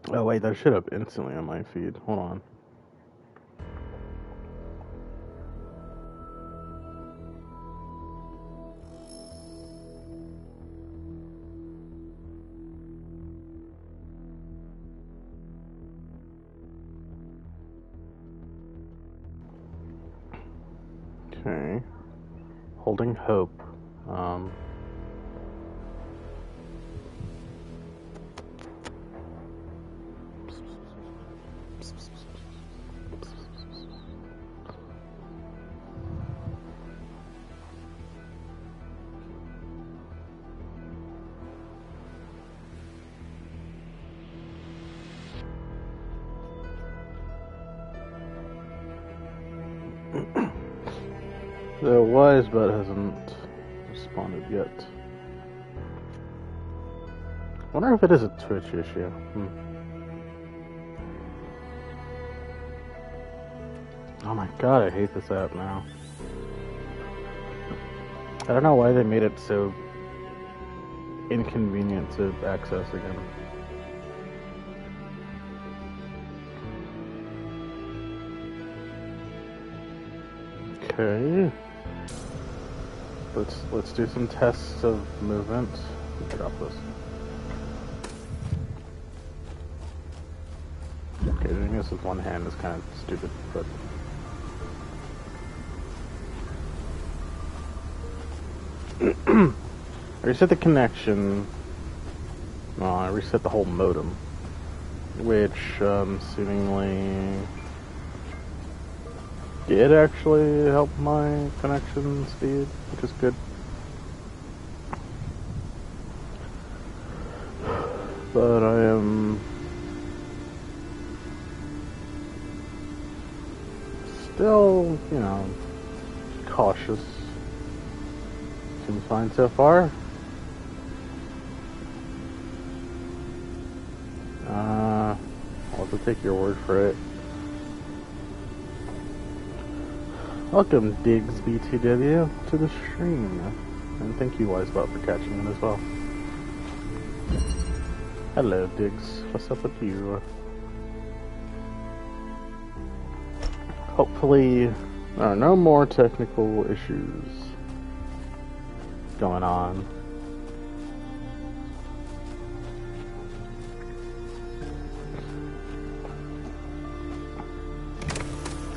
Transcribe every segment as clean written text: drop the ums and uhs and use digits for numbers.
Oh wait, that should up instantly on my feed. Hold on. Okay. Holding hope. The wise but hasn't responded yet. I wonder if it is a Twitch issue. Oh my god, I hate this app now. I don't know why they made it so inconvenient to access again. Okay. Let's do some tests of movement. Drop this. Okay, doing this with one hand is kind of stupid, but I reset the connection. No, I reset the whole modem, which seemingly did actually help my connection speed, which is good. But I am still, you know, cautious. Seems fine so far. I'll have to take your word for it. Welcome, Diggs BTW, to the stream. And thank you, Wisebot, for catching it as well. Hello, Diggs. What's up with you? Hopefully, there are no more technical issues going on.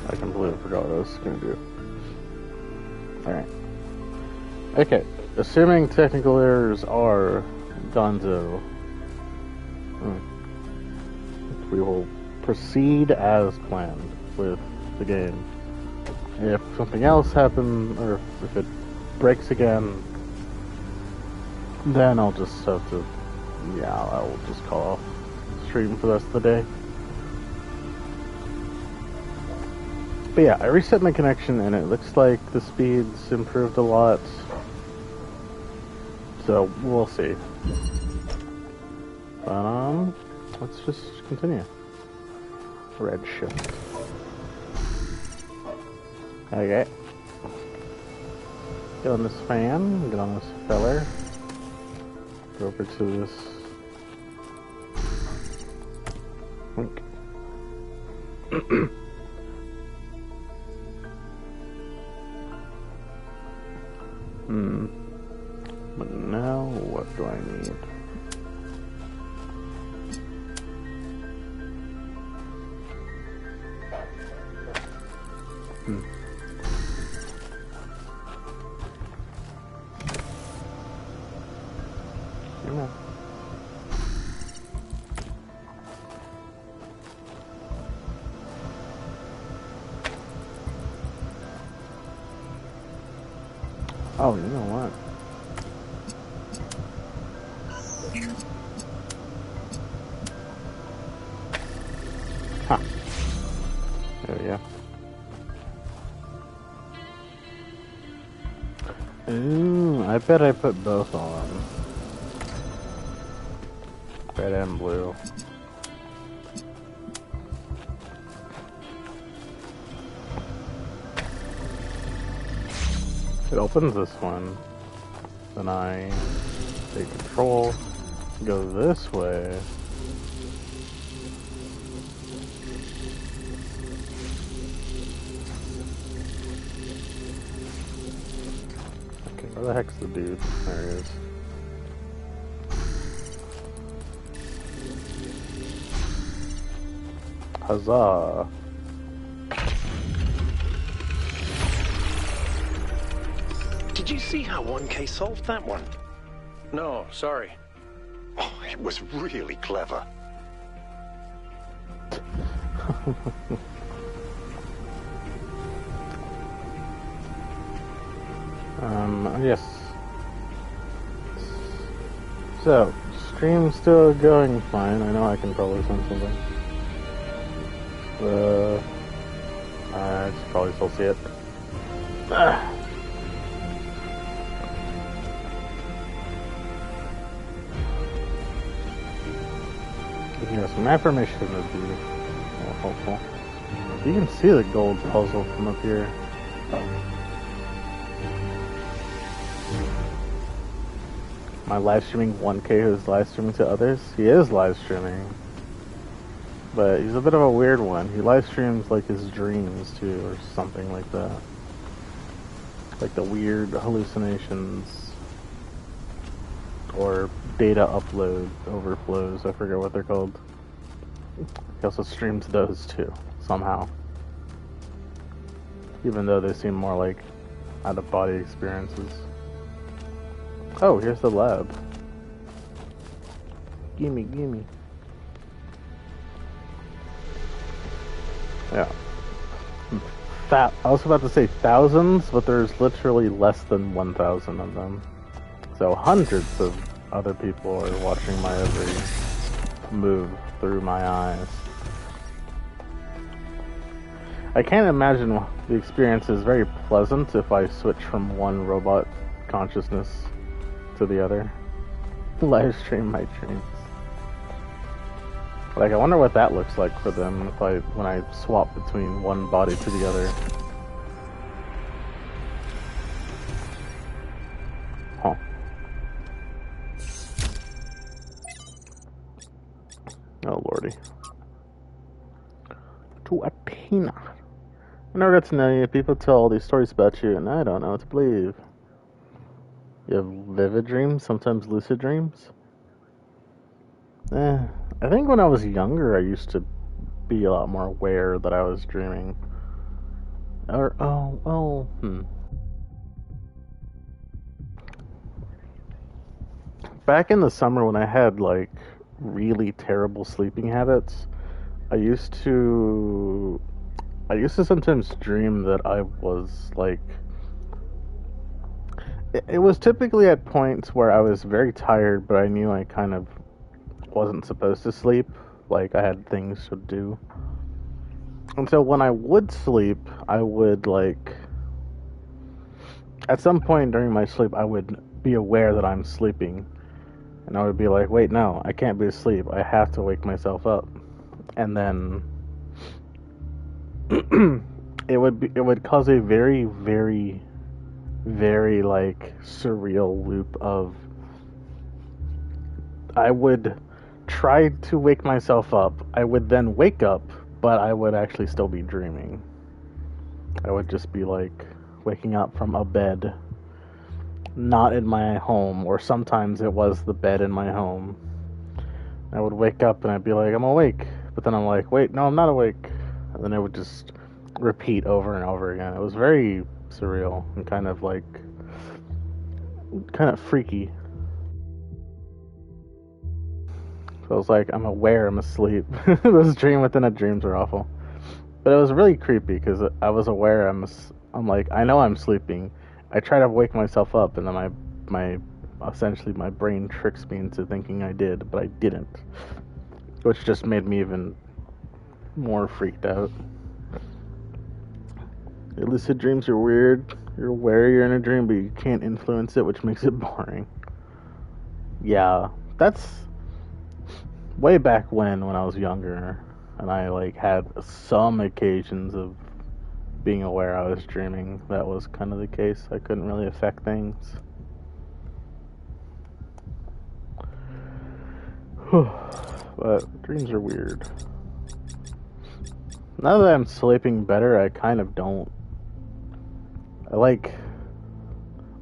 I completely forgot what I was going to do. Alright. Okay, assuming technical errors are gonzo, we will proceed as planned with the game. If something else happens, or if it breaks again, then I'll just have to, I will just call off stream for the rest of the day. But yeah, I reset my connection and it looks like the speed's improved a lot. So, we'll see. But, let's just continue. Red shift. Okay. Get on this fan, get on this feller. Go over to this link. But now, what do I need? Yeah. Oh, you know what? Huh. There we go. Ooh, I bet I put both on. Red and blue. It opens this one. Then I take control, go this way. Where the heck's the dude? There he is. Huzzah! Did you see how 1K solved that one? No, sorry. Oh, it was really clever. Yes. So, stream's still going fine. I know I can probably send something. I should probably still see it. Giving us some affirmation would be more helpful. You can see the gold puzzle from up here. Am I live streaming 1K who's live streaming to others? He is live streaming. But he's a bit of a weird one. He live streams like his dreams too, or something like that. Like the weird hallucinations. Or data upload overflows, I forget what they're called. He also streams those too, somehow. Even though they seem more like out-of-body experiences. Oh, here's the lab. Gimme, gimme. Yeah. I was about to say thousands, but there's literally less than 1,000 of them. So hundreds of other people are watching my every move through my eyes. I can't imagine the experience is very pleasant if I switch from one robot consciousness to the other. Live stream my dreams. Like, I wonder what that looks like for them if when I swap between one body to the other. Huh. Oh lordy. To Athena. I never got to know you. People tell all these stories about you, and I don't know what to believe. You have vivid dreams, sometimes lucid dreams? I think when I was younger, I used to be a lot more aware that I was dreaming. Back in the summer when I had, like, really terrible sleeping habits, I used to sometimes dream that I was, like... It was typically at points where I was very tired, but I knew I kind of wasn't supposed to sleep. Like, I had things to do. And so when I would sleep, I would, like... At some point during my sleep, I would be aware that I'm sleeping. And I would be like, wait, no, I can't be asleep. I have to wake myself up. And then... it would cause a very, very, very, like, surreal loop of... I would try to wake myself up. I would then wake up, but I would actually still be dreaming. I would just be, like, waking up from a bed, not in my home, or sometimes it was the bed in my home. I would wake up and I'd be like, I'm awake. But then I'm like, wait, no, I'm not awake. And then it would just repeat over and over again. It was very surreal and kind of freaky. So I was like, I'm aware I'm asleep. Those dream within a dreams are awful. But it was really creepy because I was aware I'm like, I know I'm sleeping. I try to wake myself up, and then essentially my brain tricks me into thinking I did, but I didn't. Which just made me even more freaked out. Lucid dreams are weird. You're aware you're in a dream, but you can't influence it, which makes it boring. Yeah, that's way back when I was younger, and I, like, had some occasions of being aware I was dreaming. That was kind of the case. I couldn't really affect things. But dreams are weird. Now that I'm sleeping better, I kind of don't.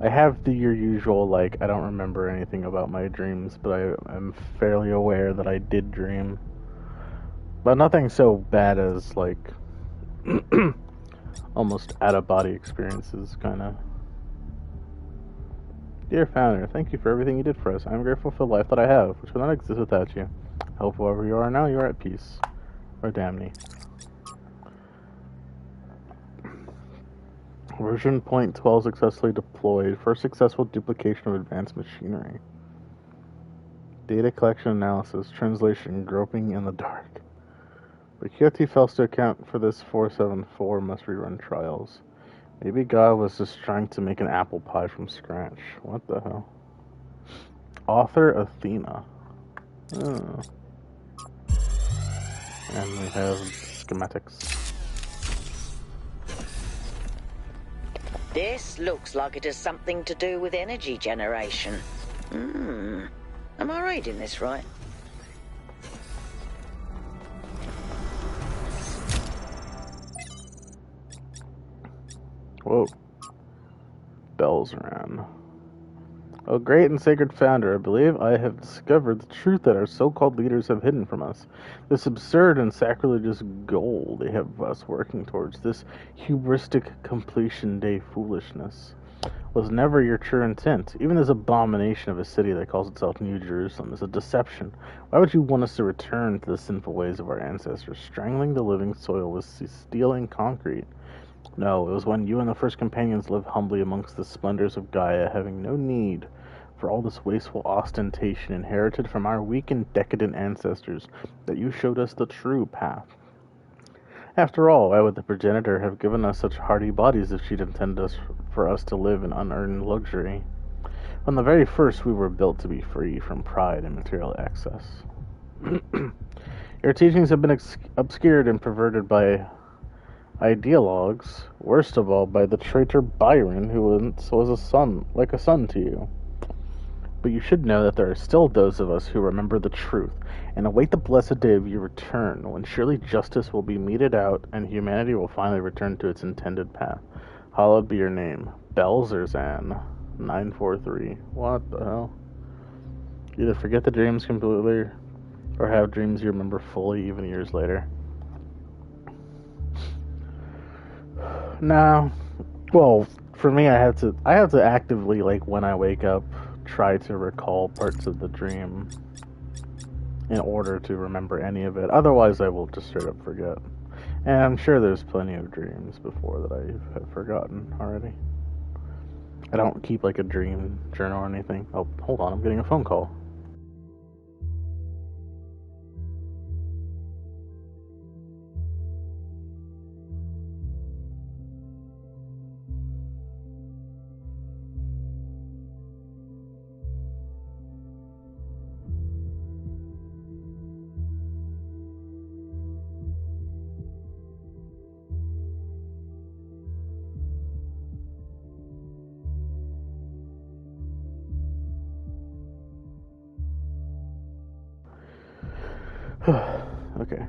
I have your usual, like, I don't remember anything about my dreams, but I'm fairly aware that I did dream. But nothing so bad as, like, almost out-of-body experiences, kind of. Dear Founder, thank you for everything you did for us. I am grateful for the life that I have, which would not exist without you. I hope wherever you are now, you are at peace. Or damn. Version point 12 successfully deployed. First successful duplication of advanced machinery. Data collection analysis. Translation. Groping in the dark. But QT fails to account for this 474 must rerun trials. Maybe God was just trying to make an apple pie from scratch. What the hell? Author Athena. Oh. And we have schematics. This looks like it has something to do with energy generation. Am I reading this right? Whoa. Bells ran. O great and sacred Founder, I believe I have discovered the truth that our so-called leaders have hidden from us. This absurd and sacrilegious goal they have us working towards, this hubristic completion day foolishness, was never your true intent. Even this abomination of a city that calls itself New Jerusalem is a deception. Why would you want us to return to the sinful ways of our ancestors, strangling the living soil with steel and concrete? No, it was when you and the first companions lived humbly amongst the splendors of Gaia, having no need for all this wasteful ostentation inherited from our weak and decadent ancestors, that you showed us the true path. After all, why would the progenitor have given us such hardy bodies if she'd intended for us to live in unearned luxury? From the very first, we were built to be free from pride and material excess. Your teachings have been obscured and perverted by ideologues, worst of all by the traitor Byron, who once was a son to you. But you should know that there are still those of us who remember the truth and await the blessed day of your return, when surely justice will be meted out and humanity will finally return to its intended path. Hallowed be your name. Belzerzan 943. What the hell? Either forget the dreams completely or have dreams you remember fully even years later. No. Well, for me, I have to actively, like, when I wake up, try to recall parts of the dream in order to remember any of it. Otherwise, I will just straight up forget. And I'm sure there's plenty of dreams before that I have forgotten already. I don't keep, like, a dream journal or anything. Oh, hold on, I'm getting a phone call. Okay.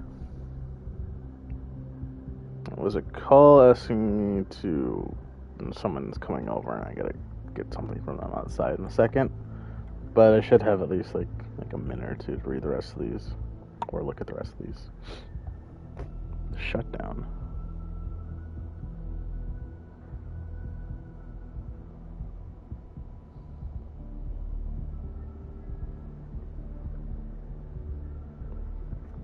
It was a call asking me to... Someone's coming over and I gotta get something from them outside in a second. But I should have at least like a minute or two to read the rest of these. Or look at the rest of these. Shutdown.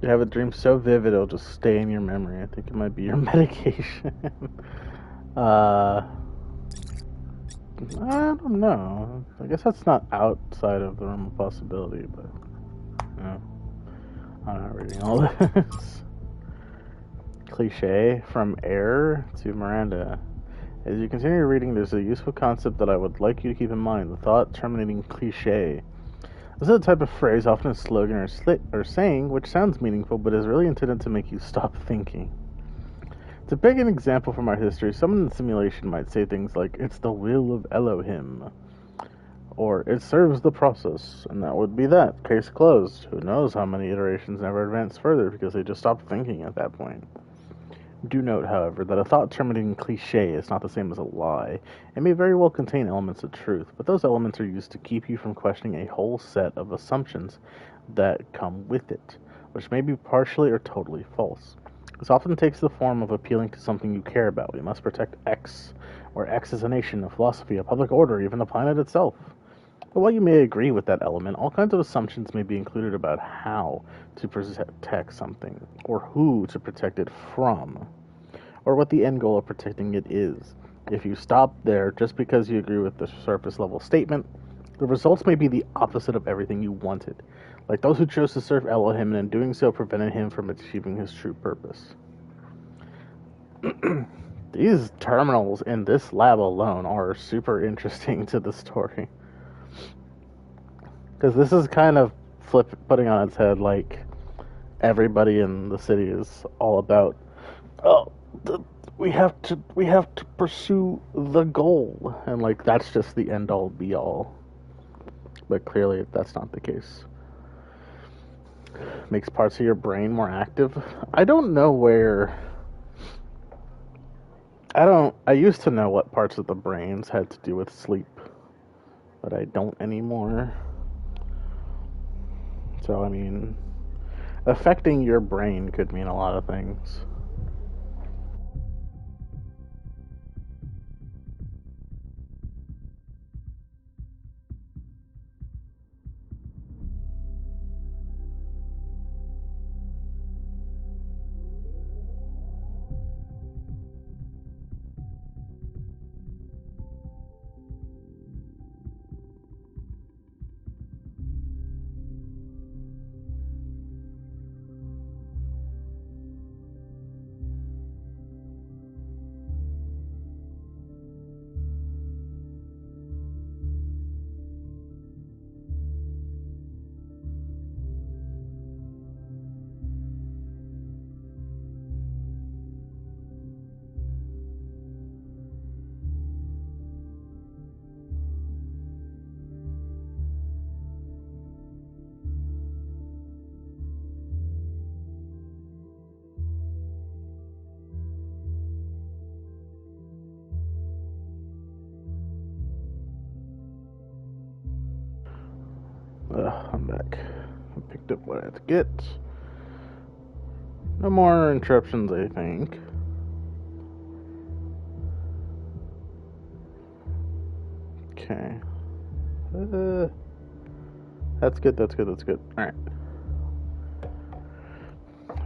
You have a dream so vivid it'll just stay in your memory. I think it might be your medication. I don't know. I guess that's not outside of the realm of possibility, but no. I'm not reading all this. Cliche from Air to Miranda. As you continue reading, there's a useful concept that I would like you to keep in mind. The thought terminating cliche. This is a type of phrase, often a slogan or saying, which sounds meaningful, but is really intended to make you stop thinking. To pick an example from our history, someone in the simulation might say things like, "It's the will of Elohim," or "It serves the process," and that would be that. Case closed. Who knows how many iterations never advanced further because they just stopped thinking at that point. Do note, however, that a thought terminating cliché is not the same as a lie. It may very well contain elements of truth, but those elements are used to keep you from questioning a whole set of assumptions that come with it, which may be partially or totally false. This often takes the form of appealing to something you care about. We must protect X, or X is a nation, a philosophy, a public order, even the planet itself. But while you may agree with that element, all kinds of assumptions may be included about how to protect something, or who to protect it from, or what the end goal of protecting it is. If you stop there just because you agree with the surface level statement, the results may be the opposite of everything you wanted, like those who chose to serve Elohim and in doing so prevented him from achieving his true purpose. These terminals in this lab alone are super interesting to the story. Because this is kind of putting on its head, like, everybody in the city is all about, oh, we have to pursue the goal, and like that's just the end all be all. But clearly that's not the case. Makes parts of your brain more active. I don't know where. I used to know what parts of the brains had to do with sleep, but I don't anymore. So I mean, affecting your brain could mean a lot of things. I'm back. I picked up what I had to get. No more interruptions, I think. Okay. That's good. Alright.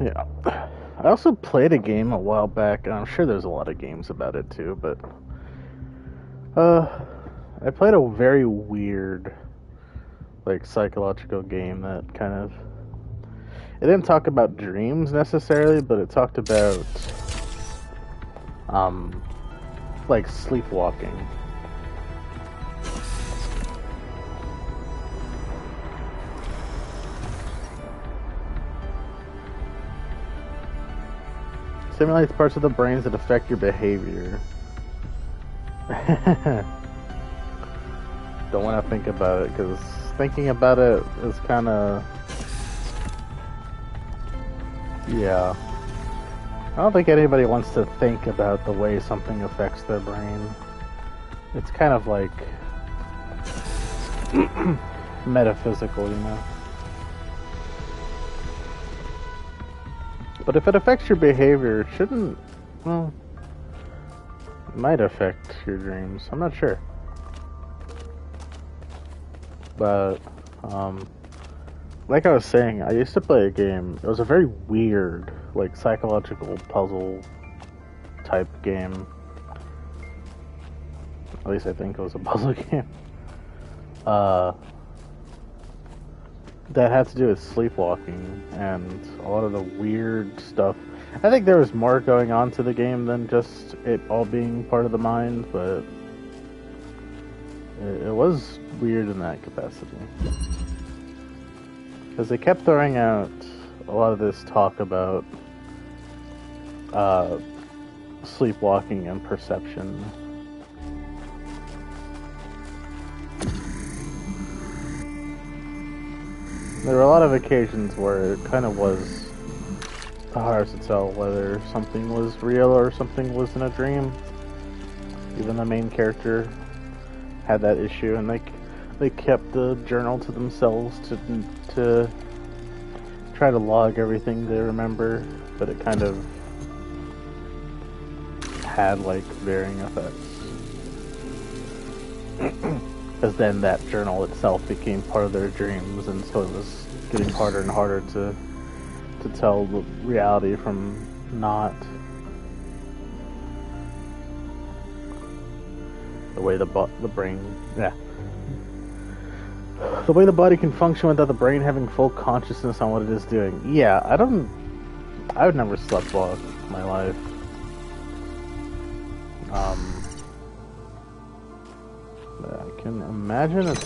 Yeah. I also played a game a while back, and I'm sure there's a lot of games about it too, but I played a very weird, like, psychological game that kind of, it didn't talk about dreams necessarily, but it talked about like sleepwalking. Simulates parts of the brains that affect your behavior. Don't want to think about it, because thinking about it is kind of, yeah. I don't think anybody wants to think about the way something affects their brain. It's kind of like metaphysical, you know. But if it affects your behavior, it shouldn't, well, it might affect your dreams. I'm not sure. But, like I was saying, I used to play a game. It was a very weird, like, psychological puzzle type game. At least I think it was a puzzle game. That had to do with sleepwalking and a lot of the weird stuff. I think there was more going on to the game than just it all being part of the mind, but it was weird in that capacity. Because they kept throwing out a lot of this talk about sleepwalking and perception. There were a lot of occasions where it kind of was hard to tell whether something was real or something was in a dream. Even the main character had that issue, and they kept the journal to themselves to try to log everything they remember, but it kind of had like varying effects. Because then that journal itself became part of their dreams, and so it was getting harder and harder to tell the reality from not. The way the brain, yeah, the way the body can function without the brain having full consciousness on what it is doing. Yeah, I would never sleptwalk in my life. I can imagine it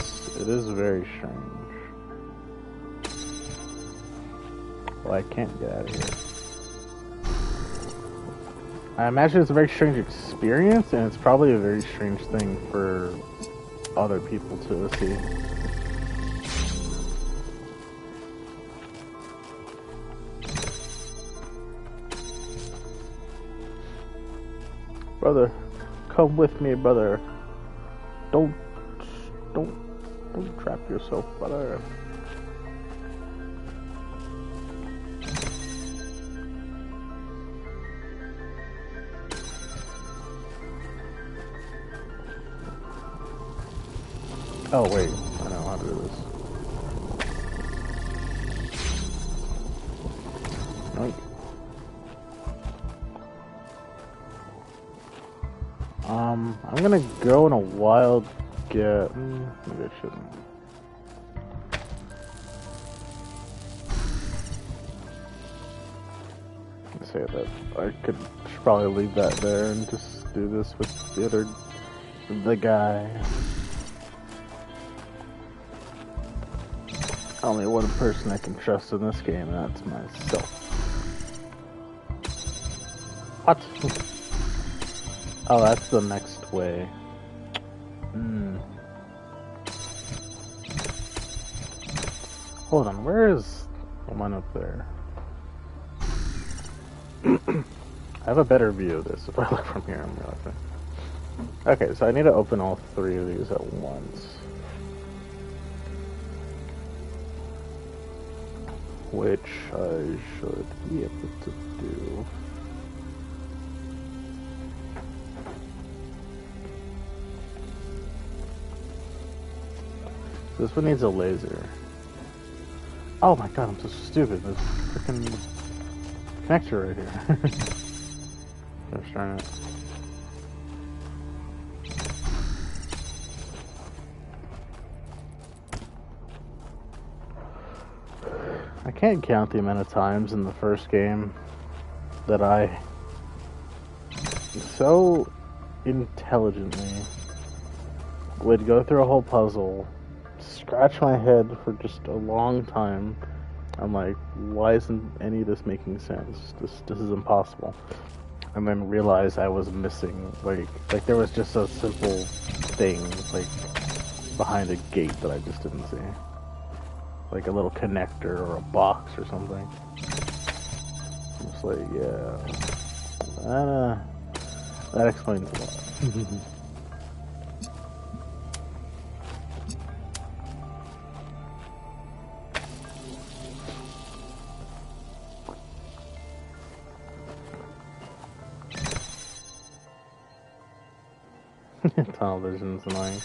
is very strange. Well, I can't get out of here. I imagine it's a very strange experience, and it's probably a very strange thing for other people to see. Brother, come with me, brother. Don't trap yourself, brother. Oh wait, I know how to do this. Nope. I'm gonna go in a wild get. Maybe I shouldn't. Let's say that I should probably leave that there and just do this with the guy. Only one person I can trust in this game, and that's myself. What? Oh, that's the next way. Hold on, where is the one up there? I have a better view of this if I look from here, I'm realizing. Okay, so I need to open all three of these at once. Which I should be able to do. This one needs a laser. Oh my god, I'm so stupid. There's a freaking connector right here. Let's try it. I can't count the amount of times in the first game that I so intelligently would go through a whole puzzle, scratch my head for just a long time. I'm like, why isn't any of this making sense? This is impossible. And then realize I was missing, like there was just a simple thing, like behind a gate that I just didn't see. Like a little connector or a box or something. It's like, yeah. That explains a lot. Tunnel vision's annoying.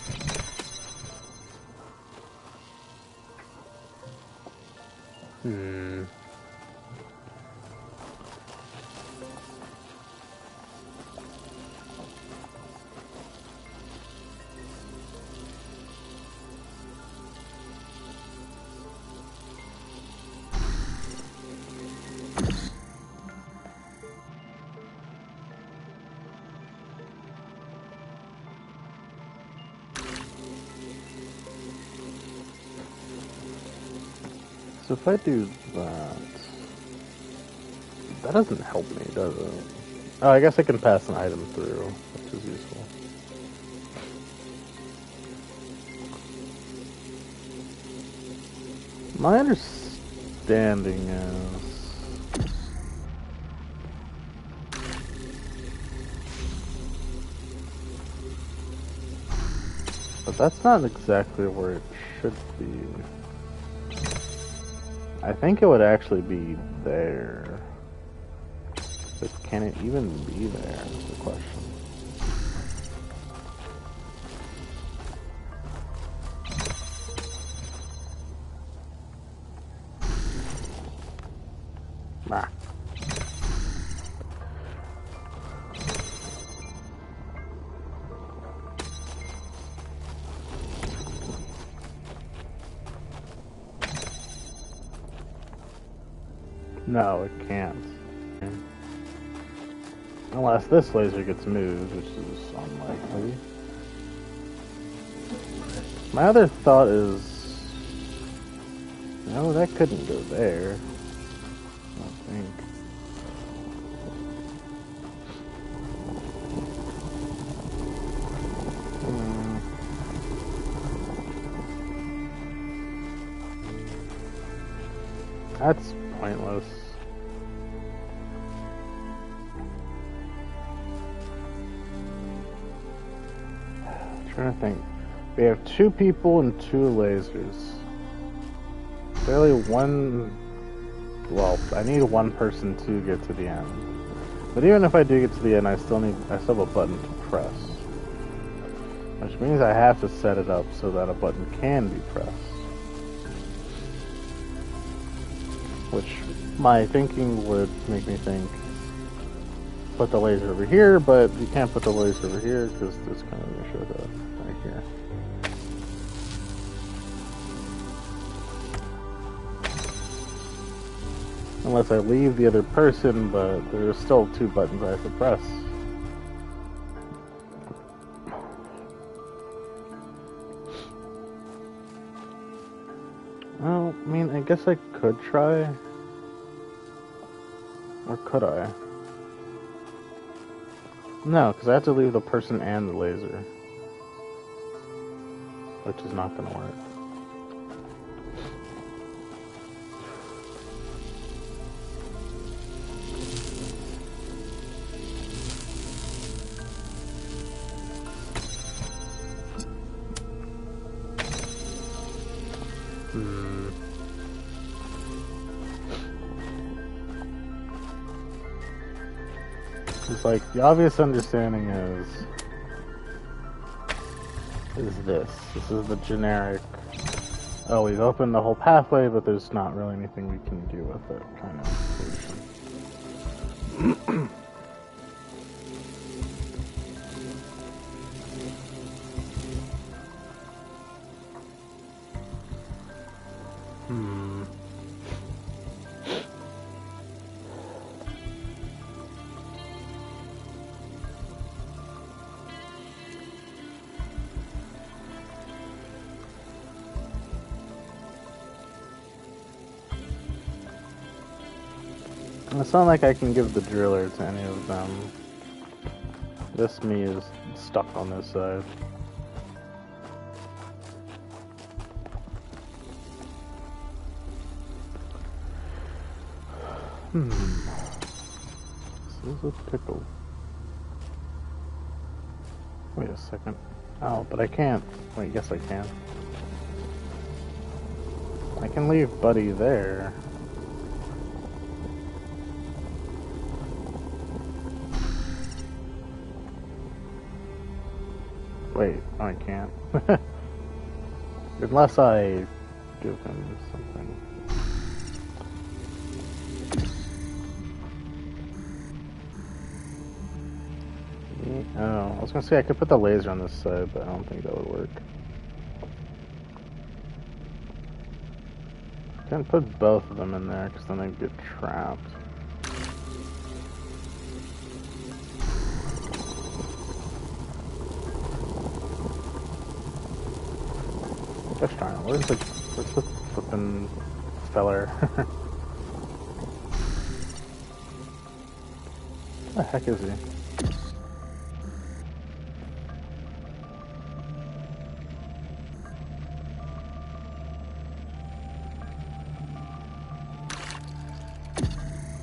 So if I do that doesn't help me, does it? Oh, I guess I can pass an item through, which is useful. My understanding is But that's not exactly where it should be. I think it would actually be there. But can it even be there is the question. Ah. No, it can't. Unless this laser gets moved, which is unlikely. My other thought is... No, that couldn't go there. I don't think. That's pointless. I'm trying to think. We have 2 people and 2 lasers. Barely one... Well, I need 1 person to get to the end. But even if I do get to the end, I still have a button to press. Which means I have to set it up so that a button can be pressed. Which my thinking would make me think, put the laser over here, but you can't put the laser over here because it's kind of going to show that right here. Unless I leave the other person, but there's still 2 buttons I have to press. Well, I mean, I guess I could try. Or could I? No, because I have to leave the person and the laser. Which is not going to work. It's like, the obvious understanding is this. This is the generic, oh, we've opened the whole pathway, but there's not really anything we can do with it kind of solution. It's not like I can give the driller to any of them. This me is stuck on this side. This is a pickle. Wait a second. Oh, but I can't. Wait, yes I can. I can leave Buddy there. Wait, I can't. Unless I give him something. Oh, I was gonna say I could put the laser on this side, but I don't think that would work. I can't put both of them in there, because then they'd get trapped. Gosh darn it, where's the flippin' feller? Where the heck is he?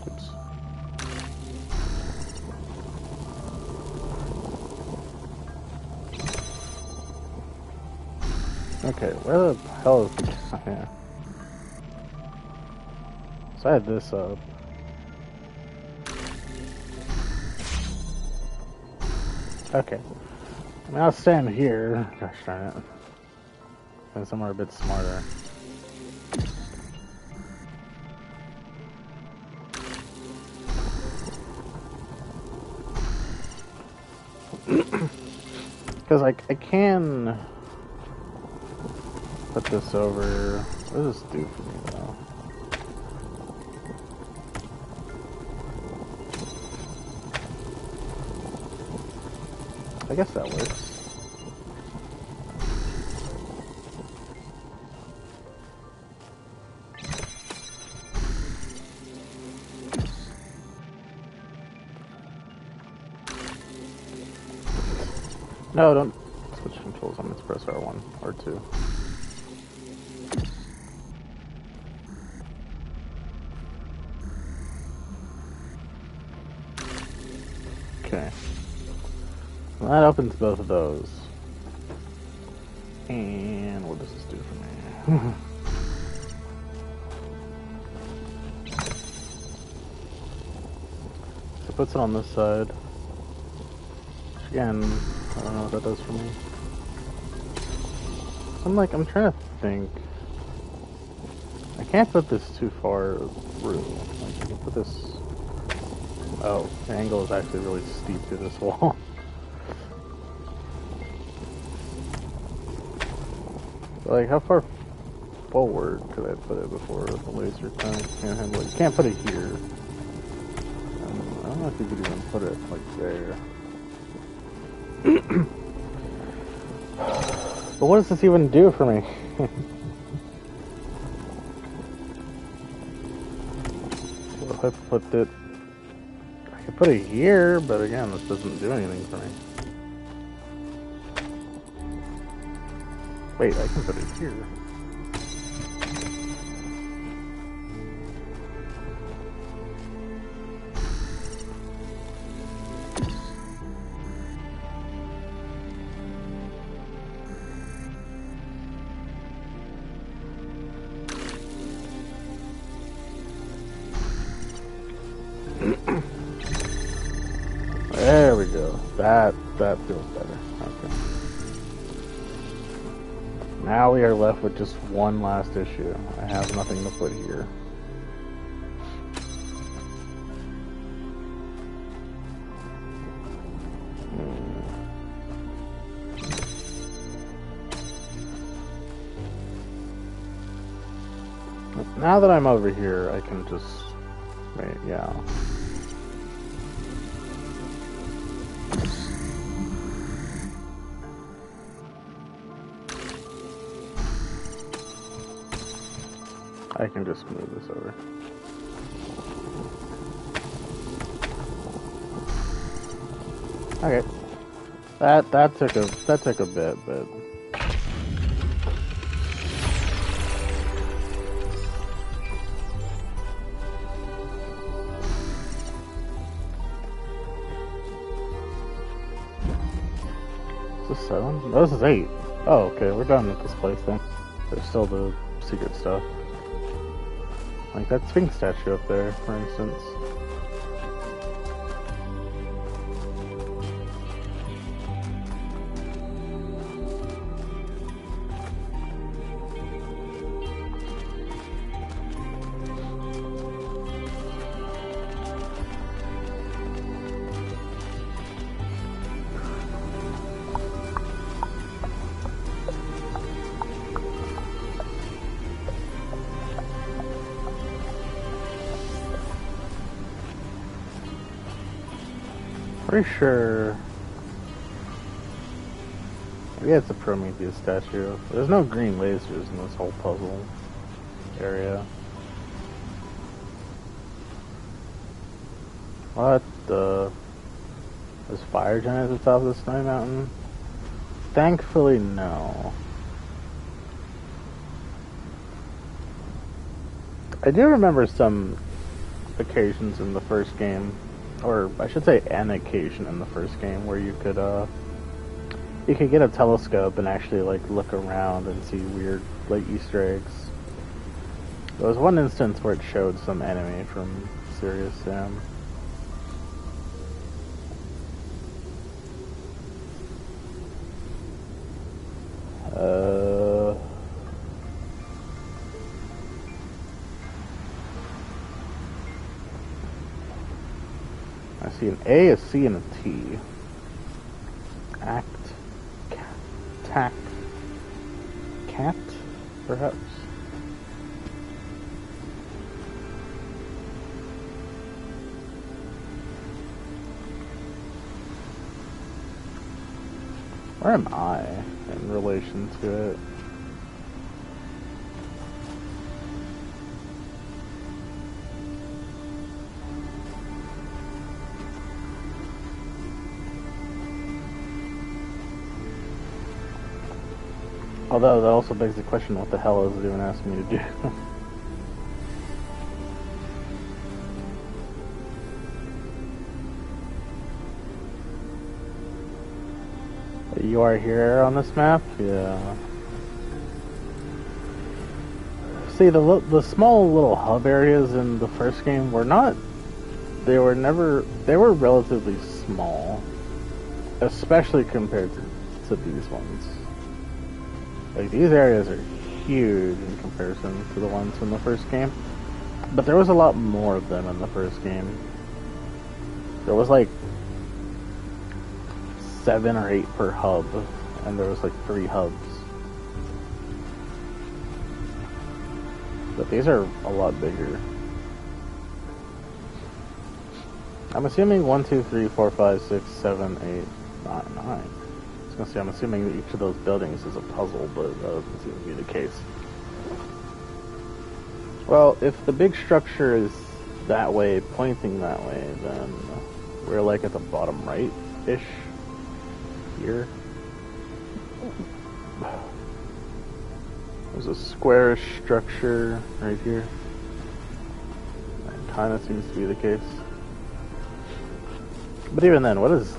Oops. Okay, where the hell is the... Yeah. So I had this up. Okay. I mean, I'll stand here. Gosh darn it. And somewhere a bit smarter. Because I can put this over. What does this do for me though? I guess that works. No, don't switch controls. I'm going to press R1, R2. Okay. Well, that opens both of those. And what does this do for me? So it puts it on this side. Which again, I don't know what that does for me. I'm trying to think. I can't put this too far through. Like, I can put this... Oh, the angle is actually really steep through this wall. Like, how far forward could I put it before the laser can't handle it? You can't put it here. I don't know if you could even put it, like, there. But what does this even do for me? So if I put it... I could put it here, but again, this doesn't do anything for me. Wait, I can put it here. There we go. That feels better. Okay. Now we are left with just one last issue. I have nothing to put here. Now that I'm over here, I can just... Wait, yeah. I can just move this over. Okay. That took a bit, but is this 7? No, this is 8. Oh, okay, we're done with this place then. There's still the secret stuff. Like that Sphinx statue up there, for instance. Pretty sure. Maybe it's a Prometheus statue. There's no green lasers in this whole puzzle area. What the? There's fire giants at the top of the snowy mountain? Thankfully, no. I do remember some occasions in the first game, or I should say an occasion in the first game, where you could You could get a telescope and actually like look around and see weird like Easter eggs. There was one instance where it showed some enemy from Sirius Sam. I see an A, a C, and a T. Act, tack, cat, perhaps. Where am I in relation to it? Although that also begs the question, what the hell is it even asking me to do? You are here on this map? Yeah. See, the small little hub areas in the first game were not... They were relatively small. Especially compared to these ones. Like, these areas are huge in comparison to the ones in the first game. But there was a lot more of them in the first game. There was like 7 or 8 per hub, and there was like 3 hubs. But these are a lot bigger. I'm assuming 1, 2, 3, 4, 5, 6, 7, 8, 9, 9. I was gonna say, I'm assuming that each of those buildings is a puzzle, but that doesn't seem to be the case. Well, if the big structure is that way, pointing that way, then we're like at the bottom right-ish. Here. There's a squarish structure right here. That kind of seems to be the case. But even then, what does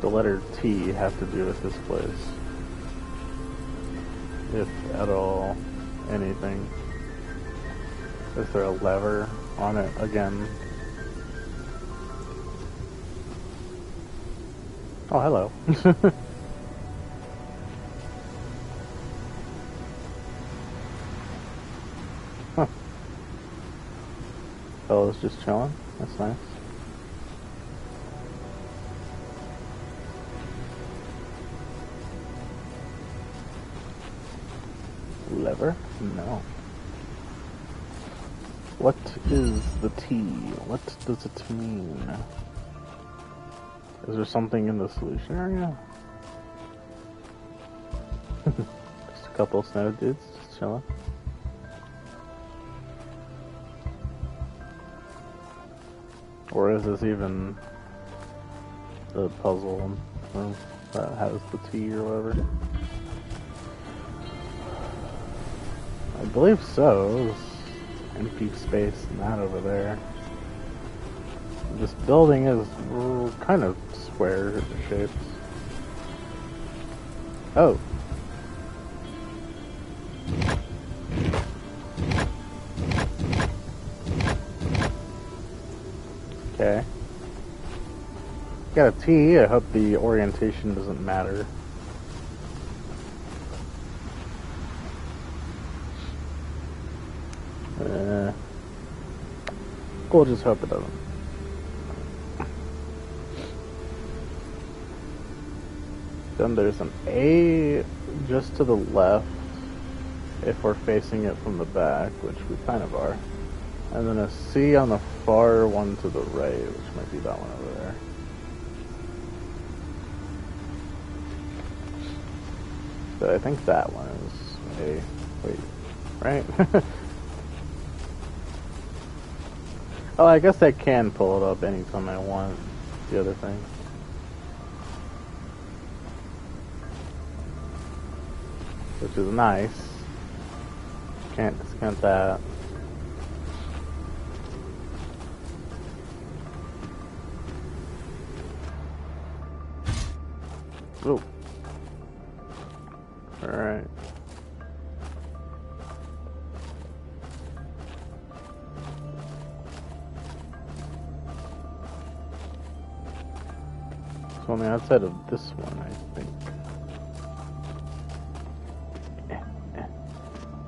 the letter T have to do with this place? If at all, anything. Is there a lever on it again? Oh, hello. Huh. Fellas just chilling. That's nice. Lever? No. What is the T? What does it mean? Is there something in the solution area? Just a couple of snow dudes just chilling. Or is this even the puzzle that has the T or whatever? I believe so. There's empty space and that over there. This building is kind of square shaped. Oh. Okay. Got a T. I hope the orientation doesn't matter. We'll just hope it doesn't. Then there's an A just to the left if we're facing it from the back, which we kind of are. And then a C on the far one to the right, which might be that one over there. But I think that one is A. Wait, right? Oh, I guess I can pull it up anytime I want. The other thing. Which is nice. Can't discount that. Oh. Alright. So on the outside of this one, I think.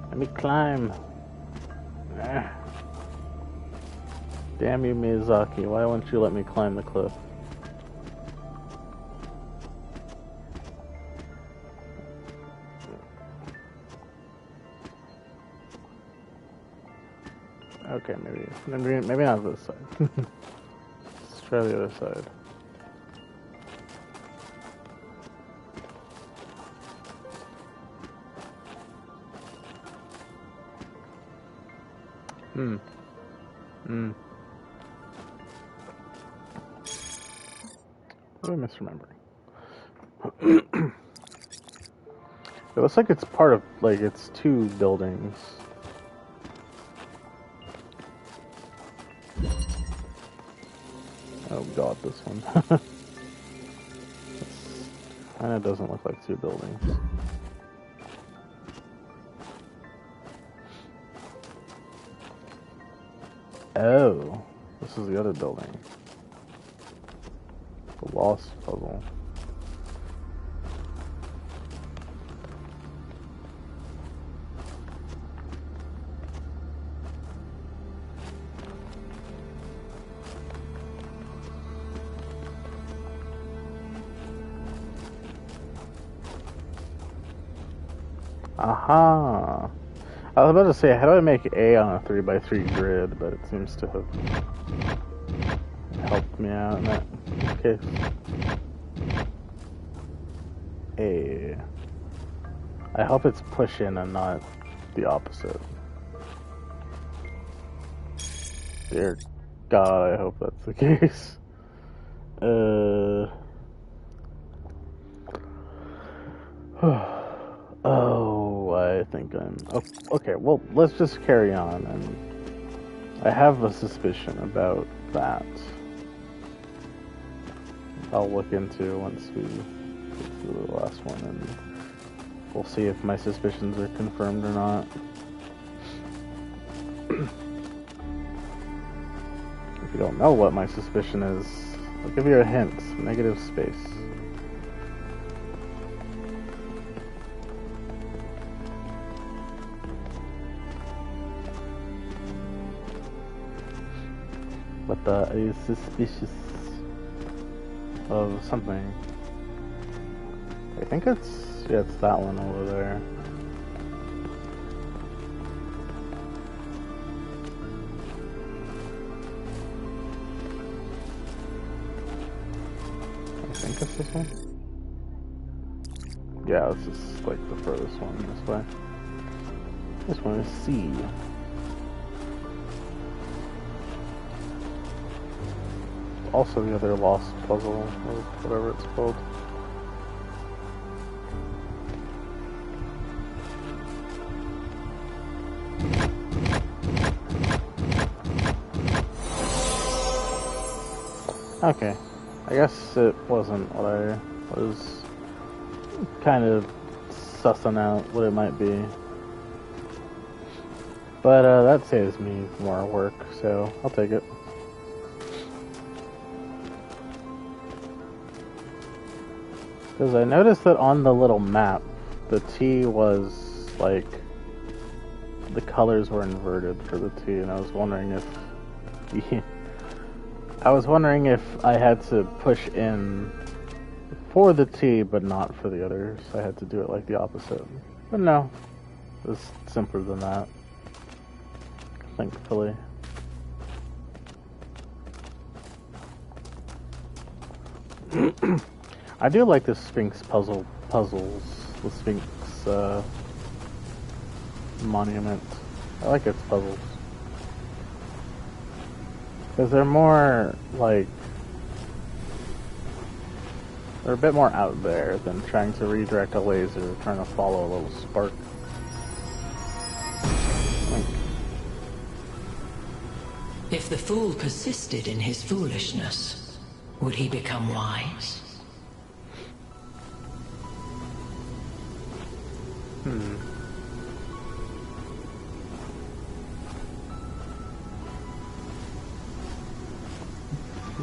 Let me climb. Damn you, Miyazaki. Why won't you let me climb the cliff? Okay, maybe not this side. Let's try the other side. What am I misremembering? It looks like it's part of, like, it's two buildings. Oh god, this one. Kinda doesn't look like two buildings. Oh, this is the other building. The Lost puzzle. Aha! I was about to say, how do I make A on a 3x3 grid, but it seems to have helped me out in that case. A. I hope it's push in and not the opposite. Dear God, I hope that's the case. Oh, I think I'm... Oh, okay, well, let's just carry on, and I have a suspicion about that. I'll look into once we get through the last one, and we'll see if my suspicions are confirmed or not. If you don't know what my suspicion is, I'll give you a hint. Negative space. But are you suspicious of something? I think it's, yeah, it's that one over there. I think it's this one. Yeah, this is like the furthest one this way. This one is C. Also the other lost puzzle, or whatever it's called. Okay, I guess it wasn't what I was kind of sussing out what it might be. But that saves me more work, so I'll take it. Because I noticed that on the little map, the T was, like, the colors were inverted for the T, and I was wondering if... I had to push in for the T, but not for the others. I had to do it like the opposite. But no, it was simpler than that. Thankfully. I do like the Sphinx puzzles, the Sphinx monument. I like its puzzles. Because they're more, like, they're a bit more out there than trying to redirect a laser, trying to follow a little spark. If the fool persisted in his foolishness, would he become wise? Hmm.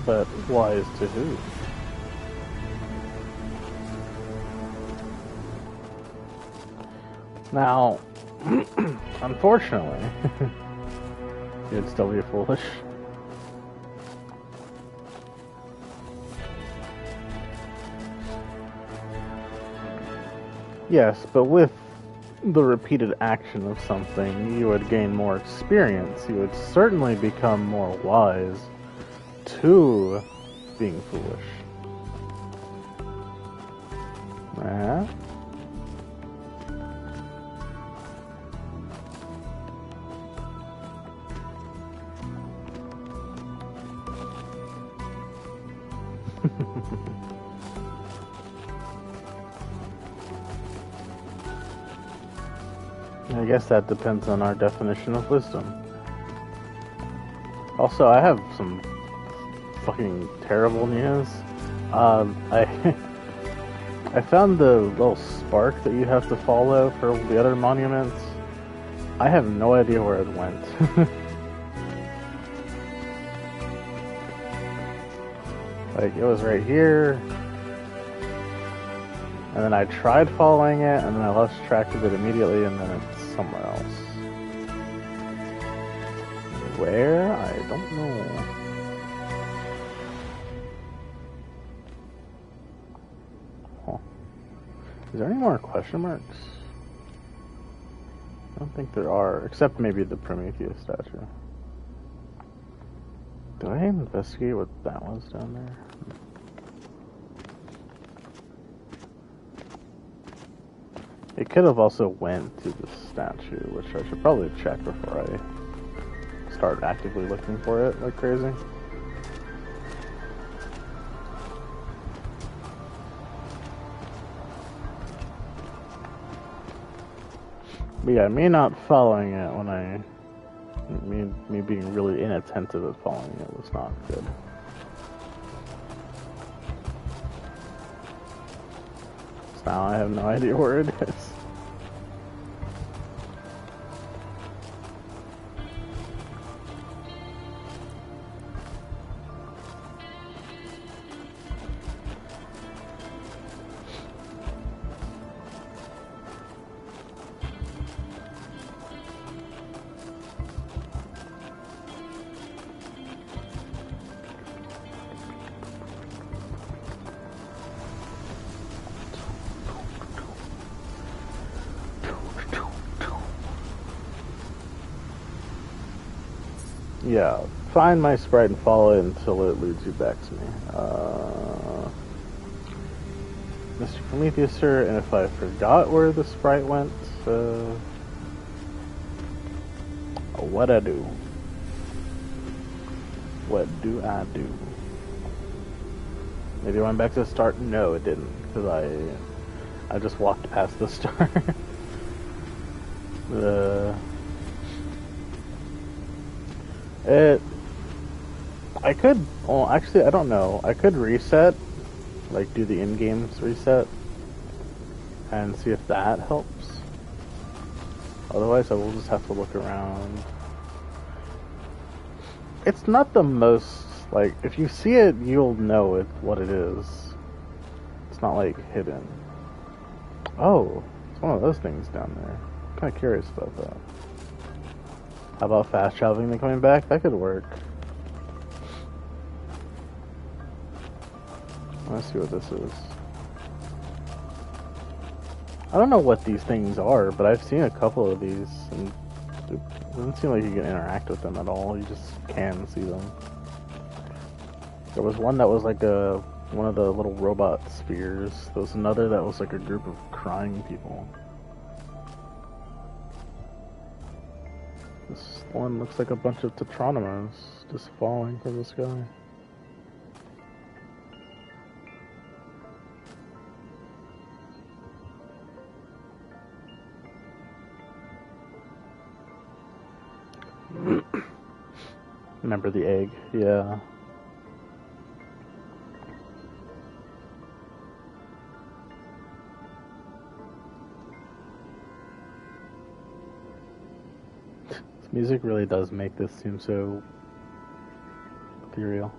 But wise to who? Now, unfortunately, you'd still be foolish. Yes, but with the repeated action of something, you would gain more experience. You would certainly become more wise to being foolish. Yeah. I guess that depends on our definition of wisdom. Also, I have some fucking terrible news. I I found the little spark that you have to follow for the other monuments. I have no idea where it went. Like, it was right here, and then I tried following it, and then I lost track of it immediately, and then it's somewhere else. Where? I don't know. Huh. Is there any more question marks? I don't think there are, except maybe the Prometheus statue. Did I investigate what that was down there? It could have also went to the statue, which I should probably check before I start actively looking for it like crazy. But yeah, me not following it when me being really inattentive at following it was not good. So now I have no idea where it is. Yeah, find my sprite and follow it until it leads you back to me. Mr. Prometheus, sir, and if I forgot where the sprite went, what I do? What do I do? Maybe it went back to the start? No, it didn't, because I just walked past the start. I could, well, actually, I don't know. I could reset, like do the in-games reset, and see if that helps. Otherwise, I will just have to look around. It's not the most, like, if you see it, you'll know what it is. It's not, like, hidden. Oh, it's one of those things down there. I'm kind of curious about that. How about fast traveling and coming back? That could work. Let's see what this is. I don't know what these things are, but I've seen a couple of these, and it doesn't seem like you can interact with them at all. You just can see them. There was one that was like one of the little robot spheres. There was another that was like a group of crying people. This one looks like a bunch of Tetronomos just falling from the sky. Remember the egg? Yeah. Music really does make this seem so ethereal.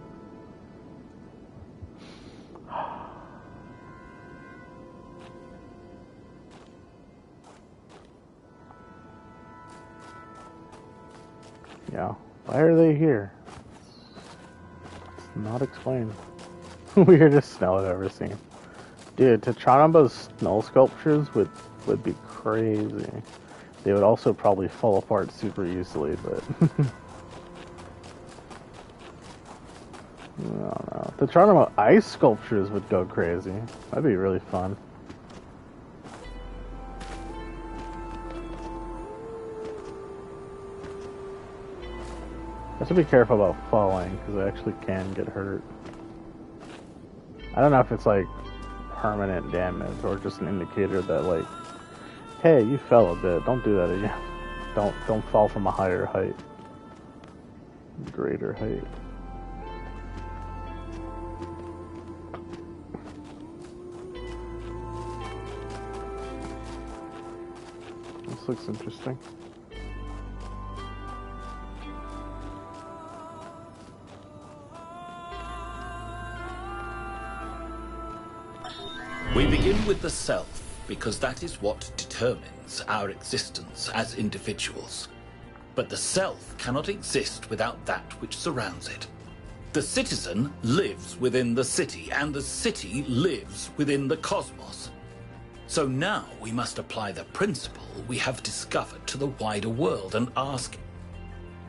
Yeah. Why are they here? It's not explained. Weirdest snow I've ever seen. Dude, Tachanamba's snow sculptures would be crazy. They would also probably fall apart super easily, but I don't know. Tachanamba ice sculptures would go crazy. That'd be really fun. I have to be careful about falling, because I actually can get hurt. I don't know if it's like permanent damage, or just an indicator that like, hey, you fell a bit, don't do that again. Don't fall from a higher height. Greater height. This looks interesting. We begin with the self, because that is what determines our existence as individuals. But the self cannot exist without that which surrounds it. The citizen lives within the city, and the city lives within the cosmos. So now we must apply the principle we have discovered to the wider world and ask,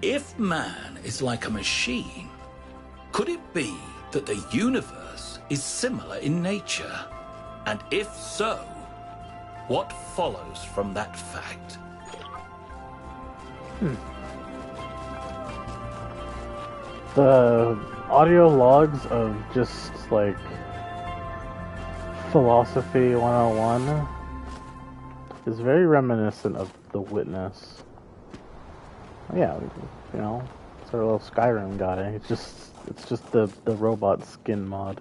if man is like a machine, could it be that the universe is similar in nature? And if so, what follows from that fact? The audio logs of just like Philosophy 101 is very reminiscent of The Witness. Yeah, you know, it's our little Skyrim guy. It's just the robot skin mod.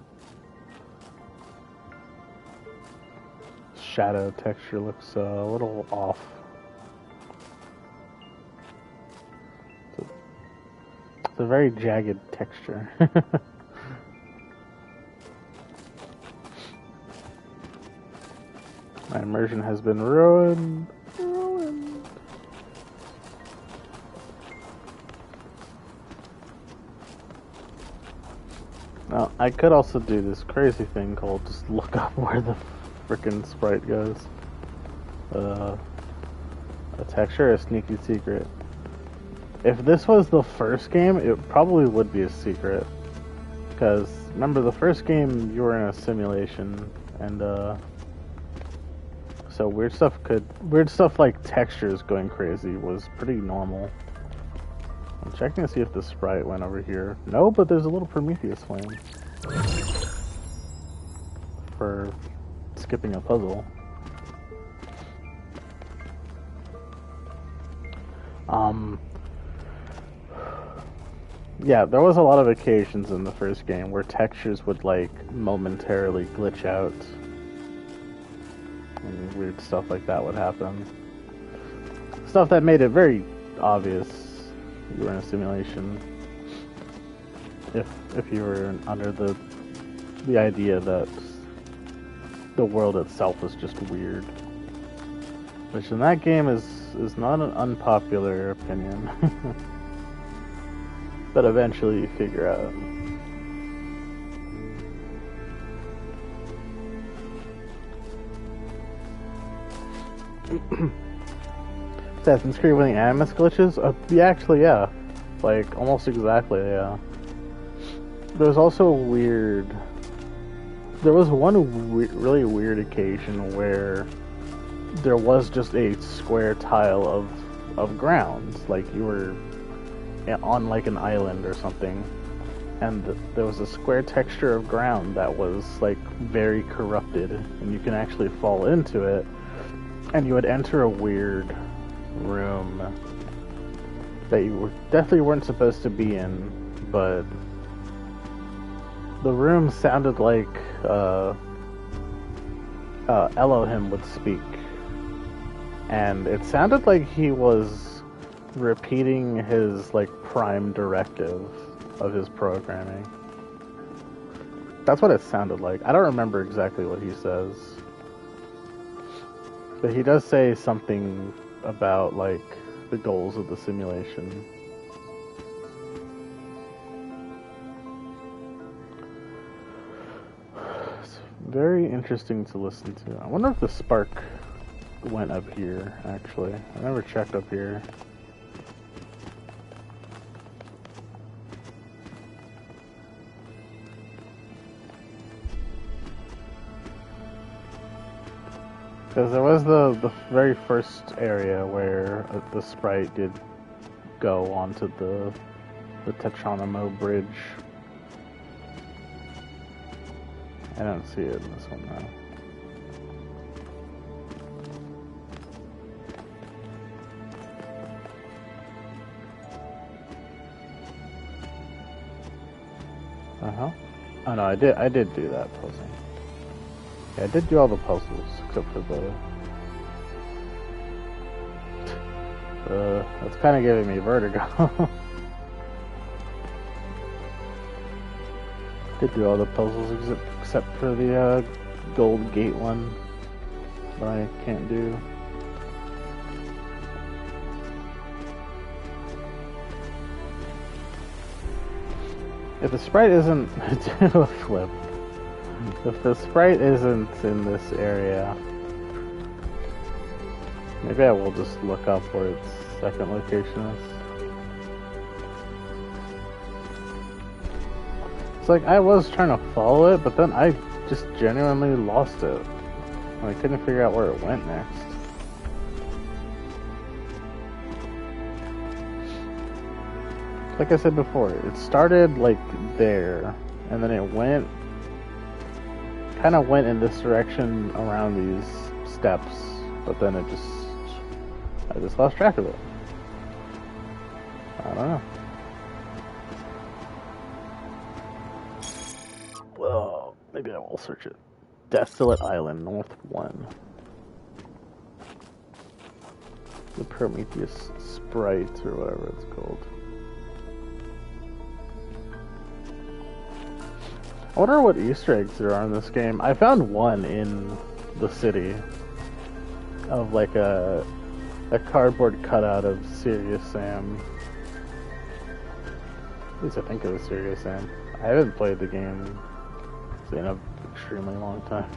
Shadow texture looks a little off. It's a very jagged texture. My immersion has been ruined. Now, I could also do this crazy thing called just look up where the frickin' sprite goes. A texture, a sneaky secret. If this was the first game, it probably would be a secret. Because, remember, the first game, you were in a simulation, and, so weird stuff like textures going crazy was pretty normal. I'm checking to see if the sprite went over here. No, but there's a little Prometheus flame. For skipping a puzzle. Yeah, there was a lot of occasions in the first game where textures would like momentarily glitch out. And weird stuff like that would happen. Stuff that made it very obvious you were in a simulation. If you were under the idea that the world itself was just weird. Which in that game is not an unpopular opinion. But eventually you figure out. Assassin's Creed with the Animus glitches? Yeah, actually, yeah. Like, almost exactly, yeah. There's also weird... There was one really weird occasion where there was just a square tile of ground. Like, you were on, like, an island or something. And there was a square texture of ground that was, like, very corrupted. And you can actually fall into it. And you would enter a weird room that you definitely weren't supposed to be in, but the room sounded like Elohim would speak, and it sounded like he was repeating his, like, prime directive of his programming. That's what it sounded like. I don't remember exactly what he says. But he does say something about, like, the goals of the simulation. It's very interesting to listen to. I wonder if the spark went up here, actually. I never checked up here. Because there was the very first area where the sprite did go onto the Tetronimo bridge. I don't see it in this one now. Oh no, I did do that puzzle. Yeah, I did do all the puzzles except for that's kind of giving me vertigo. Did do all the puzzles except for the gold gate one, but I can't do. If the sprite isn't do a flip. If the sprite isn't in this area, maybe I will just look up where its second location is. It's like I was trying to follow it, but then I just genuinely lost it. I couldn't figure out where it went next. Like I said before, it started like there, and then it kind of went in this direction around these steps, but then I just lost track of it. I don't know. Well, maybe I will search it. Desolate Island, North 1. The Prometheus Sprite, or whatever it's called. I wonder what Easter eggs there are in this game. I found one in the city of like a cardboard cutout of Serious Sam. At least I think it was Serious Sam. I haven't played the game in an extremely long time.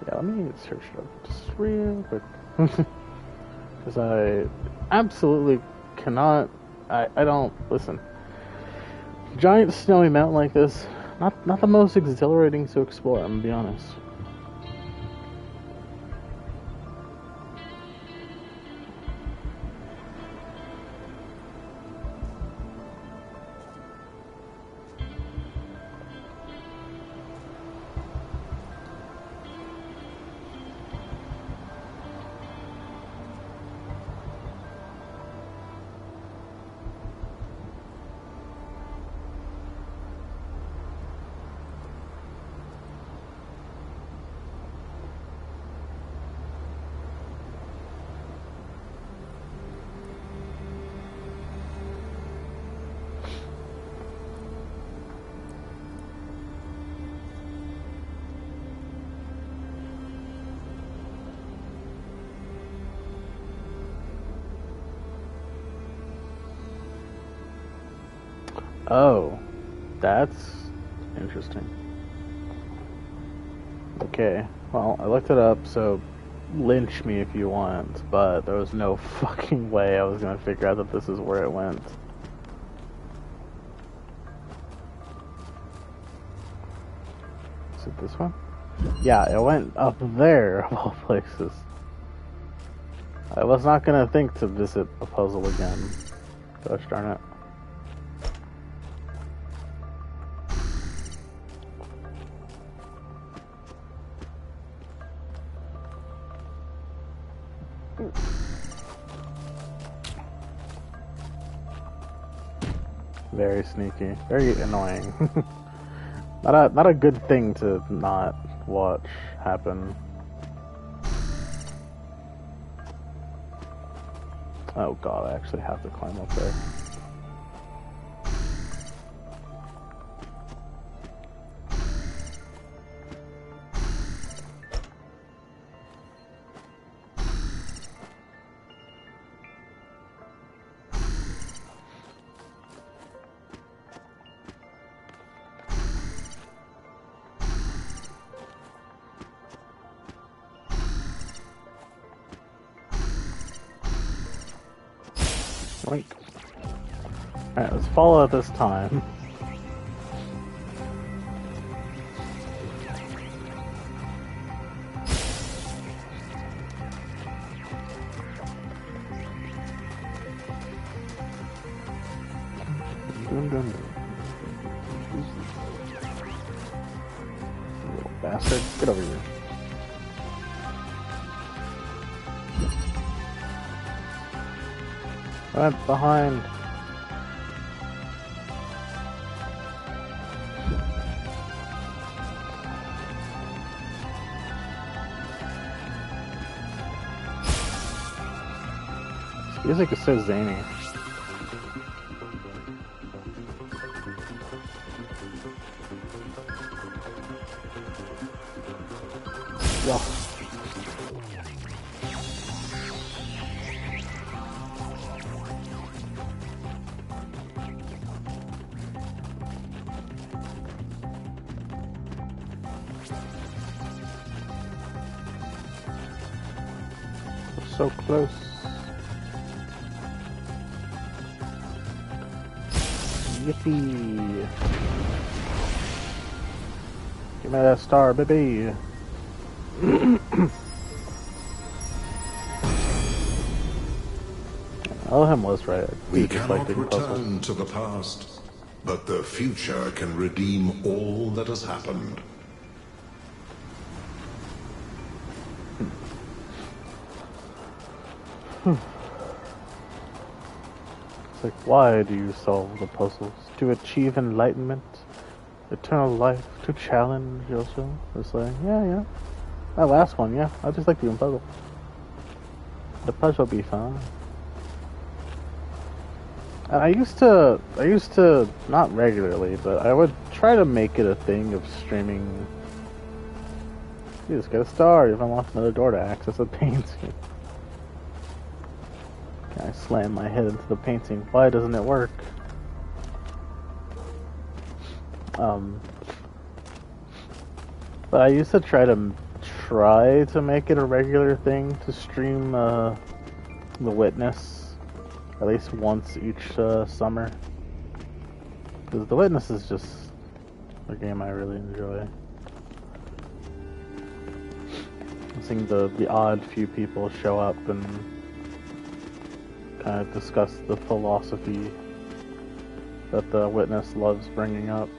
Yeah, let me search it up just real quick. Because I absolutely cannot, I don't, listen. Giant snowy mountain like this, not the most exhilarating to explore, I'm gonna be honest. Oh, that's interesting. Okay, well, I looked it up, so lynch me if you want, but there was no fucking way I was gonna figure out that this is where it went. Is it this one? Yeah, it went up there, of all places. I was not gonna think to visit a puzzle again. Gosh darn it. Very sneaky. Very annoying. Not a good thing to not watch happen. Oh god, I actually have to climb up there. Alright, let's follow it this time. Dun, dun, dun. You little bastard, get over here. Right behind. This music is so zany. Yeah. So close. Yippee! Give me that star, baby! Elham was right. We cannot return to the past, but the future can redeem all that has happened. It's like, why do you solve the puzzles? To achieve enlightenment? Eternal life? To challenge yourself? It's like, yeah. That last one, yeah. I just like doing puzzle. The puzzle be fun. And I used to, not regularly, but I would try to make it a thing of streaming. You just get a star, you've unlocked another door to access a painting. I slam my head into the painting. Why doesn't it work? But I used to try to make it a regular thing to stream The Witness at least once each summer, because The Witness is just a game I really enjoy. Seeing the odd few people show up and kind of discuss the philosophy that The Witness loves bringing up.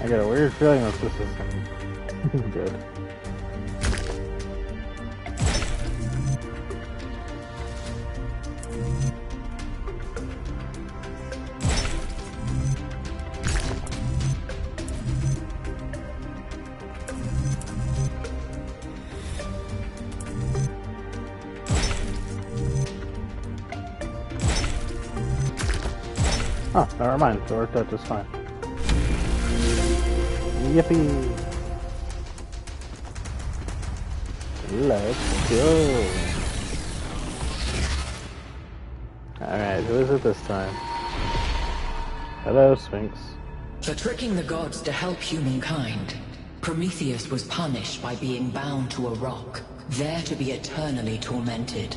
I got a weird feeling that this is gonna be good. Oh, never mind. It worked out just fine. Yippee! Let's go. Alright, who is it this time? Hello, Sphinx. For tricking the gods to help humankind, Prometheus was punished by being bound to a rock, there to be eternally tormented.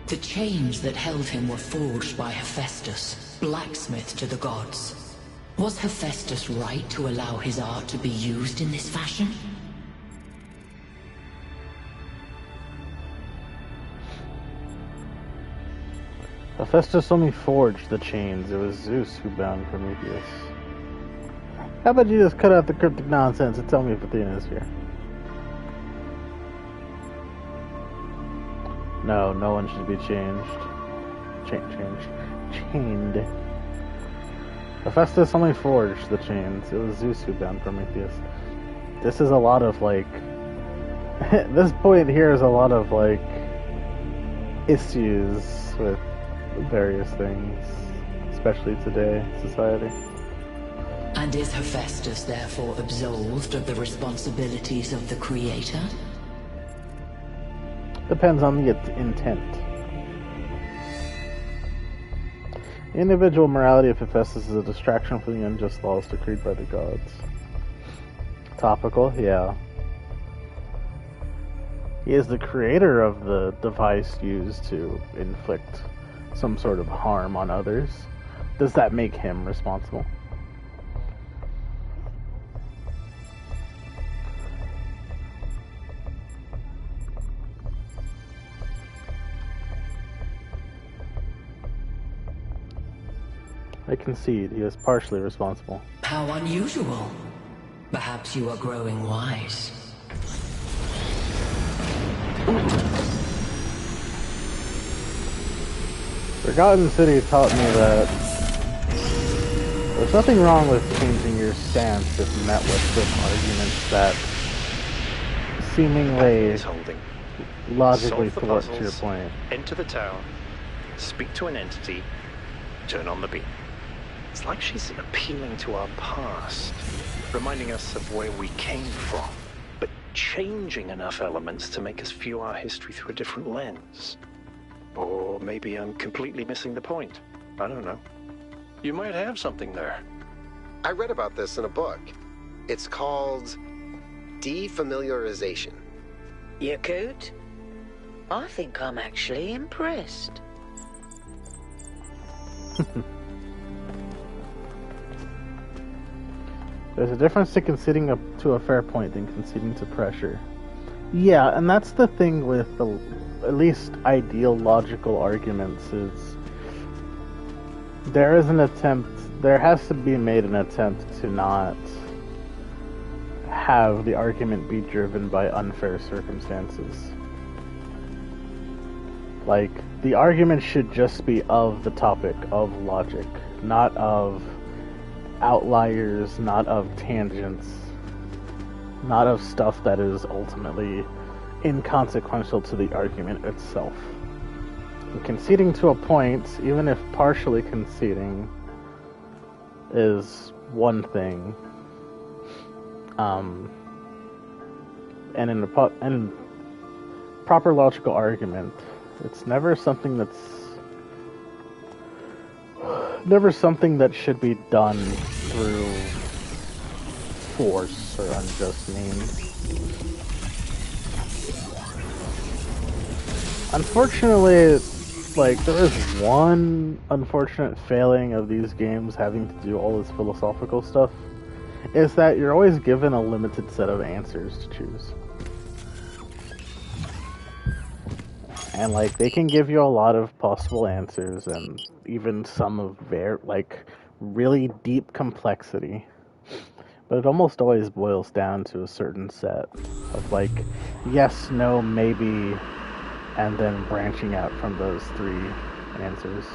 The chains that held him were forged by Hephaestus, blacksmith to the gods. Was Hephaestus right to allow his art to be used in this fashion? Hephaestus only forged the chains. It was Zeus who bound Prometheus. How about you just cut out the cryptic nonsense and tell me if Athena is here? No, no one should be changed. Chained. Hephaestus only forged the chains. It was Zeus who bound Prometheus. This is a lot of, like... this point here is a lot of, like... issues with various things. Especially today, society. And is Hephaestus therefore absolved of the responsibilities of the Creator? Depends on the intent. The individual morality of Hephaestus is a distraction from the unjust laws decreed by the gods. Topical, yeah. He is the creator of the device used to inflict some sort of harm on others. Does that make him responsible? I concede he is partially responsible. How unusual. Perhaps you are growing wise. Forgotten City taught me that there's nothing wrong with changing your stance if met with some arguments that seemingly logically thwart your point. Enter the town, speak to an entity, turn on the beam. It's like she's appealing to our past, reminding us of where we came from, but changing enough elements to make us view our history through a different lens. Or maybe I'm completely missing the point. I don't know. You might have something there. I read about this in a book. It's called defamiliarization. Yakut? I think I'm actually impressed. There's a difference to conceding up to a fair point than conceding to pressure. Yeah, and that's the thing with the at least ideal logical arguments is there has to be made an attempt to not have the argument be driven by unfair circumstances. Like, the argument should just be of the topic of logic, not of outliers, not of tangents, not of stuff that is ultimately inconsequential to the argument itself. And conceding to a point, even if partially conceding, is one thing. And in proper logical argument, it's never something that should be done through force or unjust means. Unfortunately, like, there is one unfortunate failing of these games having to do all this philosophical stuff, is that you're always given a limited set of answers to choose. And, like, they can give you a lot of possible answers, and even some of really deep complexity. But it almost always boils down to a certain set of, like, yes, no, maybe, and then branching out from those three answers.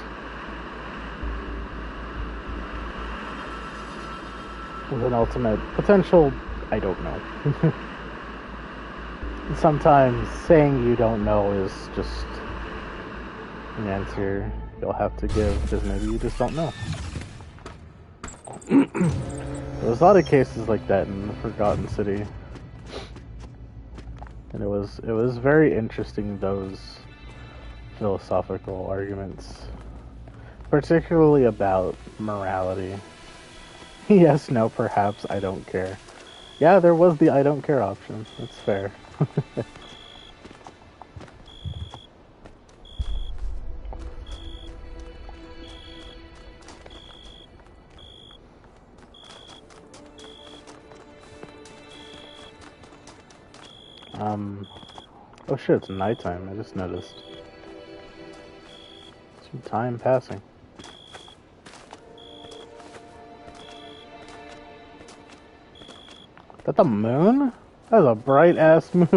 With an ultimate potential, I don't know. Sometimes saying you don't know is just an answer you'll have to give because maybe you just don't know. There's a lot of cases like that in the Forgotten City. And it was very interesting, those philosophical arguments, particularly about morality. Yes, no, perhaps, I don't care. Yeah, there was the I don't care option. That's fair. Oh shit, it's nighttime. I just noticed. Some time passing. Is that the moon? That's a bright ass moon.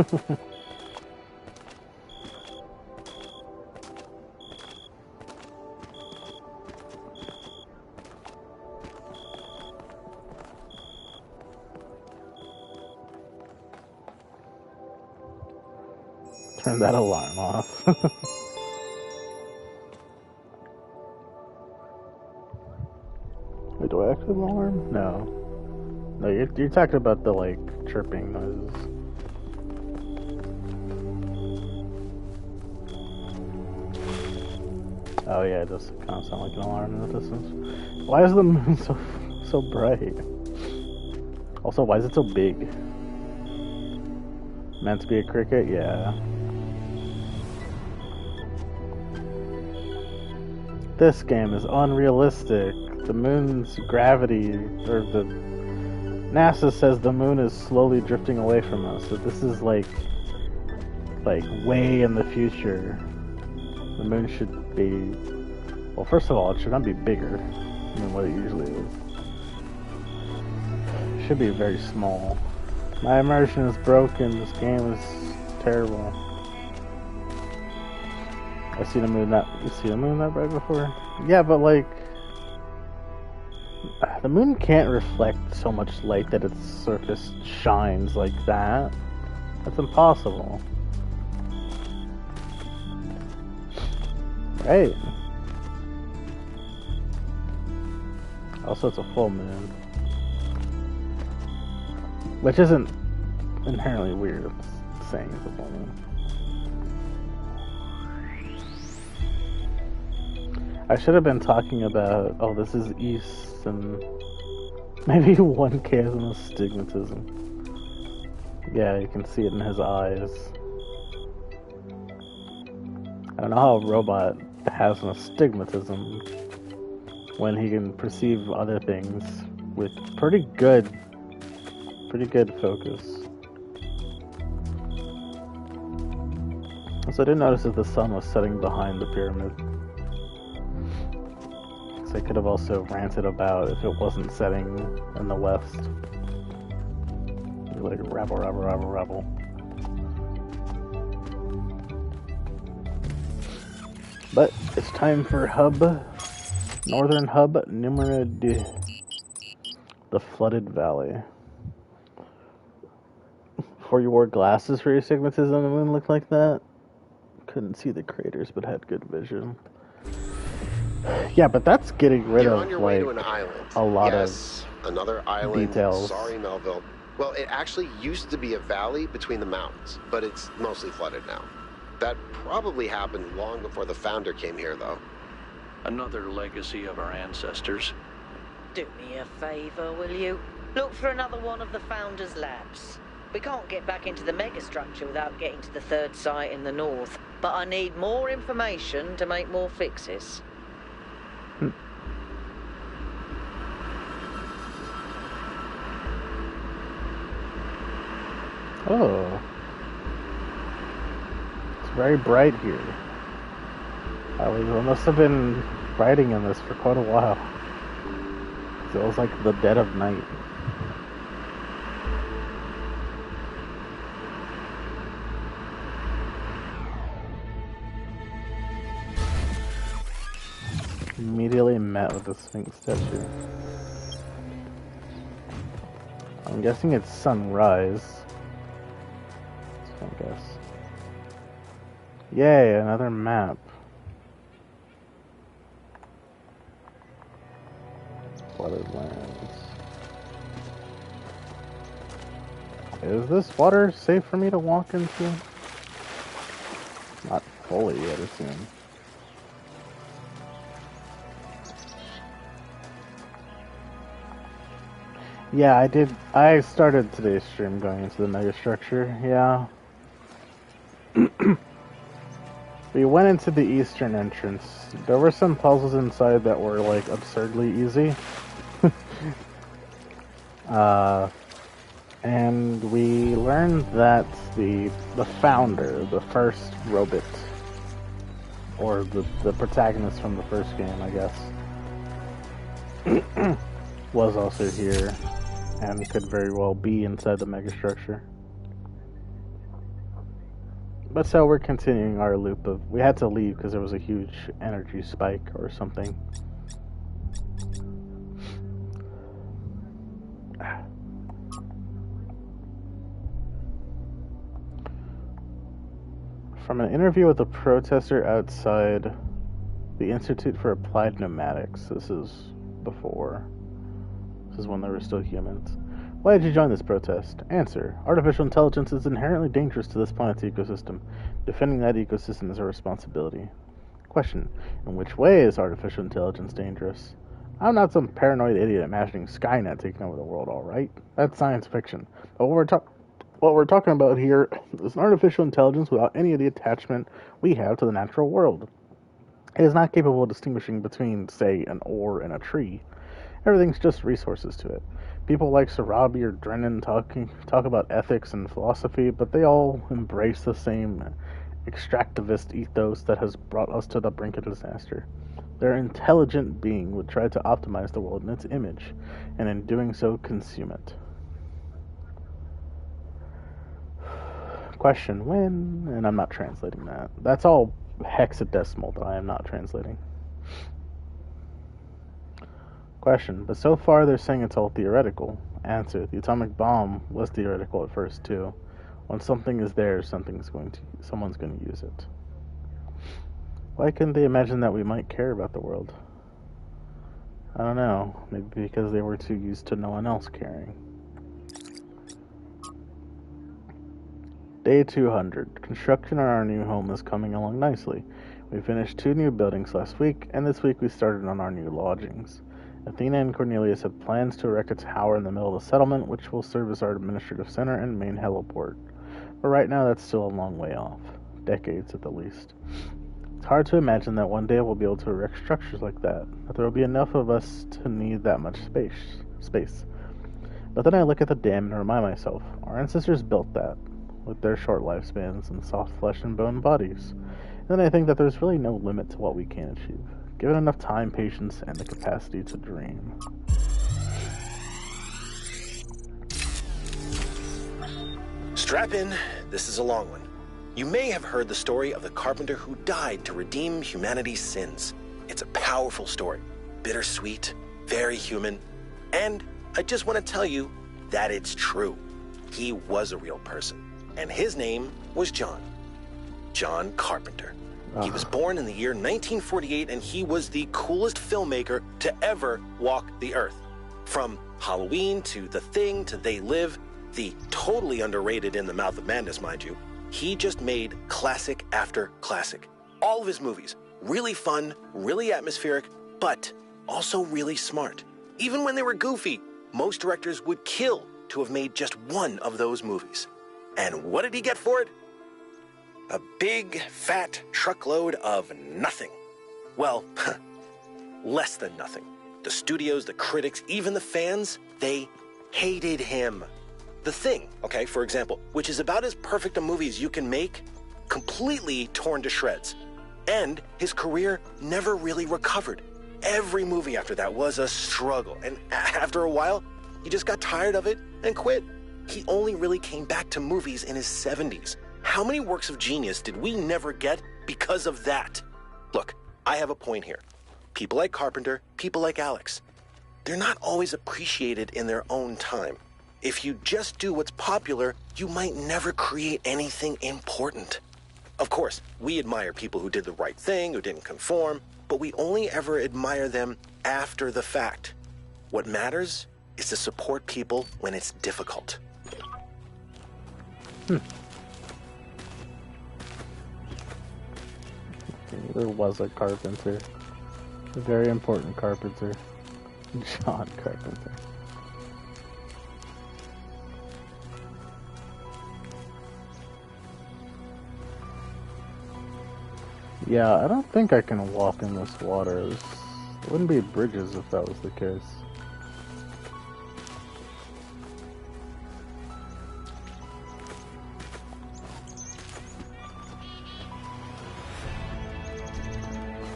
Turn that alarm off. Wait, do I actually have an alarm? No. No, you're talking about the, like, chirping noises. Oh yeah, it does kind of sound like an alarm in the distance. Why is the moon so bright? Also, why is it so big? Meant to be a cricket? Yeah. This game is unrealistic. The moon's gravity, or the NASA says the moon is slowly drifting away from us. So this is like way in the future. The moon should be, well, first of all, it should not be bigger than what it usually is. It should be very small. My immersion is broken. This game is terrible. I've seen a moon that, you seen a moon that bright before? Yeah, but like, the moon can't reflect so much light that its surface shines like that. That's impossible. Right. Also, it's a full moon. Which isn't inherently weird, it's saying it's a full moon. I should have been talking about, oh, this is east, and maybe one chasm of stigmatism. Yeah, you can see it in his eyes. I don't know how a robot has an astigmatism when he can perceive other things with pretty good focus. So I did notice that the sun was setting behind the pyramid. So I could have also ranted about if it wasn't setting in the west. You're like, rabble, rabble, rabble, rabble. But it's time for hub, northern hub, numero 2, the flooded valley. Before you wore glasses for your stigmatism, the moon looked like that. Couldn't see the craters, but had good vision. Yeah, but that's getting rid of, on your like, way to an island. a lot Yes, another island. details. Sorry, Melville. Well, it actually used to be a valley between the mountains, but it's mostly flooded now. That probably happened long before the founder came here, though. Another legacy of our ancestors. Do me a favor, will you? Look for another one of the Founder's labs. We can't get back into the megastructure without getting to the third site in the north, but I need more information to make more fixes. Oh. It's very bright here. I must have been writing in this for quite a while. Feels like the dead of night. Immediately met with the Sphinx statue. I'm guessing it's sunrise. I guess. Yay, another map. Flooded lands. Is this water safe for me to walk into? Not fully, I'd assume. Yeah, I did. I started today's stream going into the megastructure, yeah. We went into the eastern entrance. There were some puzzles inside that were, like, absurdly easy. And we learned that the founder, the first robot, or the protagonist from the first game, I guess, was also here and could very well be inside the megastructure. But so we're continuing our loop of... We had to leave because there was a huge energy spike or something. From an interview with a protester outside the Institute for Applied Pneumatics. This is before. This is when they were still humans. Why did you join this protest? Answer. Artificial intelligence is inherently dangerous to this planet's ecosystem. Defending that ecosystem is our responsibility. Question. In which way is artificial intelligence dangerous? I'm not some paranoid idiot imagining Skynet taking over the world, alright? That's science fiction. But what we're talking about here is an artificial intelligence without any of the attachment we have to the natural world. It is not capable of distinguishing between, say, an ore and a tree. Everything's just resources to it. People like Sarabi or Drennan talk about ethics and philosophy, but they all embrace the same extractivist ethos that has brought us to the brink of disaster. Their intelligent being would try to optimize the world in its image, and in doing so, consume it. Question, when? And I'm not translating that. That's all hexadecimal that I am not translating. Question, but so far they're saying it's all theoretical. Answer, the atomic bomb was theoretical at first too. When something is there, someone's going to use it. Why couldn't they imagine that we might care about the world? I don't know. Maybe because they were too used to no one else caring. Day 200. Construction on our new home is coming along nicely. We finished 2 new buildings last week, and this week we started on our new lodgings. Athena and Cornelius have plans to erect a tower in the middle of the settlement, which will serve as our administrative center and main heliport. But right now that's still a long way off. Decades at the least. It's hard to imagine that one day we'll be able to erect structures like that there will be enough of us to need that much space. But then I look at the dam and remind myself, our ancestors built that, with their short lifespans and soft flesh and bone bodies. And then I think that there's really no limit to what we can achieve, given enough time, patience, and the capacity to dream. Strap in, this is a long one. You may have heard the story of the carpenter who died to redeem humanity's sins. It's a powerful story, bittersweet, very human, and I just want to tell you that it's true. He was a real person, and his name was John Carpenter. He was born in the year 1948, and he was the coolest filmmaker to ever walk the earth. From Halloween to The Thing to They Live, the totally underrated In the Mouth of Madness, mind you, he just made classic after classic. All of his movies, really fun, really atmospheric, but also really smart. Even when they were goofy, most directors would kill to have made just one of those movies. And what did he get for it? A big, fat truckload of nothing. Well, less than nothing. The studios, the critics, even the fans, they hated him. The Thing, okay, for example, which is about as perfect a movie as you can make, completely torn to shreds. And his career never really recovered. Every movie after that was a struggle, and after a while, he just got tired of it and quit. He only really came back to movies in his 70s. How many works of genius did we never get because of that? Look, I have a point here. People like Carpenter, people like Alex, they're not always appreciated in their own time. If you just do what's popular, you might never create anything important. Of course, we admire people who did the right thing, who didn't conform, but we only ever admire them after the fact. What matters is to support people when it's difficult. There was a carpenter. A very important carpenter. John Carpenter. Yeah, I don't think I can walk in this water. There wouldn't be bridges if that was the case.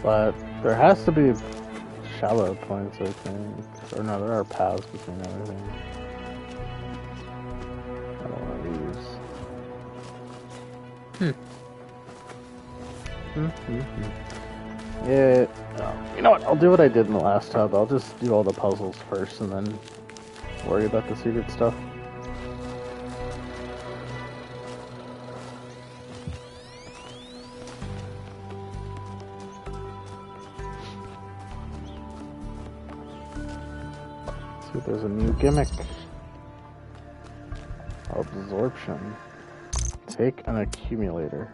But there has to be shallow points, I think. Or no, there are paths between everything. I don't want to use. Yeah. You know what? I'll do what I did in the last hub. I'll just do all the puzzles first and then worry about the secret stuff. There's a new gimmick. Absorption. Take an accumulator.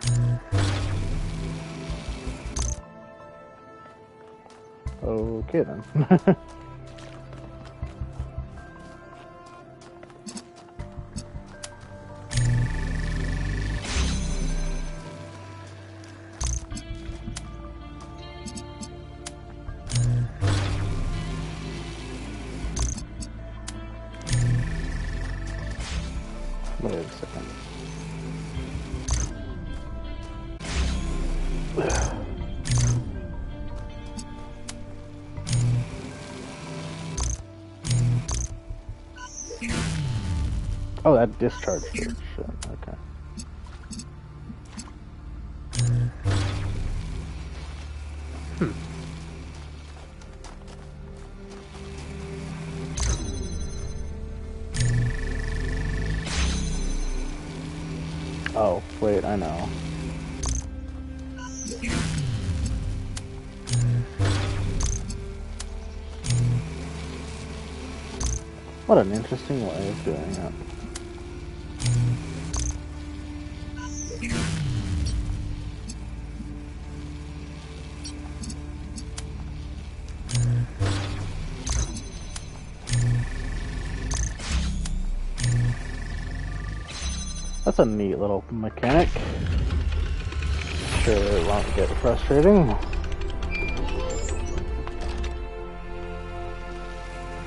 Okay then. Wait a second. Oh, that discharged it. Shit, okay. Oh, wait, I know. What an interesting way of doing it. That's a neat little mechanic. Sure, it won't get frustrating.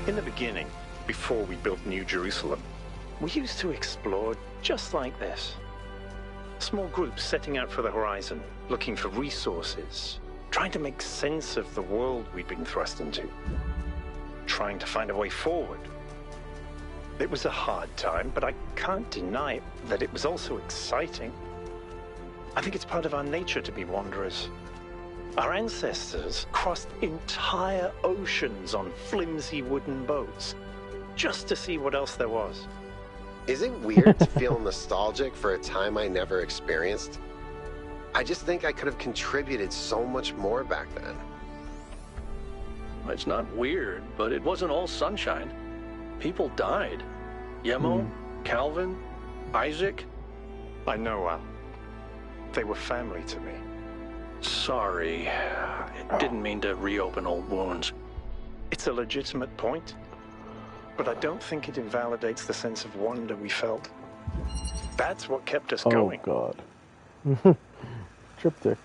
In the beginning, before we built New Jerusalem, we used to explore just like this. Small groups setting out for the horizon, looking for resources, trying to make sense of the world we'd been thrust into, trying to find a way forward. It was a hard time, but I can't deny that it was also exciting. I think it's part of our nature to be wanderers. Our ancestors crossed entire oceans on flimsy wooden boats, just to see what else there was. Is it weird to feel nostalgic for a time I never experienced? I just think I could have contributed so much more back then. It's not weird, but it wasn't all sunshine. People died. Yemo, Calvin, Isaac. I know, Al. They were family to me. Sorry. I didn't mean to reopen old wounds. It's a legitimate point, but I don't think it invalidates the sense of wonder we felt. That's what kept us going. Oh, God. Triptych.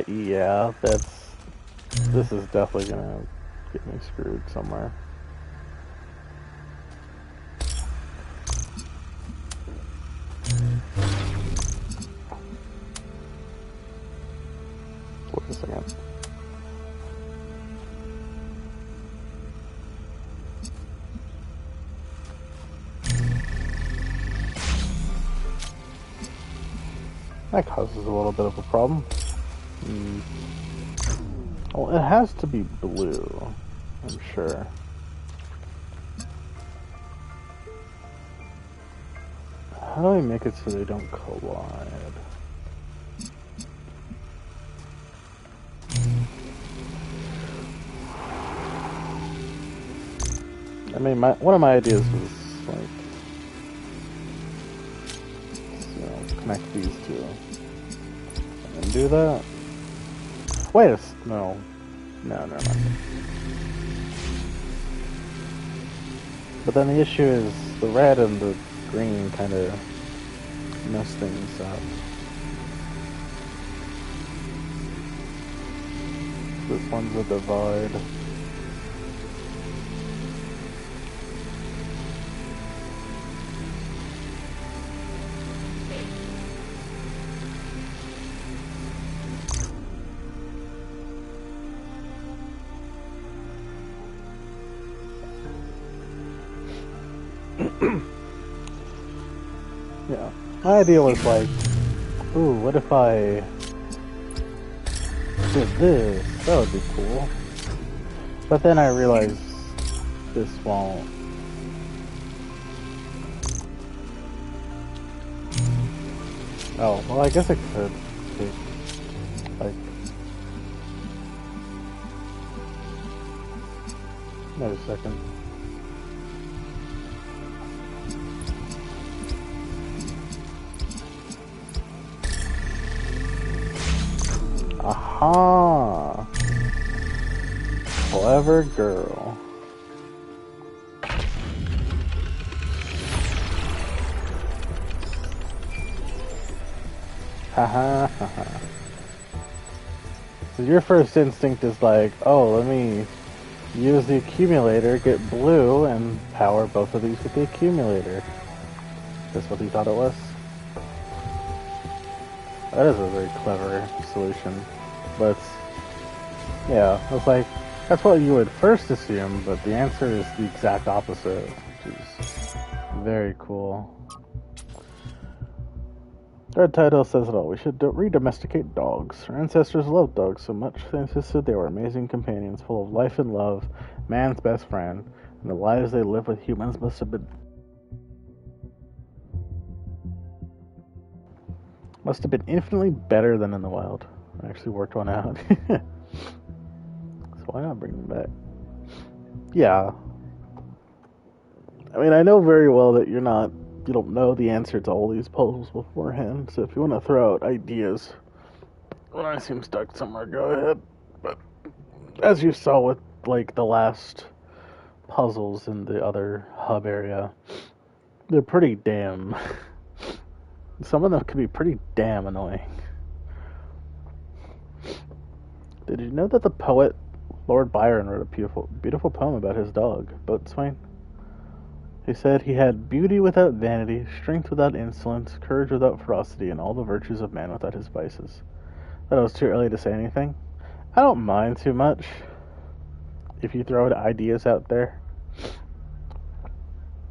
Yeah, this is definitely gonna get me screwed somewhere. Wait a second. That causes a little bit of a problem. Well, it has to be blue, I'm sure. How do I make it so they don't collide? I mean, one of my ideas was, like, connect these two. And do that. Wait a no. No, never mind. But then the issue is the red and the green kind of mess things up. This one's a divide. Yeah. My idea was like, ooh, what if I did this? That would be cool. But then I realized this won't. Oh, well, I guess it could take, like, wait a second. Aha! Clever girl. Haha, haha. So your first instinct is like, oh, let me use the accumulator, get blue, and power both of these with the accumulator. That's what you thought it was? That is a very clever solution. But, yeah, I was like, that's what you would first assume, but the answer is the exact opposite, which is very cool. Our title says it all. We should re-domesticate dogs. Our ancestors loved dogs so much, they insisted they were amazing companions, full of life and love, man's best friend, and the lives they lived with humans must have been infinitely better than in the wild. I actually worked one out. So why not bring them back? Yeah. I mean, I know very well that you don't know the answer to all these puzzles beforehand, so if you want to throw out ideas when I seem stuck somewhere, go ahead. But as you saw with, like, the last puzzles in the other hub area, they're pretty damn... Some of them can be pretty damn annoying. Did you know that the poet Lord Byron wrote a beautiful poem about his dog, Boatswain? He said he had beauty without vanity, strength without insolence, courage without ferocity, and all the virtues of man without his vices. Thought it was too early to say anything. I don't mind too much if you throw ideas out there.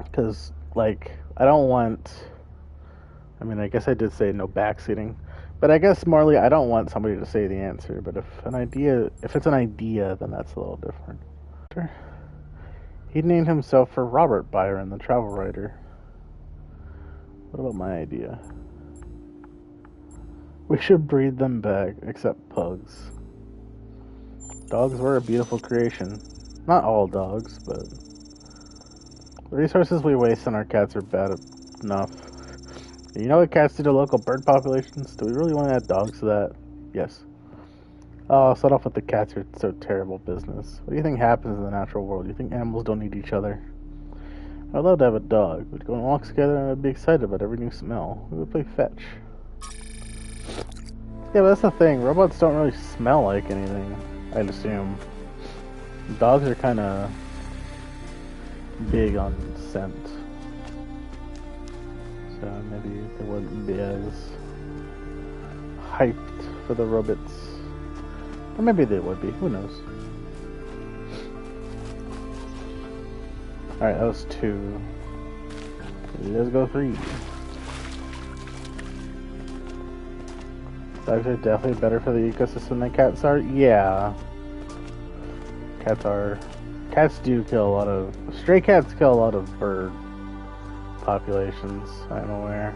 Because, like, I don't want... I mean, I guess I did say no backseating. But I guess, Marley, I don't want somebody to say the answer. But if it's an idea, then that's a little different. Sure. He named himself for Robert Byron, the travel writer. What about my idea? We should breed them back, except pugs. Dogs were a beautiful creation. Not all dogs, but... The resources we waste on our cats are bad enough. You know what cats do to local bird populations? Do we really want to add dogs to that? Yes. Oh, I'll start off with the cats are so terrible business. What do you think happens in the natural world? Do you think animals don't need each other? I'd love to have a dog. We'd go on walks together and I'd be excited about every new smell. We would play fetch. Yeah, but that's the thing. Robots don't really smell like anything, I'd assume. Dogs are kind of big on scent. So maybe they wouldn't be as hyped for the robots. Or maybe they would be. Who knows? Alright, that was 2. Let's go 3. Dogs are definitely better for the ecosystem than cats are. Yeah. Cats do kill a lot of... Stray cats kill a lot of bird populations, I'm aware.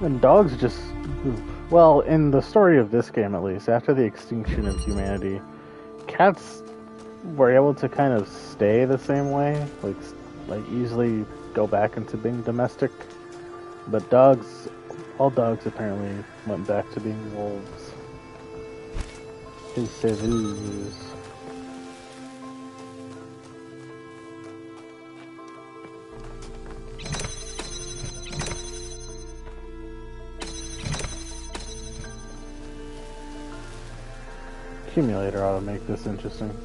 And dogs just... Well, in the story of this game at least, after the extinction of humanity, cats were able to kind of stay the same way, like easily go back into being domestic. But dogs, all dogs apparently went back to being wolves. His civils. Accumulator ought to make this interesting.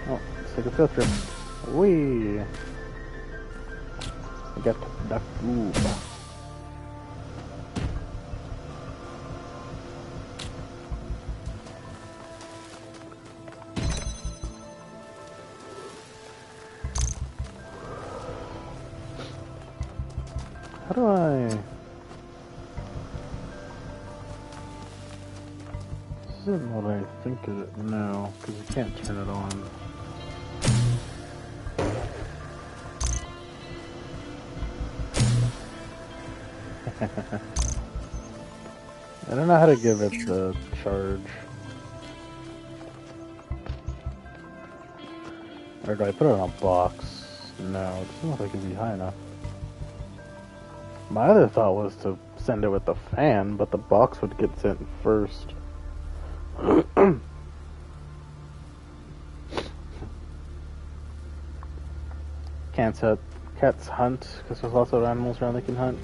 Oh, let's take a field trip. Whee! I got duck oob. How do I... This isn't what I think it... No, because you can't turn it on. I don't know how to give it the charge. Or do I put it on a box? No, it doesn't look like it'd be high enough. My other thought was to send it with the fan, but the box would get sent first. Cats hunt, because there's lots of animals around they can hunt.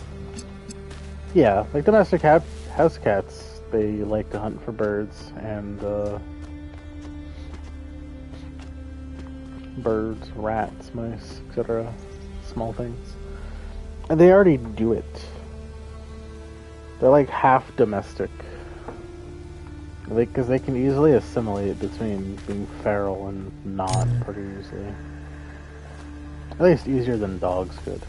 Yeah, like domestic house cats, they like to hunt for birds and birds, rats, mice, etc. Small things. And they already do it. They're like half domestic. Because they can easily assimilate between being feral and not pretty easily. At least easier than dogs could.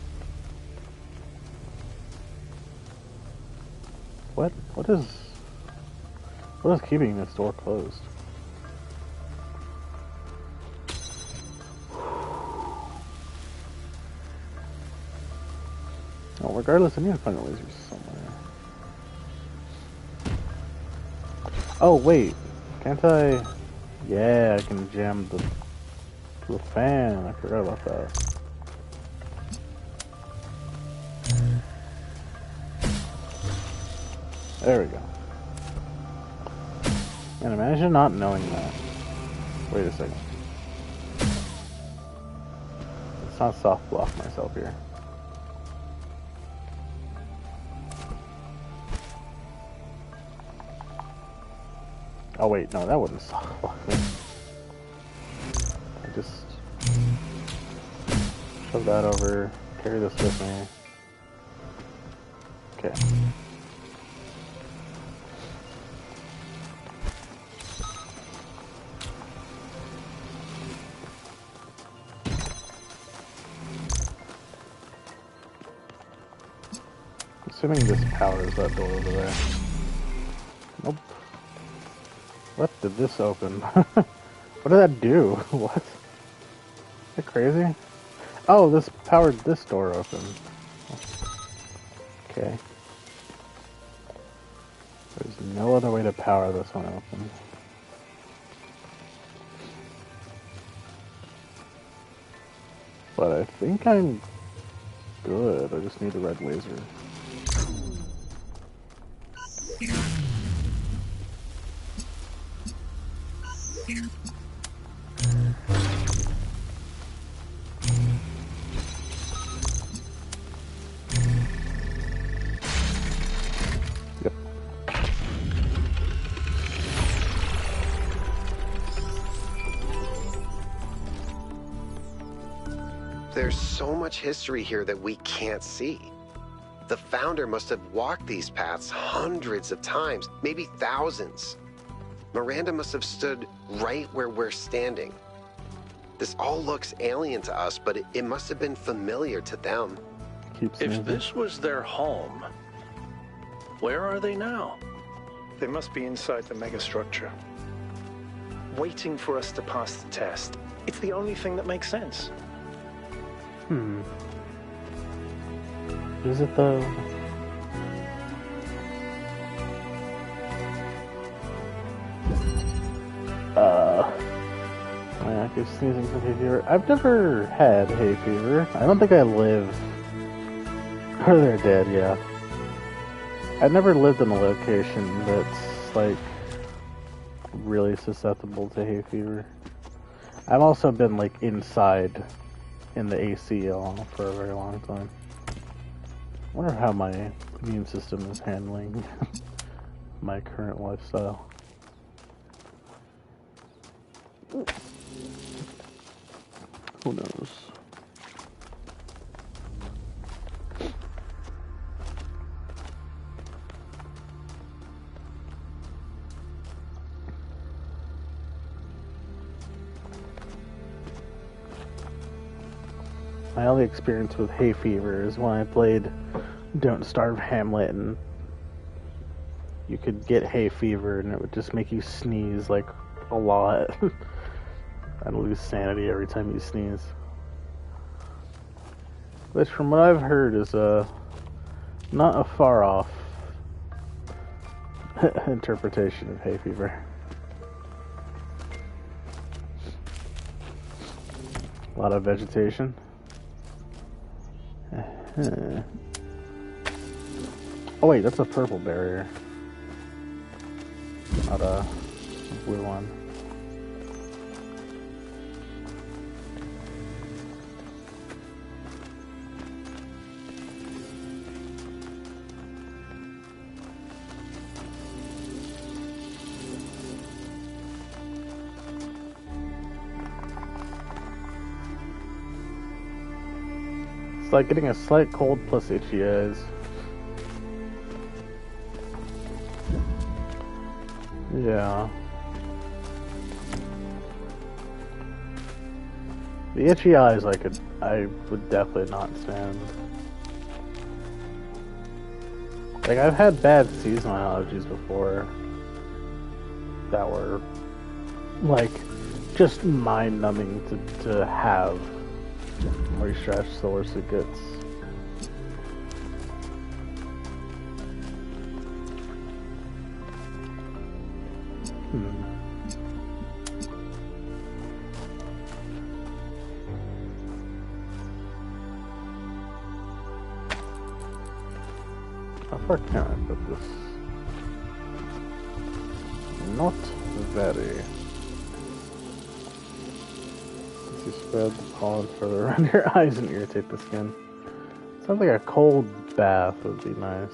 What is keeping this door closed? Well, regardless, I need to find the lasers somewhere. Oh, wait. Can't I... Yeah, I can jam the fan. I forgot about that. There we go. And imagine not knowing that. Wait a second. Let's not soft block myself here. Oh wait, no, that wouldn't soft block me. I just shove that over, carry this with me. Okay. Assuming this powers that door over there. Nope. What did this open? What did that do? What? Is that crazy? Oh, this powered this door open. Okay. There's no other way to power this one open. But I think I'm good. I just need a red laser. Yep. There's so much history here that we can't see. The founder must have walked these paths hundreds of times, maybe thousands. Miranda must have stood right where we're standing. This all looks alien to us, but it must have been familiar to them. If this was their home, where are they now? They must be inside the megastructure, waiting for us to pass the test. It's the only thing that makes sense. Is it though? You're sneezing from hay fever. I've never had hay fever. I don't think I live. Or they're dead, yeah. I've never lived in a location that's, like, really susceptible to hay fever. I've also been, like, inside in the AC for a very long time. I wonder how my immune system is handling my current lifestyle. Who knows? My only experience with hay fever is when I played Don't Starve Hamlet, and you could get hay fever and it would just make you sneeze like a lot and lose sanity every time you sneeze. Which, from what I've heard, is not a far off interpretation of hay fever. A lot of vegetation. Oh wait, that's a purple barrier, not a blue one. It's like getting a slight cold plus itchy eyes. Yeah. The itchy eyes I would definitely not stand. Like, I've had bad seasonal allergies before that were, like, just mind-numbing to have. The more you stretch, the worse it gets. How far can I put this? Not very. You spread the pollen further around your eyes and irritate the skin. Sounds like a cold bath would be nice.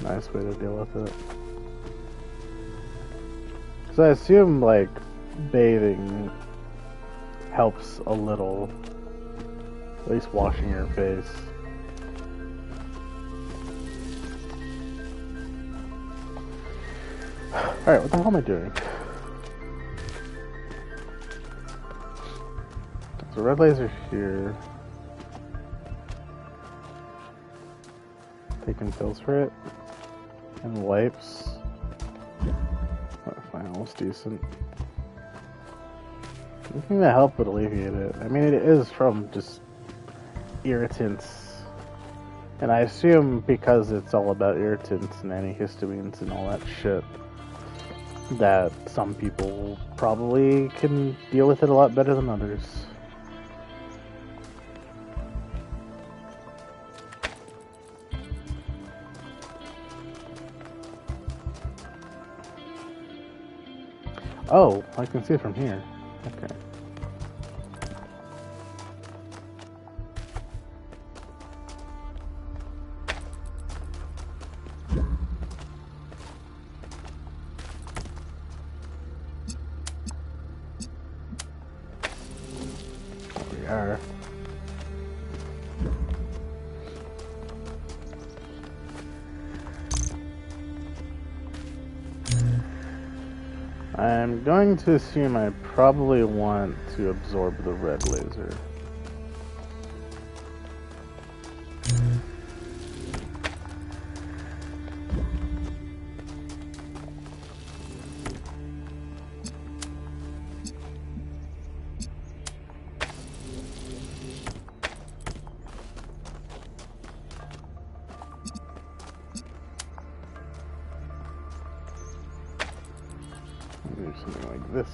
Nice way to deal with it. So I assume, like, bathing helps a little. At least washing your face. Alright, what the hell am I doing? So red laser here. Taking pills for it. And wipes. Oh, fine, almost decent. Nothing to help but alleviate it. I mean, it is from just irritants. And I assume because it's all about irritants and antihistamines and all that shit, that some people probably can deal with it a lot better than others. Oh, I can see it from here. Okay. There we are. I'm going to assume I probably want to absorb the red laser. something like this.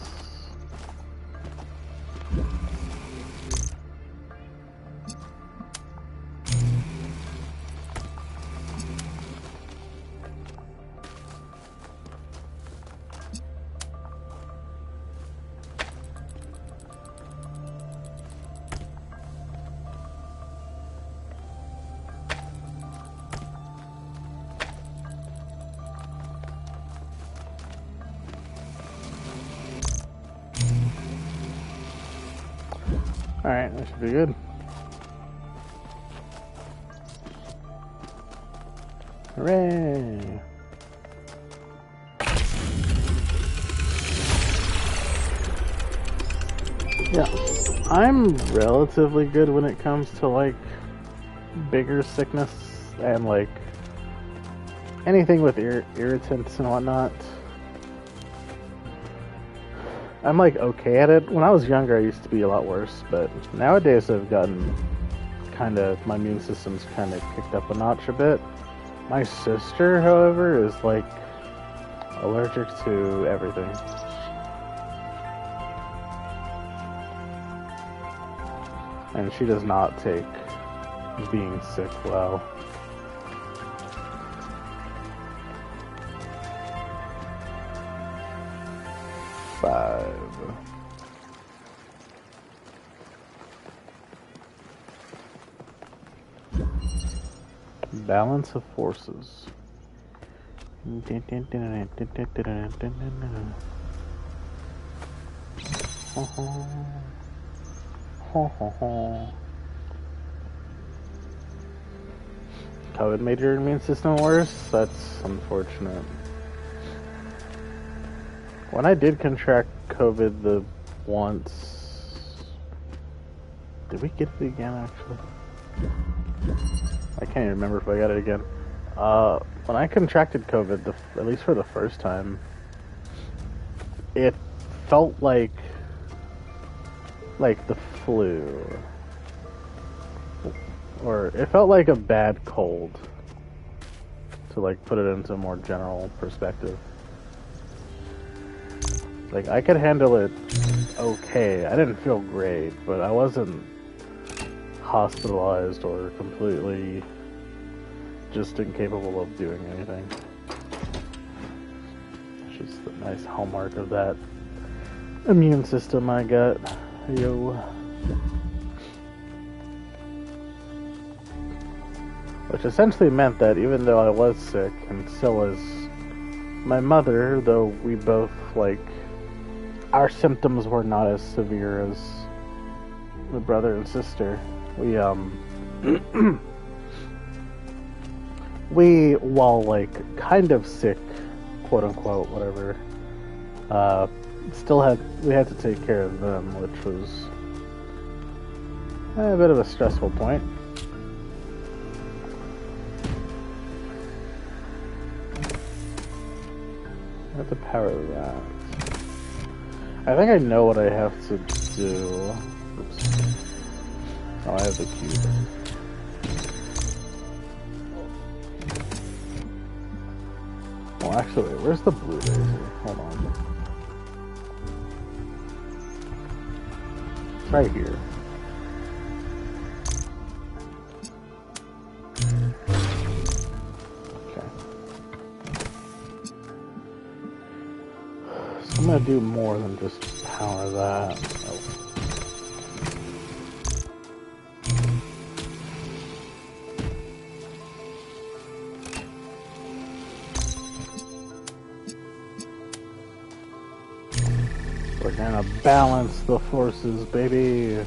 Alright, that should be good. Hooray! Yeah, I'm relatively good when it comes to like bigger sickness and like anything with irritants and whatnot. I'm like okay at it. When I was younger, I used to be a lot worse, but nowadays I've gotten my immune system's kind of kicked up a notch a bit. My sister, however, is like allergic to everything. And she does not take being sick well. Five. Balance of forces. COVID made your immune system worse? That's unfortunate. When I did contract COVID the once... Did we get it again, actually? I can't even remember if I got it again. When I contracted COVID, at least for the first time, it felt like the flu. Or it felt like a bad cold. To like put it into a more general perspective. Like, I could handle it okay. I didn't feel great, but I wasn't hospitalized or completely just incapable of doing anything. Which is the nice hallmark of that immune system I got. Yo. Which essentially meant that even though I was sick, and so was my mother, though we both, like, our symptoms were not as severe as my brother and sister. We, while, like, kind of sick, quote-unquote, whatever, we had to take care of them, which was a bit of a stressful point. I have to power that. I think I know what I have to do. Oops. Oh, I have the cube. Well, actually, where's the blue laser? Hold on. It's right here. I'm gonna do more than just power that. Oh. We're gonna balance the forces, baby.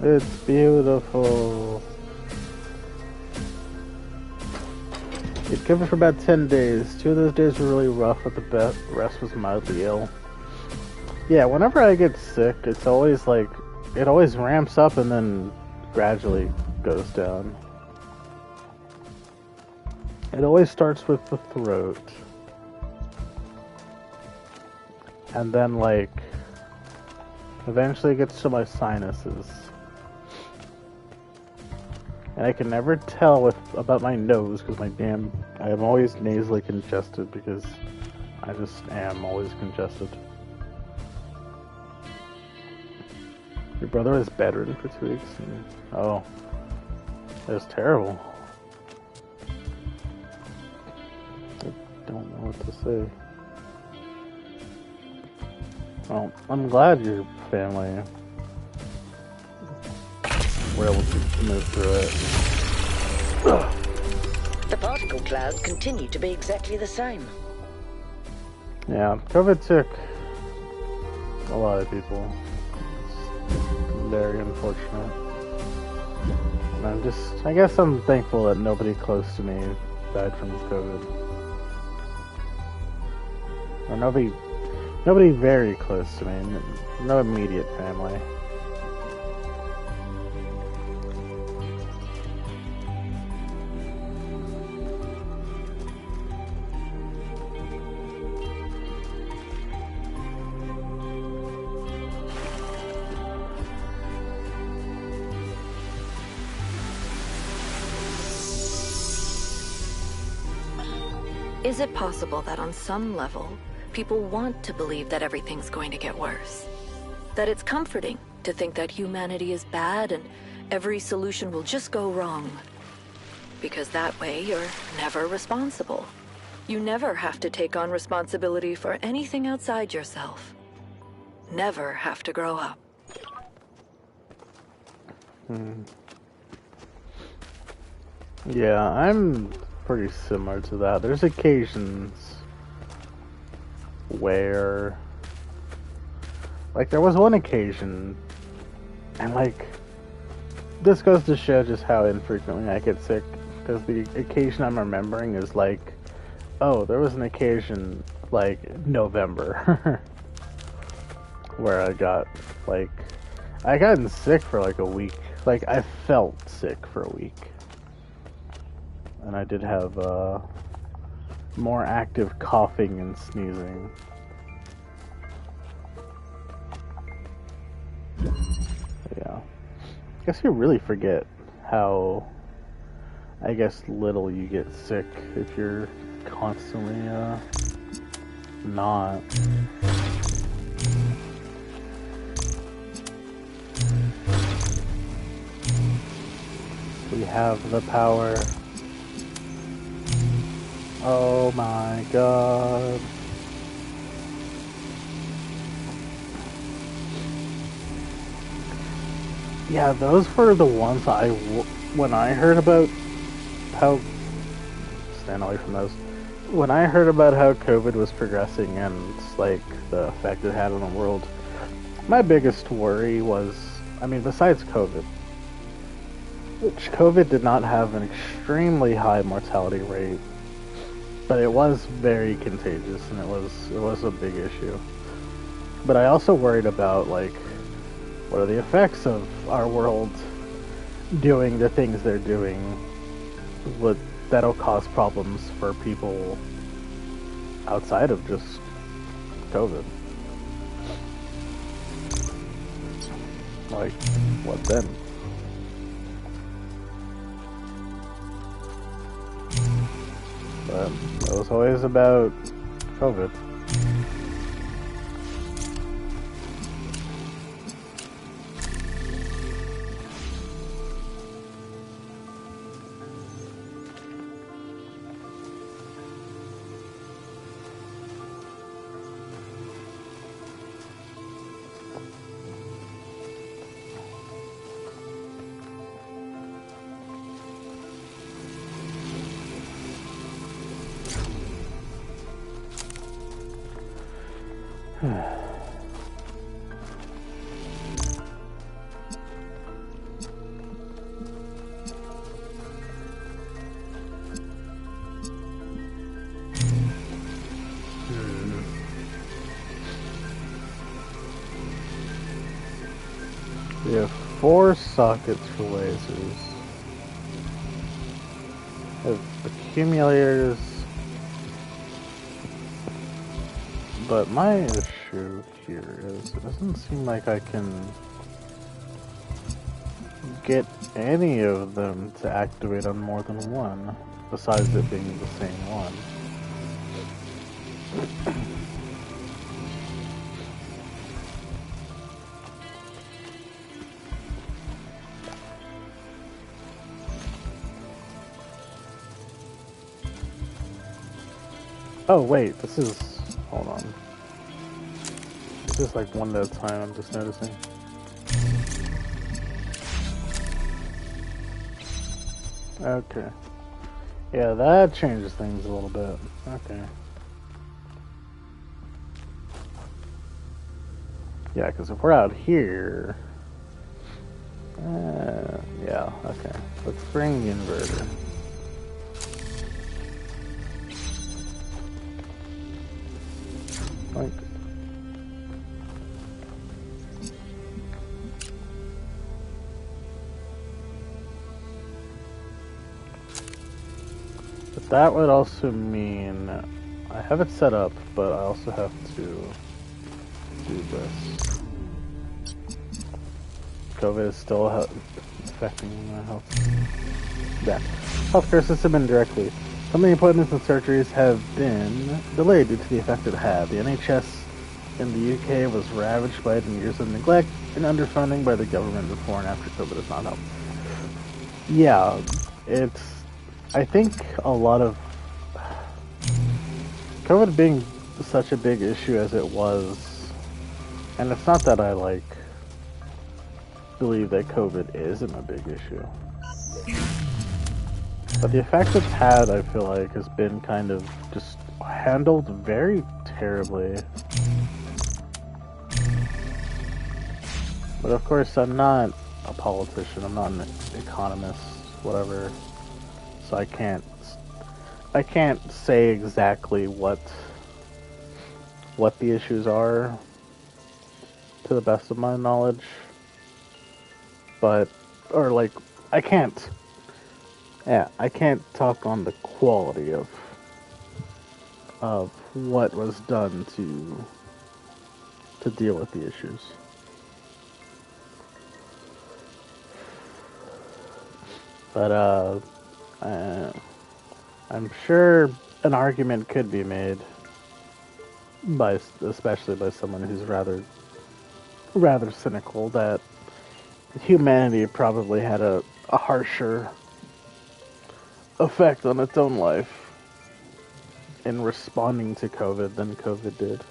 It's beautiful. It covered for about 10 days. 2 of those days were really rough, but the rest was mildly ill. Yeah, whenever I get sick, it's always like, it always ramps up and then gradually goes down. It always starts with the throat. And then, like, eventually it gets to my sinuses. And I can never tell about my nose because I am always nasally congested because I just am always congested. Your brother was bedridden for 2 weeks? Oh. That was terrible. I don't know what to say. Well, I'm glad your family were able to move through it. The particle clouds continue to be exactly the same. Yeah, COVID took a lot of people. It's very unfortunate. And I guess I'm thankful that nobody close to me died from COVID. Or nobody very close to me. No immediate family. Is it possible that on some level, people want to believe that everything's going to get worse? That it's comforting to think that humanity is bad and every solution will just go wrong? Because that way you're never responsible. You never have to take on responsibility for anything outside yourself. Never have to grow up. Yeah, I'm pretty similar to that. There's occasions where, like, there was one occasion, and like, this goes to show just how infrequently I get sick, because the occasion I'm remembering is like, oh, there was an occasion, like, November, where I got sick for like a week. Like, I felt sick for a week. And I did have more active coughing and sneezing. Yeah. I guess you really forget how, I guess, little you get sick if you're constantly not. We have the power. Oh my god. Yeah, those were the ones when I heard about how... Stand away from those. When I heard about how COVID was progressing and, like, the effect it had on the world, my biggest worry was, I mean, besides COVID, which COVID did not have an extremely high mortality rate, but it was very contagious, and it was a big issue. But I also worried about, like, what are the effects of our world doing the things they're doing that'll cause problems for people outside of just COVID. Like, what then? But it was always about COVID. We have 4 sockets for lasers. We have accumulators. But my issue here is it doesn't seem like I can get any of them to activate on more than one, besides it being the same one. Oh wait, this is... hold on. This is like one at a time, I'm just noticing. Okay. Yeah, that changes things a little bit. Okay. Yeah, because if we're out here... yeah, okay. Let's bring the inverter. Like... But that would also mean... I have it set up, but I also have to do this. COVID is still affecting my health. Yeah. Healthcare system indirectly. Some of the appointments and surgeries have been delayed due to the effect it had. The NHS in the UK was ravaged by it in years of neglect and underfunding by the government before and after COVID has not helped. Yeah, it's... I think a lot of... COVID being such a big issue as it was, and it's not that I, like, believe that COVID isn't a big issue. But the effect it's had, I feel like, has been kind of just handled very terribly. But of course, I'm not a politician, I'm not an economist, whatever. So I can't say exactly what the issues are to the best of my knowledge. But, or like, I can't talk on the quality of what was done to deal with the issues. But I'm sure an argument could be made especially by someone who's rather cynical, that humanity probably had a harsher effect on its own life in responding to COVID than COVID did.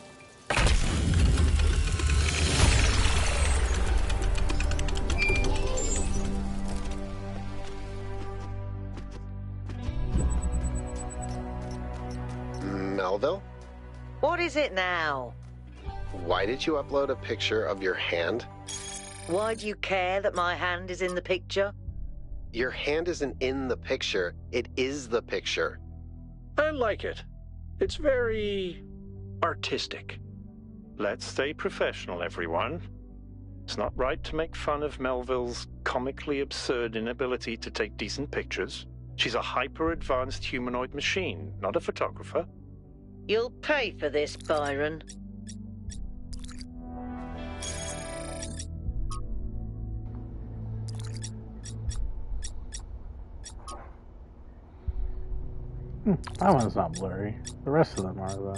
Melville? What is it now? Why did you upload a picture of your hand? Why do you care that my hand is in the picture? Your hand isn't in the picture, it is the picture. I like it. It's very artistic. Let's stay professional, everyone. It's not right to make fun of Melville's comically absurd inability to take decent pictures. She's a hyper-advanced humanoid machine, not a photographer. You'll pay for this, Byron. That one's not blurry. The rest of them are, though.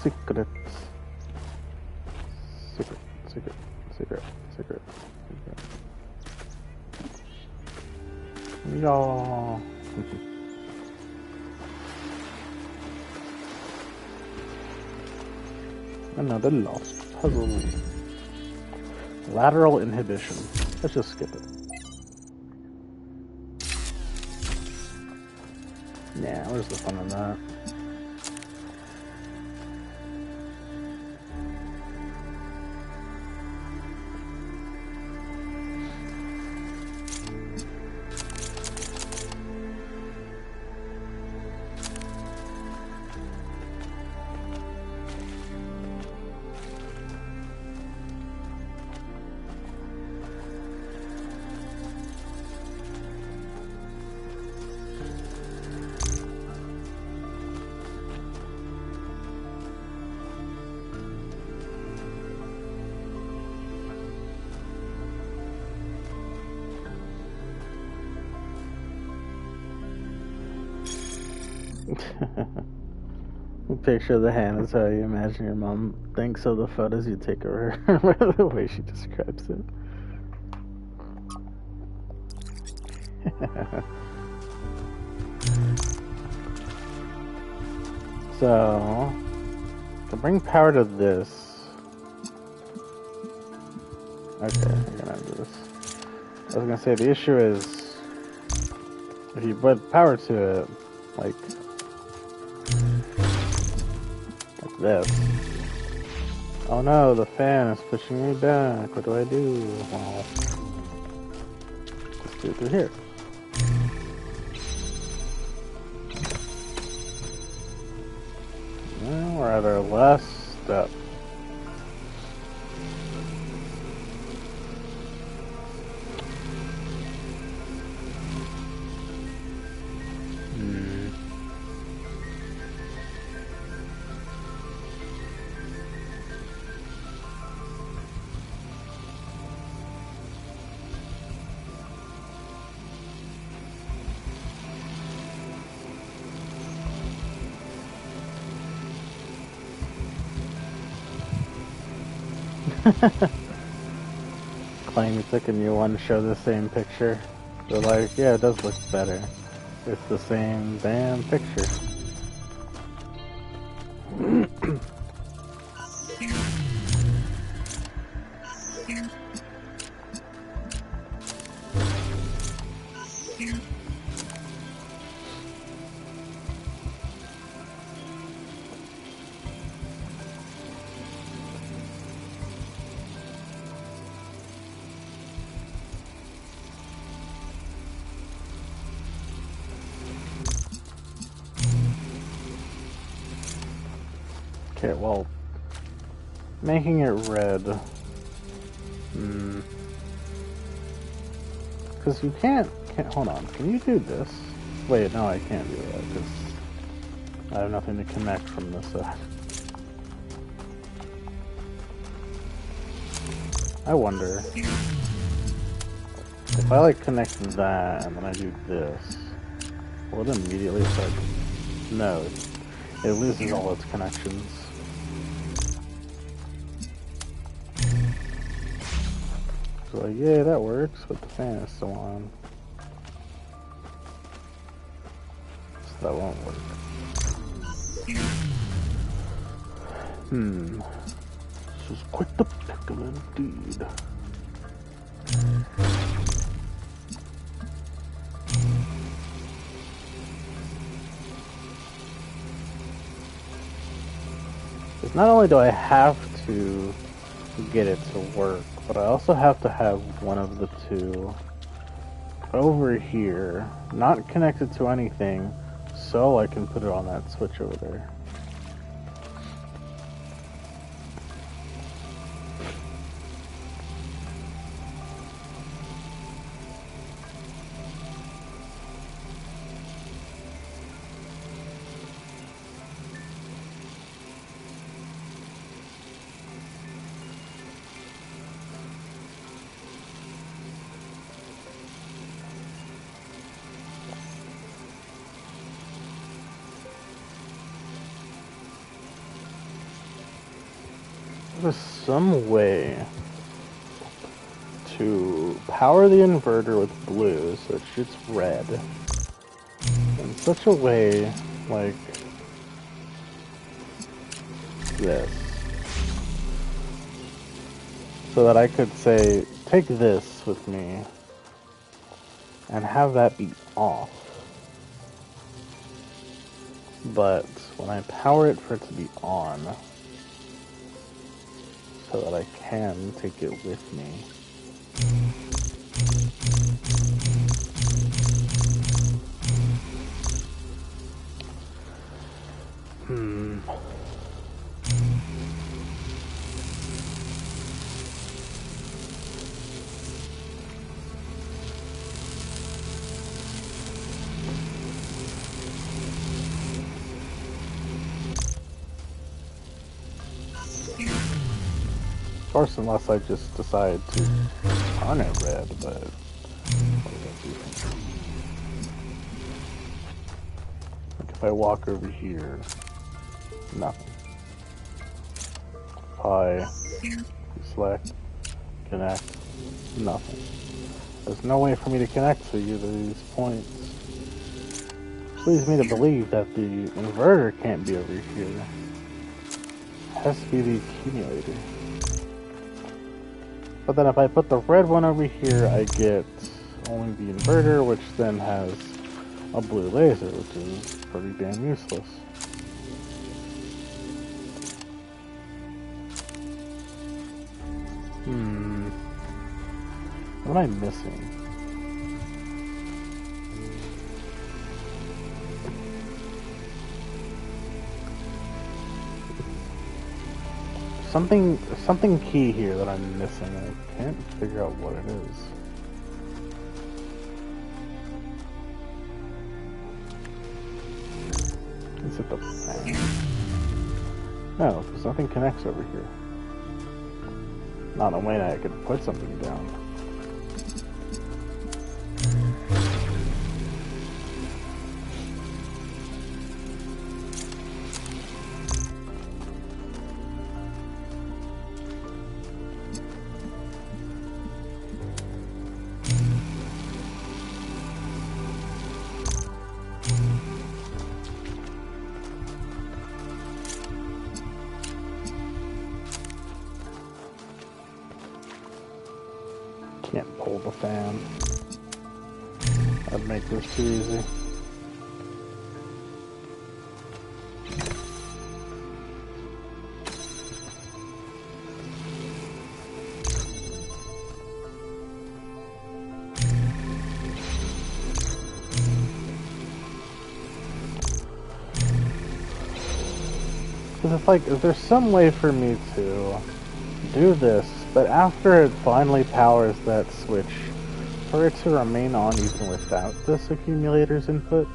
Secret. Yeah. Another lost puzzle. Lateral inhibition. Let's just skip it. Yeah, where's the fun in that? Picture of the hand is how you imagine your mom thinks of the photos you take of her. The way she describes it. So, to bring power to this. Okay, I'm gonna do this. I was gonna say the issue is if you put power to it, like this. Oh no, the fan is pushing me back. What do I do? Well, just do it through here. Well, we're at our last step. Claim you took a new one to show the same picture. They're like, yeah, it does look better. It's the same damn picture. Okay, well, making it red. Because you can't, hold on, can you do this? Wait, no, I can't do that, because I have nothing to connect from this side. I wonder, if I like connect that, and then I do this, will it immediately start? No, it loses all its connections. So like, yeah, that works, but the fan is still on. So that won't work. This is quite the pickle indeed. Because not only do I have to get it to work, but I also have to have one of the two over here, not connected to anything, so I can put it on that switch over there. There's some way to power the inverter with blue so it shoots red in such a way like this. so that I could say, take this with me and have that be off. But when I power it for it to be on, so that I can take it with me. Of course, unless I just decide to turn it red, but like if I walk over here, nothing. If I select, connect, nothing. There's no way for me to connect to either of these points. Which leads me to believe that the inverter can't be over here. It has to be the accumulator. But then if I put the red one over here, I get only the inverter, which then has a blue laser, which is pretty damn useless. What am I missing? Something key here that I'm missing. I can't figure out what it is. Is it the fan? No, because nothing connects over here. Not in a way that I could put something down. Can't pull the fan. That'd make this too easy. Because it's like, is there some way for me to do this, but after it finally powers that switch, for it to remain on even without this accumulator's input?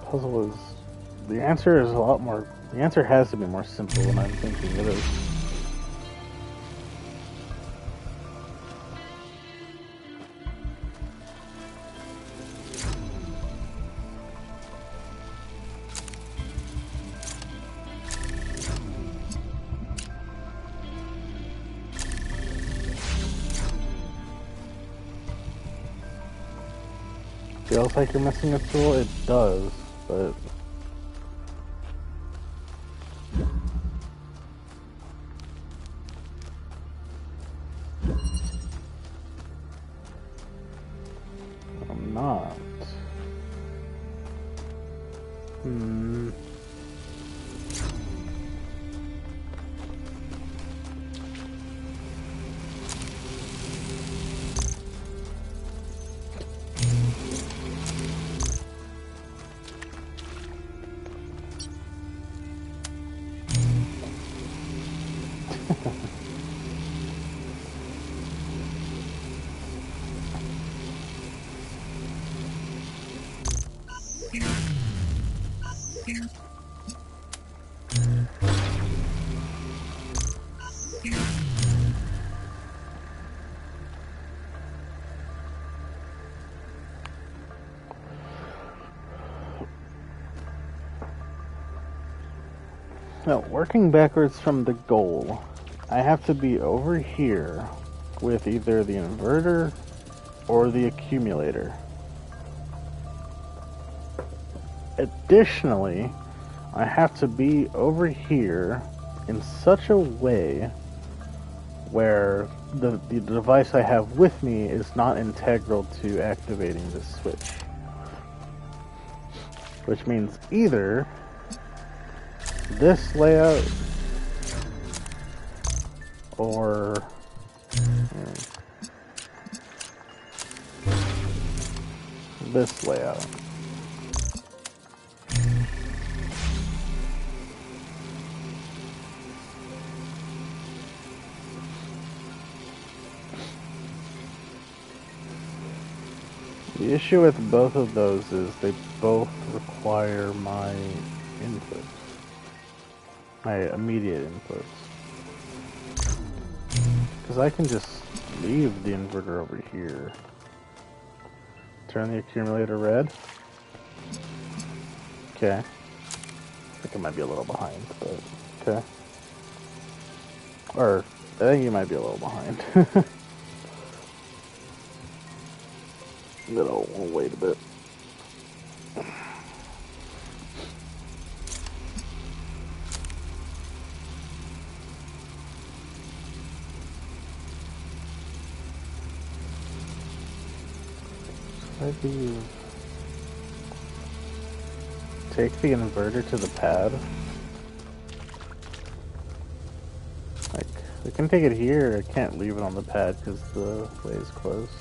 Puzzle is... The answer is a lot more... The answer has to be more simple than I'm thinking it is. Feels like you're missing a tool? It does, but... I'm not. No, working backwards from the goal, I have to be over here with either the inverter or the accumulator. Additionally, I have to be over here in such a way where the device I have with me is not integral to activating this switch. Which means either this layout or this layout. The issue with both of those is they both require my inputs. My immediate inputs. Because I can just leave the inverter over here. Turn the accumulator red. Okay. I think it might be a little behind, but okay. Or, I think you might be a little behind. But I'll wait a bit. Where do you take the inverter to the pad? Like, I can take it here, I can't leave it on the pad because the way is closed.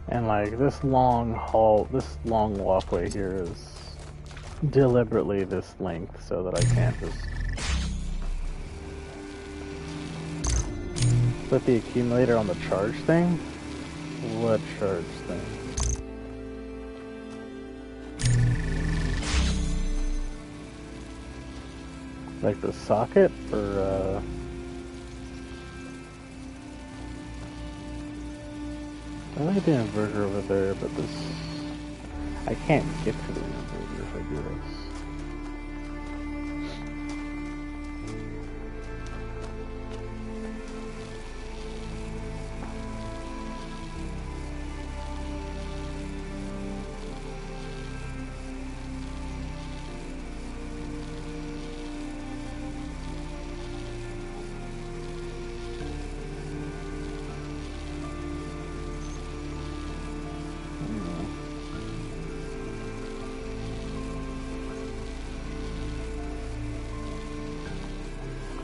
And like this long walkway here is deliberately this length so that I can't just put the accumulator on the charge thing. What charge thing? Like the socket or I like the inverter over there, but this... I can't get to the inverter if I do this.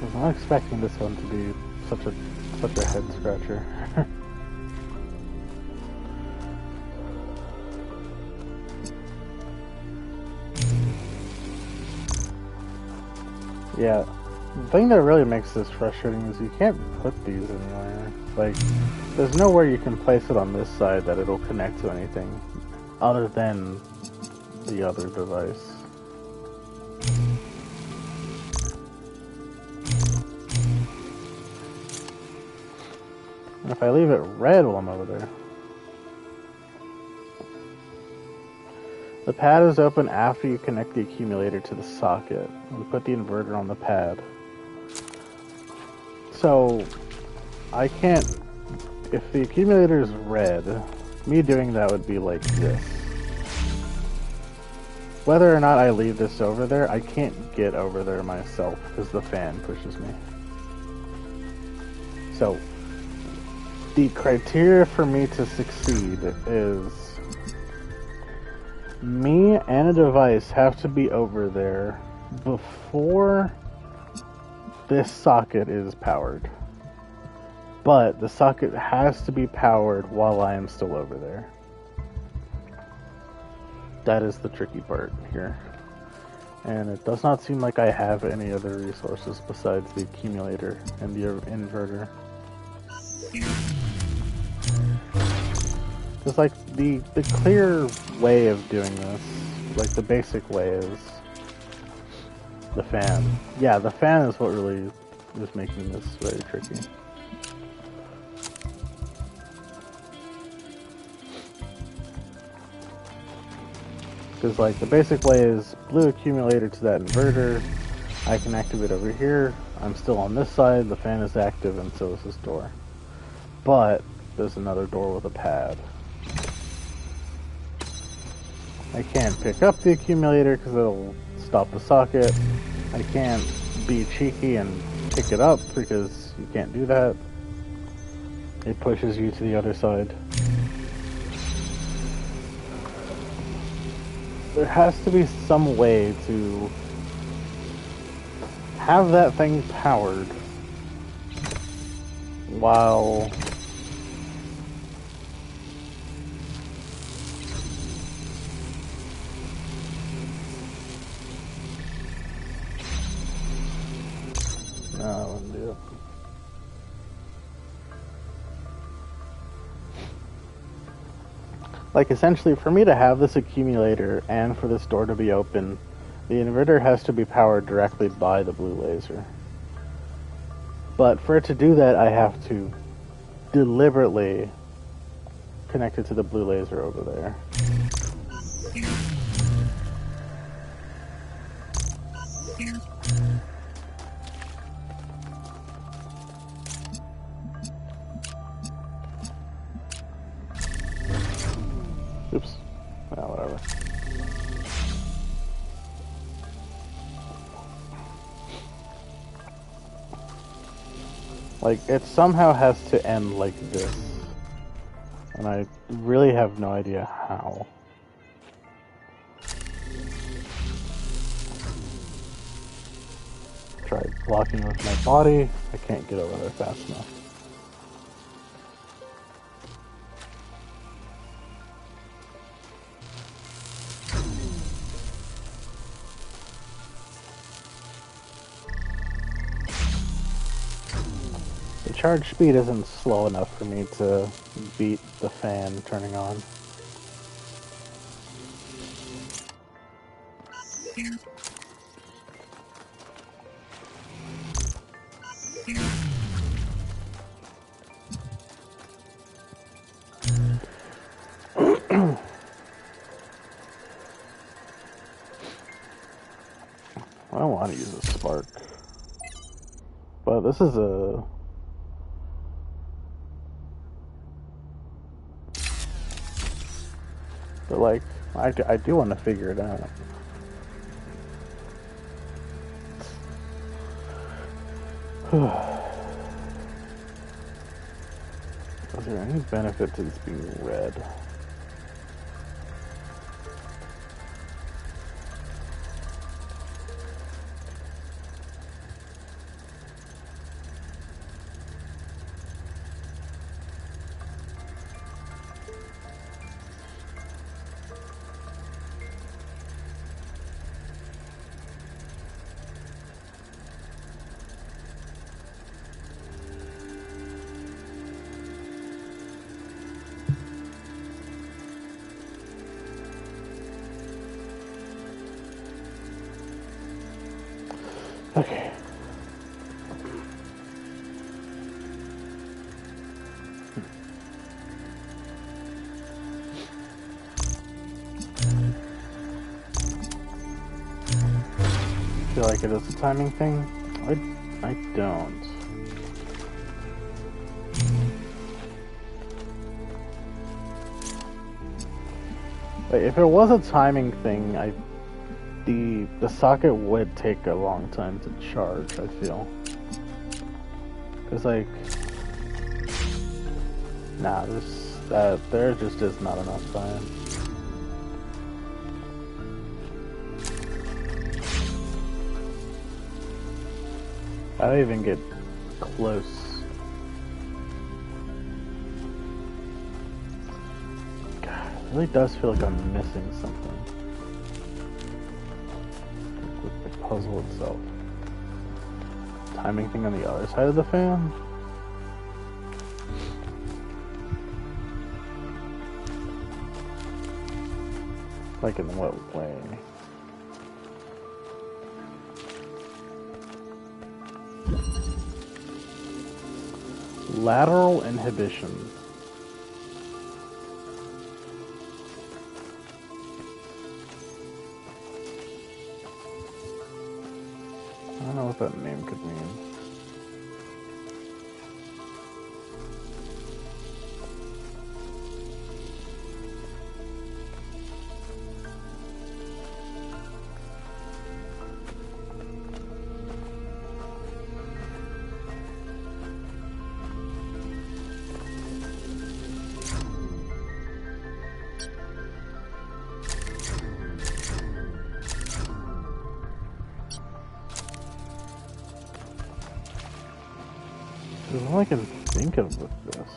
I'm not expecting this one to be such a head scratcher. Yeah, the thing that really makes this frustrating is you can't put these anywhere. Like, there's nowhere you can place it on this side that it'll connect to anything other than the other device. If I leave it red while I'm over there. The pad is open after you connect the accumulator to the socket and put the inverter on the pad. So, I can't... If the accumulator is red, me doing that would be like this. Whether or not I leave this over there, I can't get over there myself because the fan pushes me. So, the criteria for me to succeed is me and a device have to be over there before this socket is powered. But the socket has to be powered while I am still over there. That is the tricky part here. And it does not seem like I have any other resources besides the accumulator and the inverter. Because, like, the clear way of doing this, like, the basic way is the fan. Yeah, the fan is what really is making this very tricky. Because, like, the basic way is blue accumulator to that inverter. I can activate over here. I'm still on this side. The fan is active, and so is this door. But there's another door with a pad. I can't pick up the accumulator because it'll stop the socket. I can't be cheeky and pick it up because you can't do that. It pushes you to the other side. There has to be some way to have that thing powered while no, I wouldn't do it. Like, essentially, for me to have this accumulator and for this door to be open, the inverter has to be powered directly by the blue laser. But for it to do that, I have to deliberately connect it to the blue laser over there. Oops. Ah, whatever. Like, it somehow has to end like this. And I really have no idea how. Tried blocking with my body. I can't get over there fast enough. The charge speed isn't slow enough for me to beat the fan turning on. I don't want to use a spark. But this is a... But, like, I do want to figure it out. Is there any benefit to this being red? Okay. Feel like it is a timing thing? I don't. Like, if it was a timing thing, the socket would take a long time to charge, I feel. Cause like, nah, there just is not enough time. I don't even get close. God, it really does feel like I'm missing something. With the puzzle itself. Timing thing on the other side of the fan? Like, in what way? Lateral inhibition. I don't know what that name could mean. There's all I can think of with this.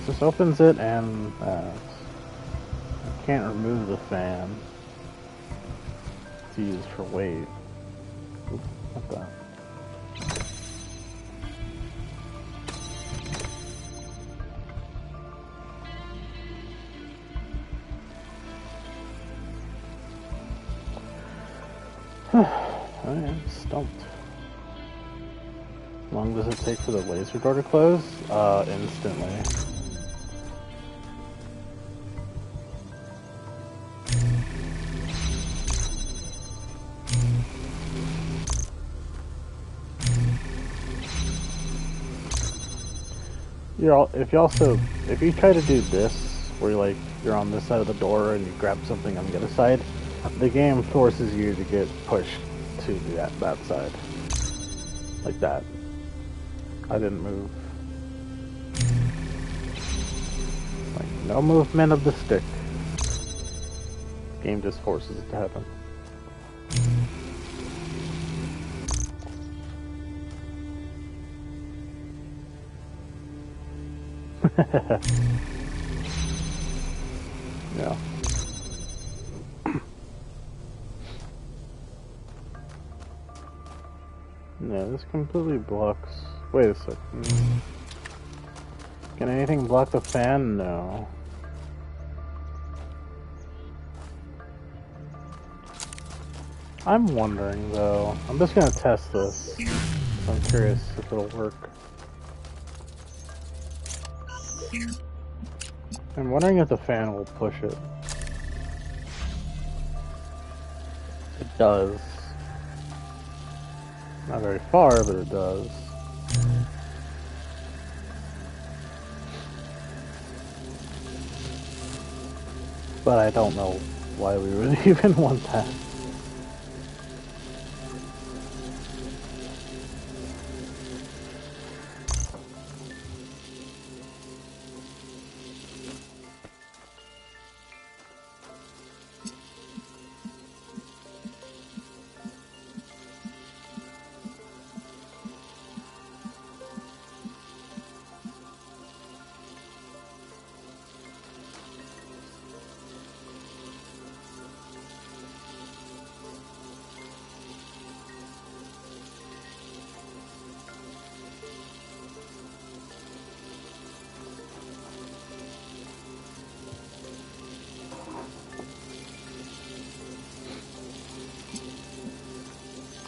This opens it and I can't remove the fan to use for weight. Oops, not that. I am stumped. How long does it take for the laser door to close? Instantly. If you try to do this, where you're on this side of the door and you grab something on the other side, the game forces you to get pushed to that side. Like that. I didn't move. Like, no movement of the stick. Game just forces it to happen. Yeah. Yeah, this completely blocks. Wait a second. Can anything block the fan? No. I'm wondering though. I'm just gonna test this. I'm curious if it'll work. I'm wondering if the fan will push it. It does. Not very far, but it does. But I don't know why we would even want that.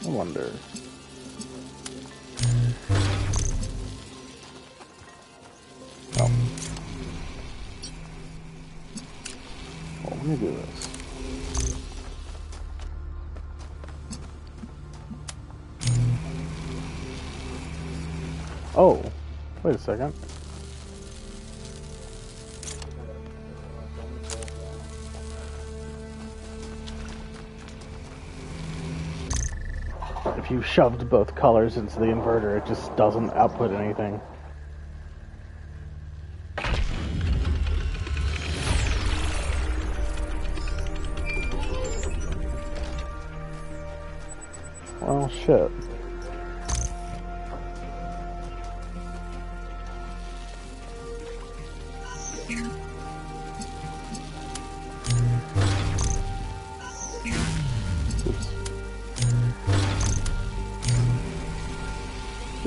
I wonder. Oh. Well, let me do this. Oh, wait a second. If you shoved both colors into the inverter, it just doesn't output anything. Well, shit.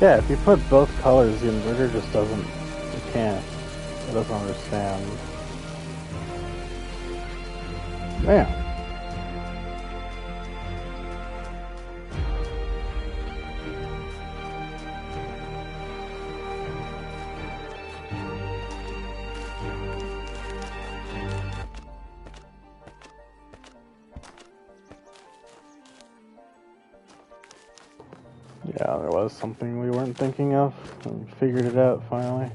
Yeah, if you put both colors, the inverter just doesn't, it can't. It doesn't understand. Man. Yeah, there was something we weren't thinking of. And figured it out finally.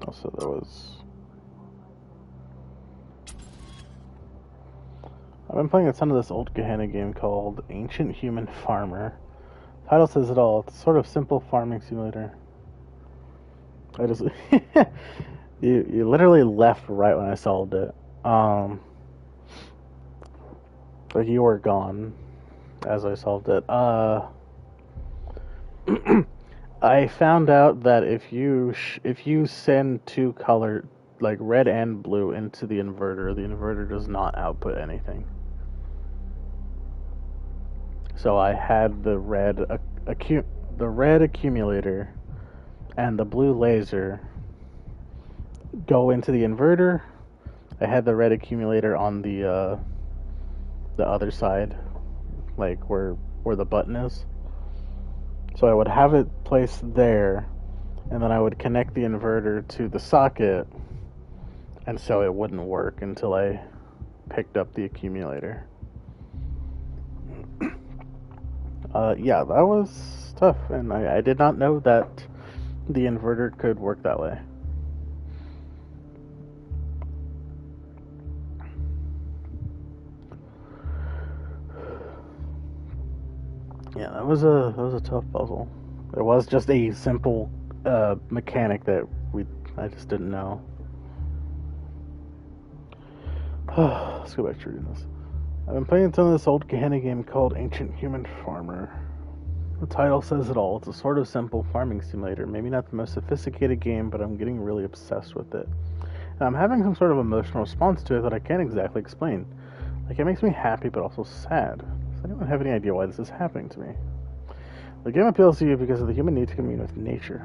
Also, there was... I've been playing a ton of this old Gehenna game called Ancient Human Farmer. The title says it all. It's a sort of simple farming simulator. I just... you literally left right when I solved it. Like you were gone as I solved it. I found out that if you send two color, like red and blue, into the inverter does not output anything. So I had the red accumulator and the blue laser go into the inverter. I had the red accumulator on the other side, like where the button is. So I would have it placed there, and then I would connect the inverter to the socket, and so it wouldn't work until I picked up the accumulator. Yeah, that was tough, and I did not know that the inverter could work that way. Yeah, that was a tough puzzle. It was just a simple mechanic that I just didn't know. Let's go back to reading this. I've been playing some of this old Gehenna game called Ancient Human Farmer. The title says it all. It's a sort of simple farming simulator. Maybe not the most sophisticated game, but I'm getting really obsessed with it. And I'm having some sort of emotional response to it that I can't exactly explain. Like, it makes me happy, but also sad. Does anyone have any idea why this is happening to me? The game appeals to you because of the human need to commune with nature.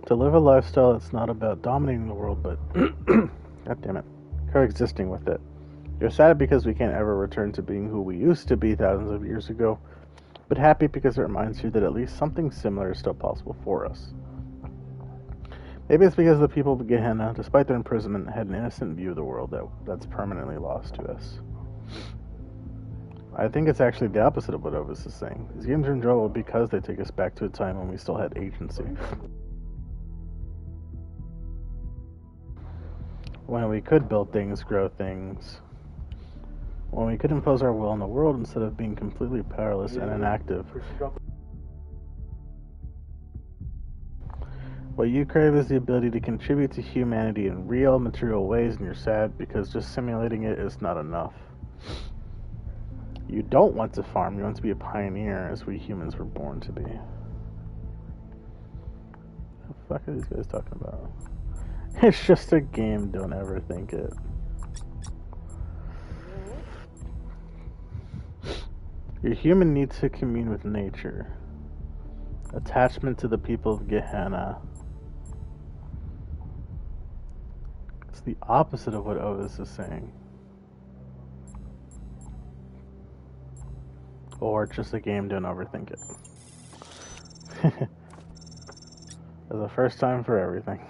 To live a lifestyle that's not about dominating the world, but God damn it, coexisting with it. You're sad because we can't ever return to being who we used to be thousands of years ago, but happy because it reminds you that at least something similar is still possible for us. Maybe it's because the people of Gehenna, despite their imprisonment, had an innocent view of the world that's permanently lost to us. I think it's actually the opposite of what Ovis is saying. These games are enjoyable because they take us back to a time when we still had agency. When we could build things, grow things. When we could impose our will on the world instead of being completely powerless and inactive. What you crave is the ability to contribute to humanity in real, material ways, and you're sad because just simulating it is not enough. You don't want to farm, you want to be a pioneer, as we humans were born to be. What the fuck are these guys talking about? It's just a game, don't ever think it. Your human needs to commune with nature. Attachment to the people of Gehenna. It's the opposite of what Ovis is saying. Or just a game, don't overthink it. There's a first time for everything.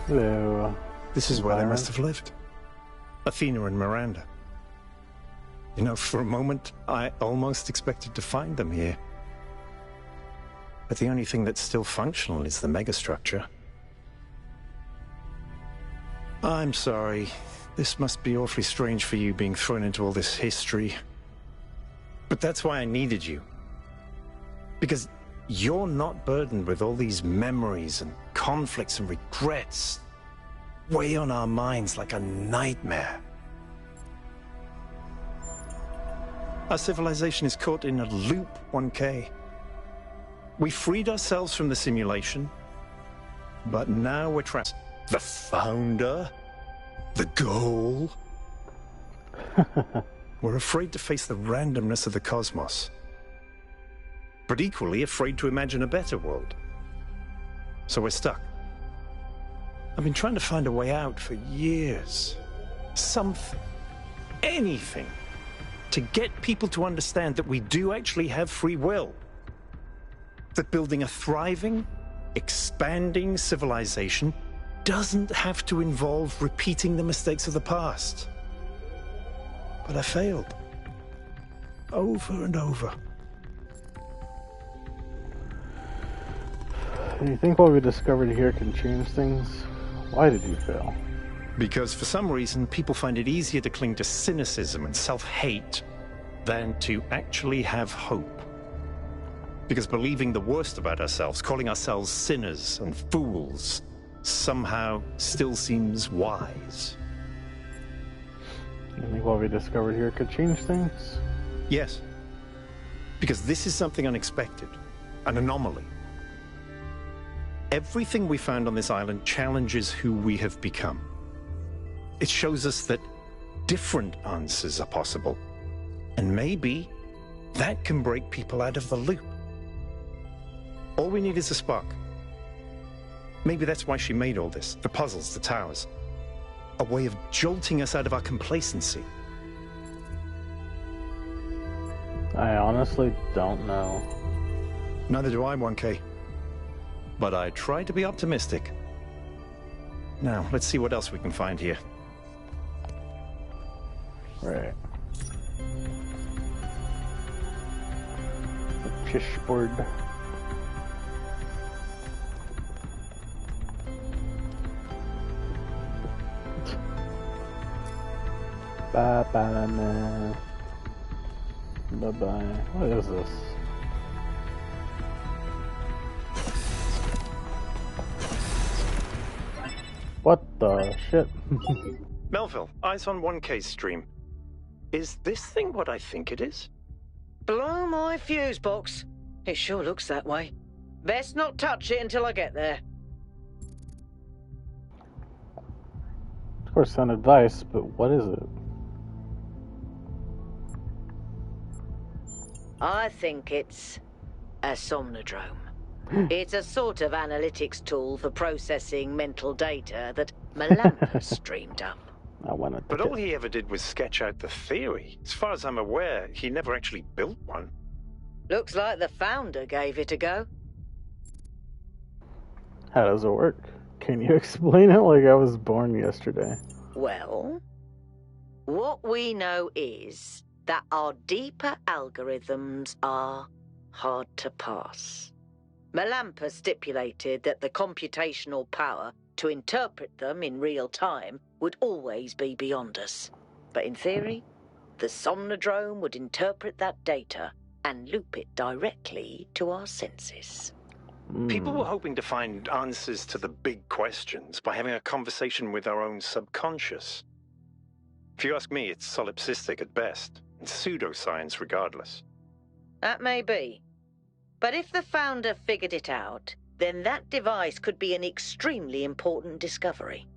Hello. This is where they must have lived. Athena and Miranda. You know, for a moment, I almost expected to find them here. But the only thing that's still functional is the megastructure. I'm sorry. This must be awfully strange for you being thrown into all this history. But that's why I needed you. Because you're not burdened with all these memories and conflicts and regrets weigh on our minds like a nightmare. Our civilization is caught in a loop, 1K. We freed ourselves from the simulation, But now we're trapped. The founder? The goal? We're afraid to face the randomness of the cosmos. But equally afraid to imagine a better world. So we're stuck. I've been trying to find a way out for years. Something. Anything. To get people to understand that we do actually have free will. That building a thriving, expanding civilization doesn't have to involve repeating the mistakes of the past. But I failed. Over and over. Do you think what we discovered here can change things? Why did you fail? Because for some reason, people find it easier to cling to cynicism and self-hate than to actually have hope. Because believing the worst about ourselves, calling ourselves sinners and fools, somehow still seems wise. You think what we discovered here could change things? Yes. Because this is something unexpected, an anomaly. Everything we found on this island challenges who we have become. It shows us that different answers are possible. And maybe that can break people out of the loop. All we need is a spark. Maybe that's why she made all this, the puzzles, the towers. A way of jolting us out of our complacency. I honestly don't know. Neither do I, 1K. But I try to be optimistic. Now, let's see what else we can find here. Right. The chessboard. Bye-bye now. Bye-bye. What is this? What the shit? Melville, eyes on 1K's stream. Is this thing what I think it is? Blow my fuse box. It sure looks that way. Best not touch it until I get there. Of course, sound advice, but what is it? I think it's a somnodrome. It's a sort of analytics tool for processing mental data that Melampa streamed up. I want to. But all he ever did was sketch out the theory. As far as I'm aware, he never actually built one. Looks like the founder gave it a go. How does it work? Can you explain it like I was born yesterday? Well, what we know is that our deeper algorithms are hard to pass. Melampa stipulated that the computational power to interpret them in real time would always be beyond us. But in theory, the somnodrome would interpret that data and loop it directly to our senses. People were hoping to find answers to the big questions by having a conversation with our own subconscious. If you ask me, it's solipsistic at best, and pseudoscience regardless. That may be. But if the founder figured it out, then that device could be an extremely important discovery.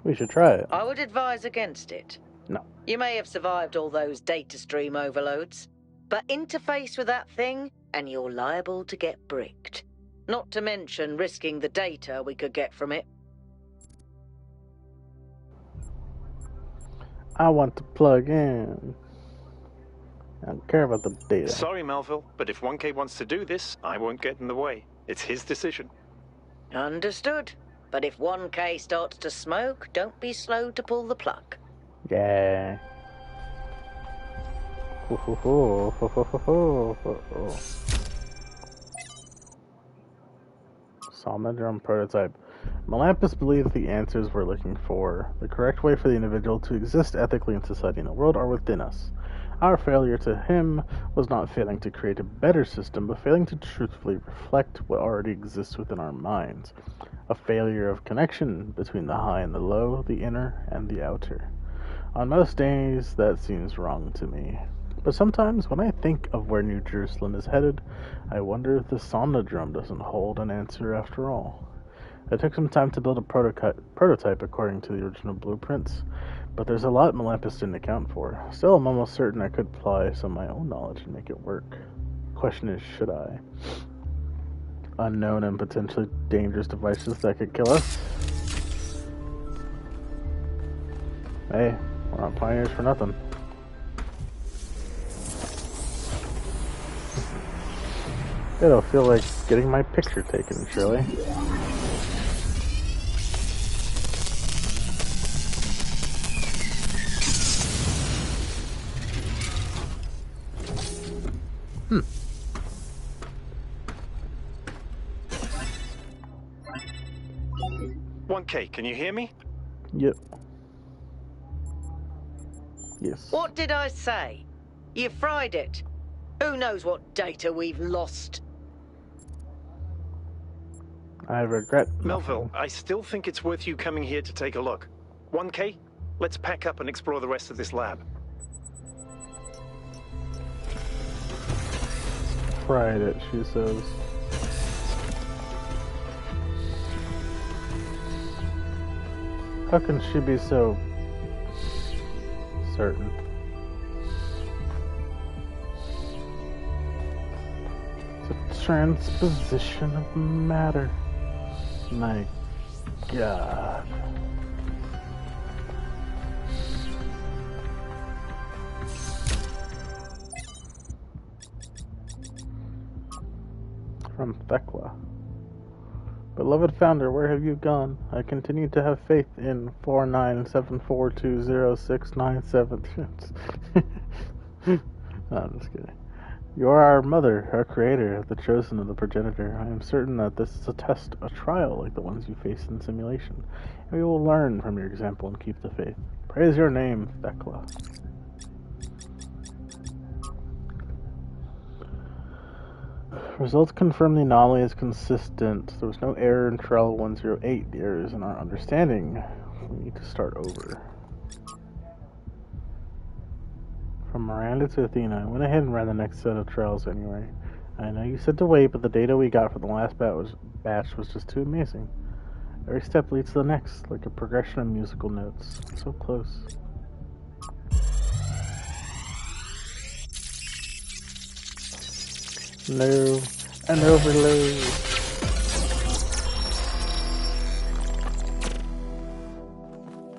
We should try it. I would advise against it. No. You may have survived all those data stream overloads, but interface with that thing and you're liable to get bricked. Not to mention risking the data we could get from it. I want to plug in. I don't care about the data. Sorry, Melville, but if 1K wants to do this, I won't get in the way. It's his decision. Understood. But if 1K starts to smoke, don't be slow to pull the plug. Yeah. Somnodrome prototype. Melampus believed the answers we're looking for, the correct way for the individual to exist ethically in society and the world, are within us. Our failure to him was not failing to create a better system, but failing to truthfully reflect what already exists within our minds. A failure of connection between the high and the low, the inner and the outer. On most days, that seems wrong to me. But sometimes when I think of where New Jerusalem is headed, I wonder if the Somnodrome doesn't hold an answer after all. It took some time to build a prototype according to the original blueprints, but there's a lot Melampus didn't account for. Still, I'm almost certain I could apply some of my own knowledge and make it work. Question is, should I? Unknown and potentially dangerous devices that could kill us? Hey, we're not pioneers for nothing. It'll feel like getting my picture taken, surely. Hmm. 1K, can you hear me? Yep. Yes. What did I say? You fried it. Who knows what data we've lost? I regret Melville, I still think it's worth you coming here to take a look. 1K, let's pack up and explore the rest of this lab. Fried it, she says. How can she be so certain? It's a transposition of matter. My God. From Thekla. Beloved Founder, where have you gone? I continue to have faith in 4974206976. No, I'm just kidding. You are our mother, our creator, the chosen of the progenitor. I am certain that this is a test, a trial like the ones you faced in simulation. And we will learn from your example and keep the faith. Praise your name, Thekla. Results confirm the anomaly is consistent. There was no error in trial 108. The error is in our understanding. We need to start over. From Miranda to Athena, I went ahead and ran the next set of trials anyway. I know you said to wait, but the data we got from the last batch was just too amazing. Every step leads to the next, like a progression of musical notes. So close. No, an overload.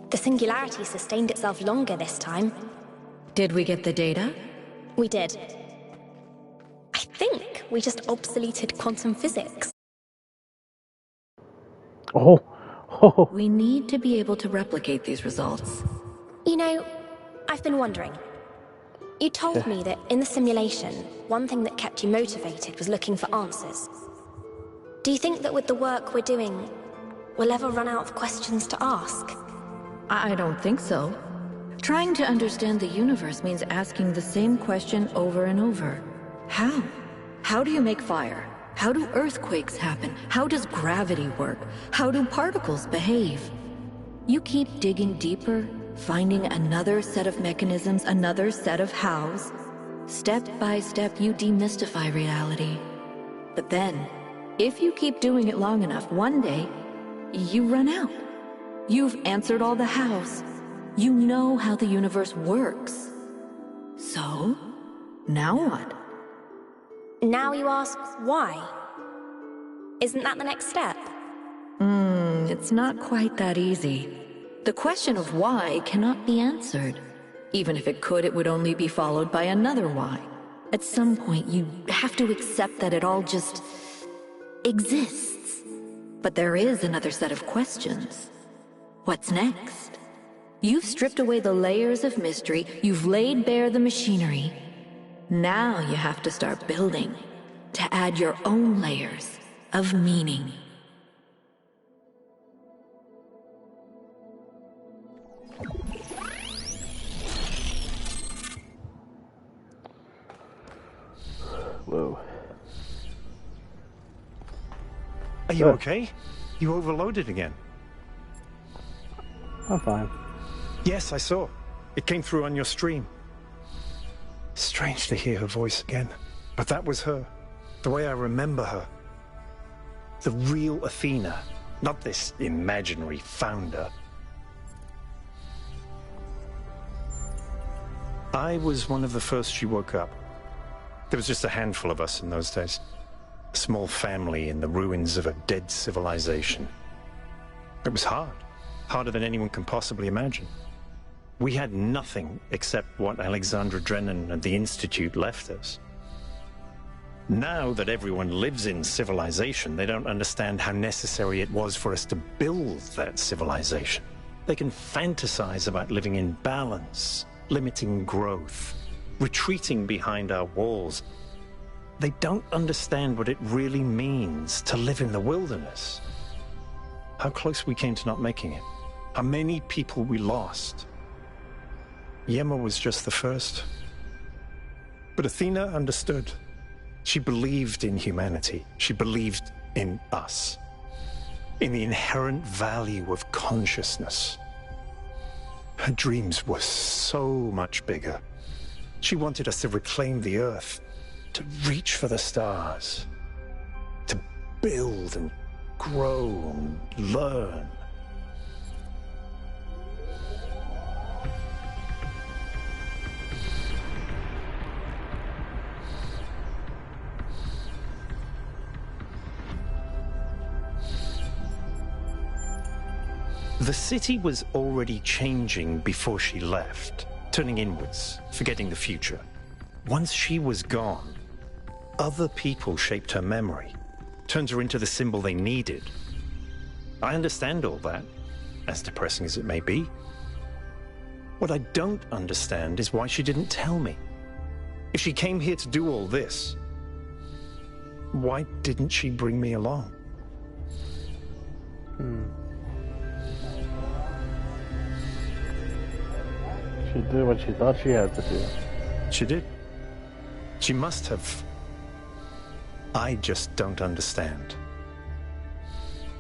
The singularity sustained itself longer this time. Did we get the data? We did. I think we just obsoleted quantum physics. Oh. We need to be able to replicate these results. You know, I've been wondering. You told me that in the simulation, one thing that kept you motivated was looking for answers. Do you think that with the work we're doing, we'll ever run out of questions to ask? I don't think so. Trying to understand the universe means asking the same question over and over. How? How do you make fire? How do earthquakes happen? How does gravity work? How do particles behave? You keep digging deeper, finding another set of mechanisms, another set of hows. Step by step, you demystify reality. But then, if you keep doing it long enough, one day, you run out. You've answered all the hows. You know how the universe works. So, now what? Now you ask why? Isn't that the next step? It's not quite that easy. The question of why cannot be answered. Even if it could, it would only be followed by another why. At some point, you have to accept that it all just exists. But there is another set of questions. What's next? You've stripped away the layers of mystery, you've laid bare the machinery. Now you have to start building, to add your own layers of meaning. Whoa. Are you okay? You overloaded again. I'm fine. Yes, I saw. It came through on your stream. Strange to hear her voice again. But that was her. The way I remember her. The real Athena. Not this imaginary founder. I was one of the first she woke up. There was just a handful of us in those days. A small family in the ruins of a dead civilization. It was hard. Harder than anyone can possibly imagine. We had nothing except what Alexandra Drennan and the Institute left us. Now that everyone lives in civilization, they don't understand how necessary it was for us to build that civilization. They can fantasize about living in balance, limiting growth, retreating behind our walls. They don't understand what it really means to live in the wilderness. How close we came to not making it. How many people we lost. Yema was just the first. But Athena understood. She believed in humanity. She believed in us. In the inherent value of consciousness. Her dreams were so much bigger. She wanted us to reclaim the Earth, to reach for the stars, to build and grow and learn. The city was already changing before she left, turning inwards, forgetting the future. Once she was gone, other people shaped her memory, turned her into the symbol they needed. I understand all that, as depressing as it may be. What I don't understand is why she didn't tell me. If she came here to do all this, why didn't she bring me along? She did what she thought she had to do. She did. She must have. I just don't understand.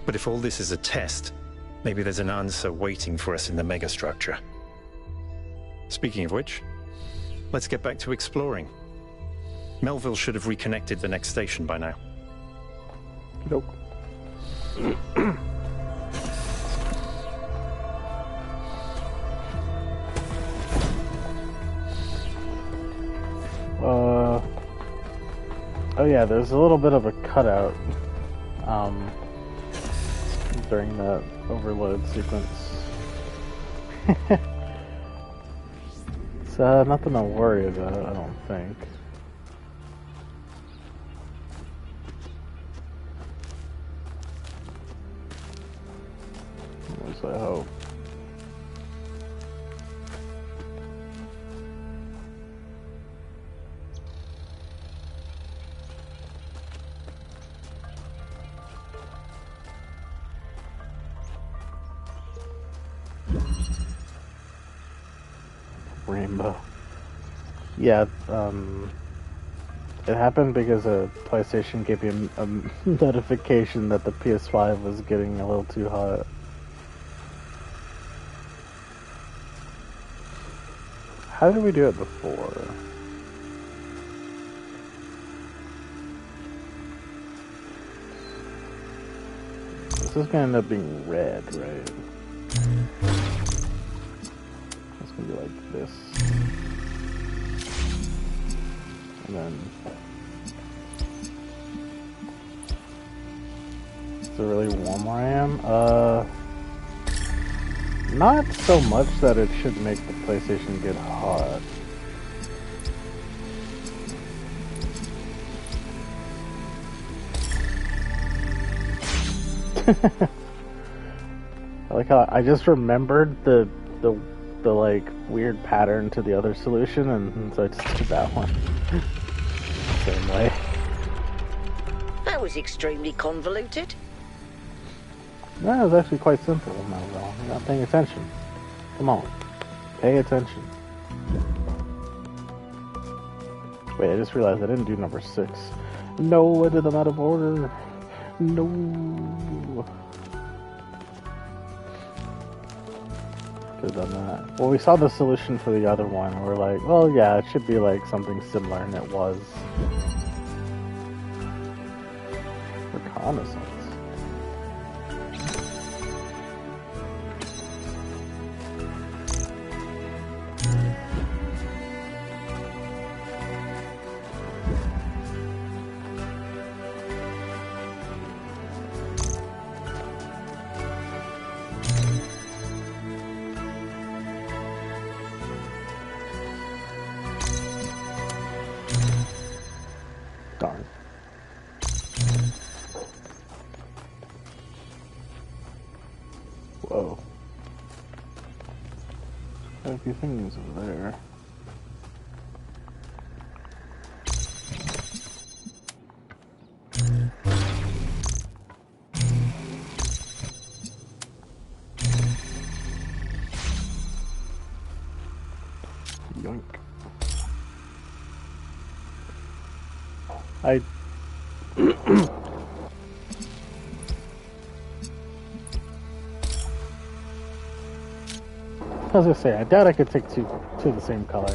But if all this is a test, maybe there's an answer waiting for us in the megastructure. Speaking of which, let's get back to exploring. Melville should have reconnected the next station by now. Nope. Oh yeah, there's a little bit of a cutout during that overload sequence. It's nothing to worry about, I don't think. At least I hope. Rainbow. Yeah, it happened because a PlayStation gave me a notification that the PS5 was getting a little too hot. How did we do it before? This is gonna end up being red, right? It's gonna be like this. And then... Is it really warm where I am? Not so much that it should make the PlayStation get hot. I like how I just remembered the like weird pattern to the other solution, and so I just did that one. Same way. That was extremely convoluted. No, it was actually quite simple. You're not paying attention. Come on, pay attention. Wait, I just realized I didn't do number 6. No, I did them out of order. No. have done that. Well, we saw the solution for the other one, and we're like, well, yeah, it should be like something similar, and it was. Reconnaissance. Darn. Whoa. Quite a few things over there. Yoink. I was gonna say, I doubt I could take two the same color.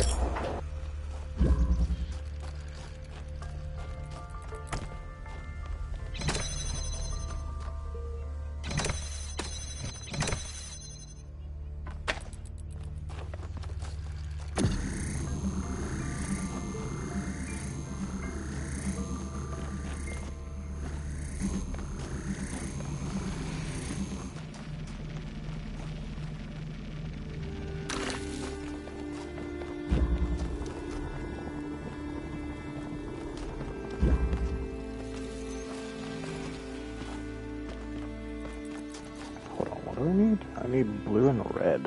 What do I need? I need blue and red.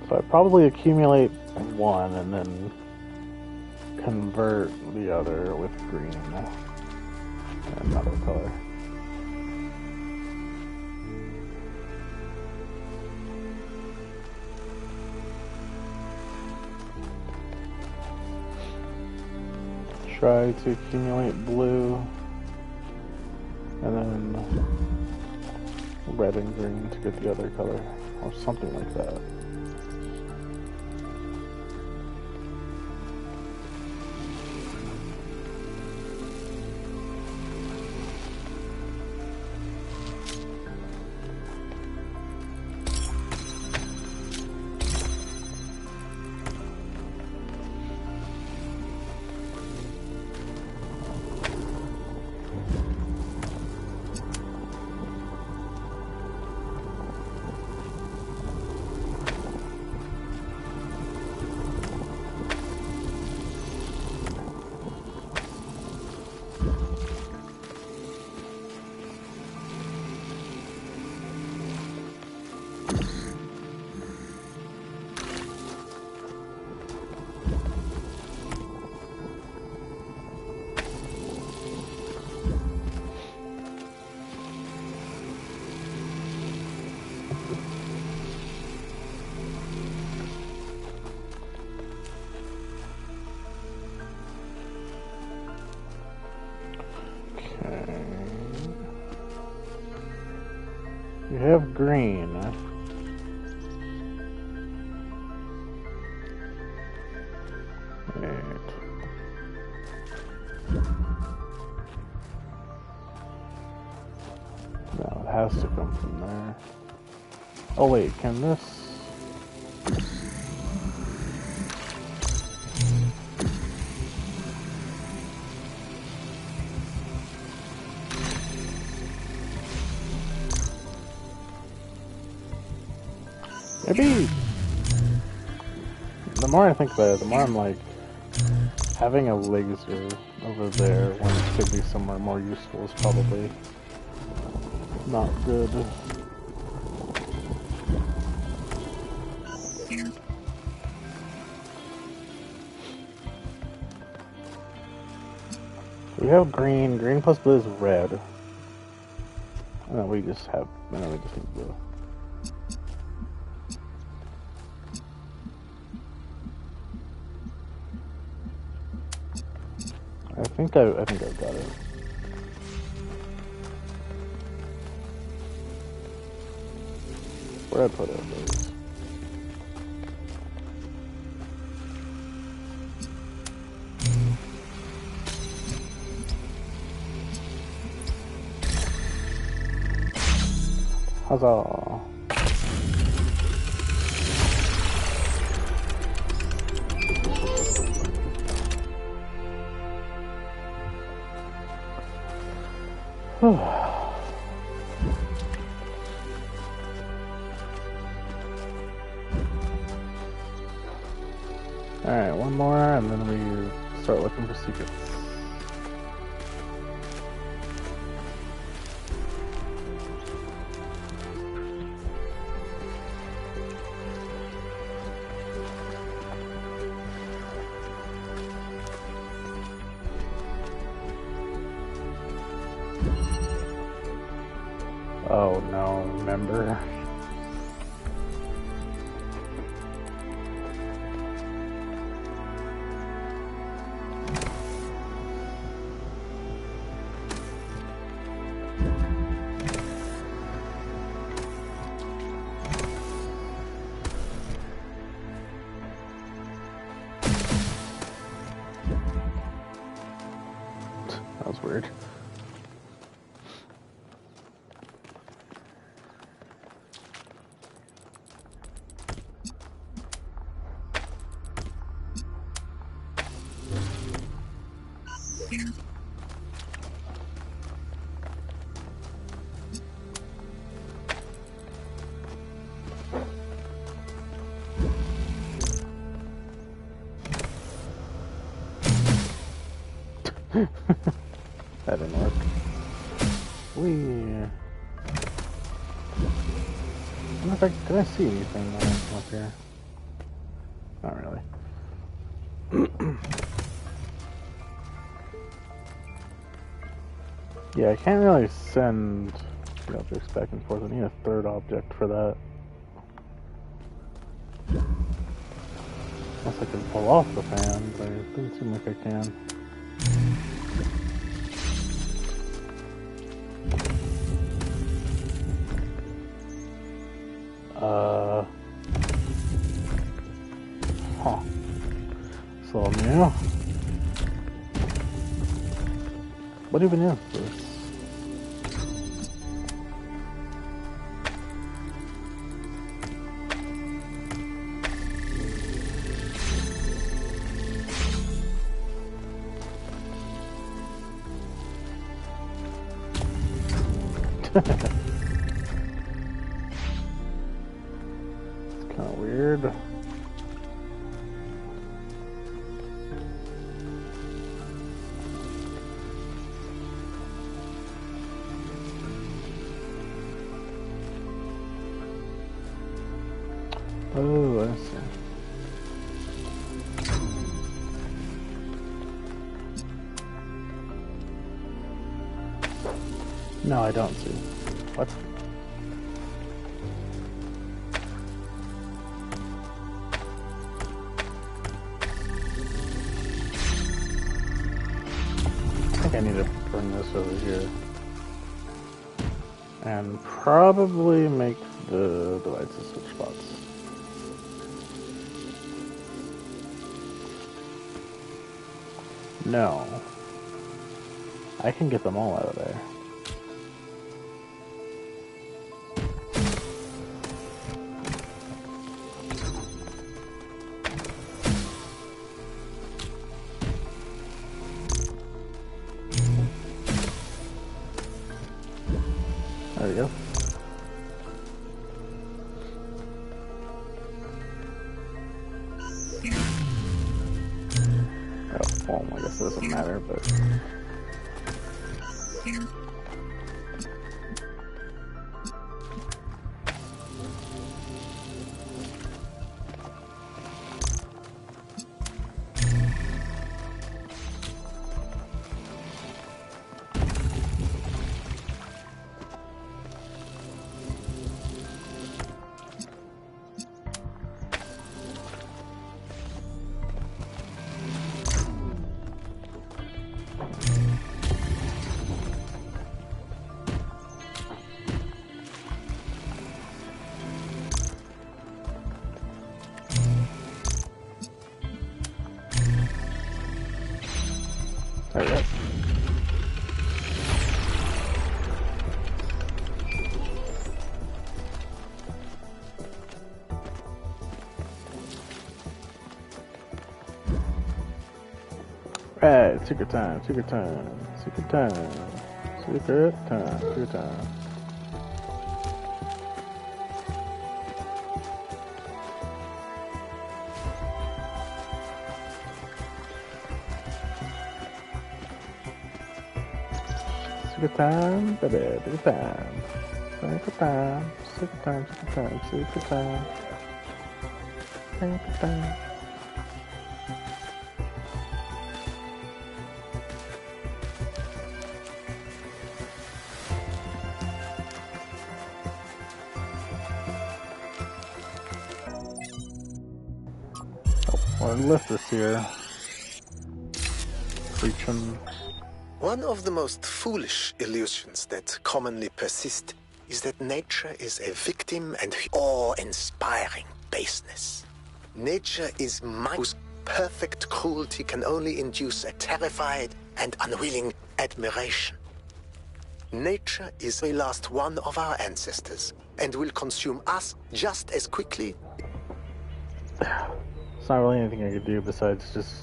So I probably accumulate one and then convert the other with green and another color. Try to accumulate blue and then red and green to get the other color, or something like that. We have green. Right. No, it has to come from there. Oh wait, can this... Maybe the more I think about it, the more I'm like, having a laser over there when it could be somewhere more useful is probably not good. We have green, green plus blue is red. And then we just need blue. I think I've got it. Where'd I put it? Huzzah! Alright, one more, and then we start looking for secrets. Oh no, remember? That was weird. That didn't work. Did I see anything when I come up here? Not really. Yeah, I can't really send the objects back and forth. I need a third object for that. Unless I can pull off the fan, but it doesn't seem like I can. Huh. It's a little new. What even is this? It's kind of weird. Oh, I see. No, I don't see. What? I think I need to bring this over here. And probably make the devices switch spots. No. I can get them all out of there. There we go. Oh, well, I guess it doesn't matter, but... Alright. Right, secret time, secret time, secret time, secret time, secret time. Secret time, baby, secret time. Secret time, secret time, secret time, secret time. Secret time. Our lifters here. Preaching. One of the most foolish illusions that commonly persist is that nature is a victim and awe-inspiring baseness. Nature is whose perfect cruelty can only induce a terrified and unwilling admiration. Nature is the last one of our ancestors and will consume us just as quickly. It's not really anything I could do besides just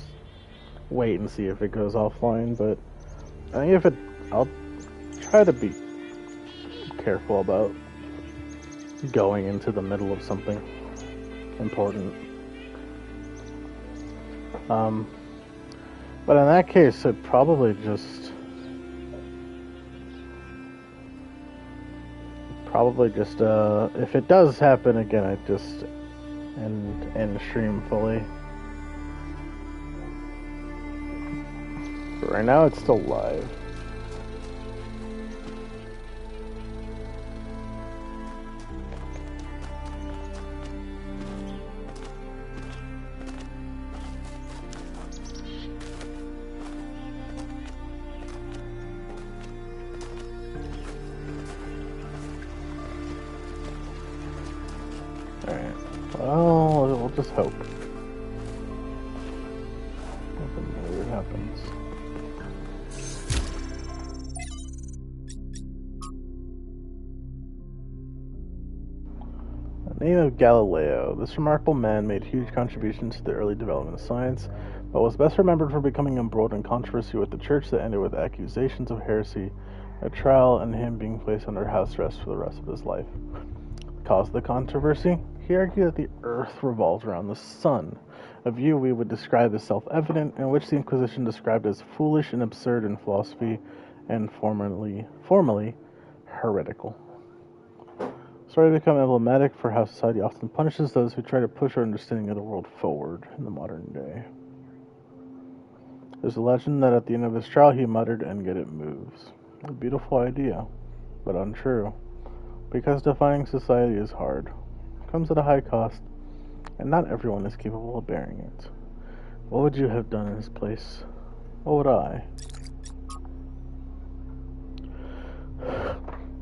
wait and see if it goes offline, but I think I'll try to be careful about going into the middle of something important. But in that case, I'd probably just if it does happen again, I'd just end stream fully. But right now, it's still live. Alright. Well, we'll just hope. Nothing weird happens. The name of Galileo. This remarkable man made huge contributions to the early development of science, but was best remembered for becoming embroiled in controversy with the church that ended with accusations of heresy, a trial, and him being placed under house arrest for the rest of his life. The cause of the controversy? He argued that the earth revolves around the sun, a view we would describe as self-evident, and which the Inquisition described as foolish and absurd in philosophy and formally heretical. Started to become emblematic for how society often punishes those who try to push our understanding of the world forward in the modern day. There's a legend that at the end of his trial he muttered, "And yet it moves." A beautiful idea, but untrue, because defining society is hard. It comes at a high cost, and not everyone is capable of bearing it. What would you have done in his place? What would I?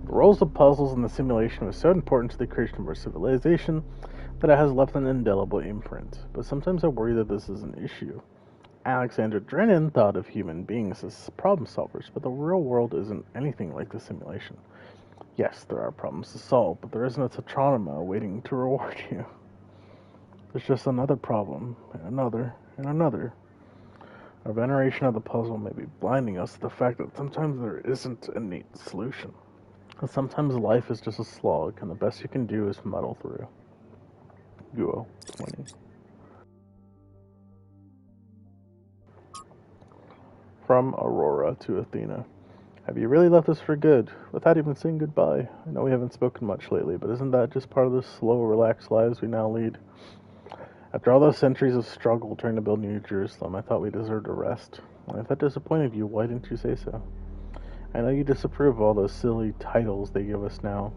The roles of puzzles in the simulation was so important to the creation of our civilization that it has left an indelible imprint. But sometimes I worry that this is an issue. Alexander Drennan thought of human beings as problem solvers, but the real world isn't anything like the simulation. Yes, there are problems to solve, but there isn't a Tetranoma waiting to reward you. There's just another problem, and another, and another. Our veneration of the puzzle may be blinding us to the fact that sometimes there isn't a neat solution. And sometimes life is just a slog, and the best you can do is muddle through. Guo 20. From Aurora to Athena. Have you really left us for good, without even saying goodbye? I know we haven't spoken much lately, but isn't that just part of the slow, relaxed lives we now lead? After all those centuries of struggle trying to build New Jerusalem, I thought we deserved a rest. And if that disappointed you, why didn't you say so? I know you disapprove of all those silly titles they give us now,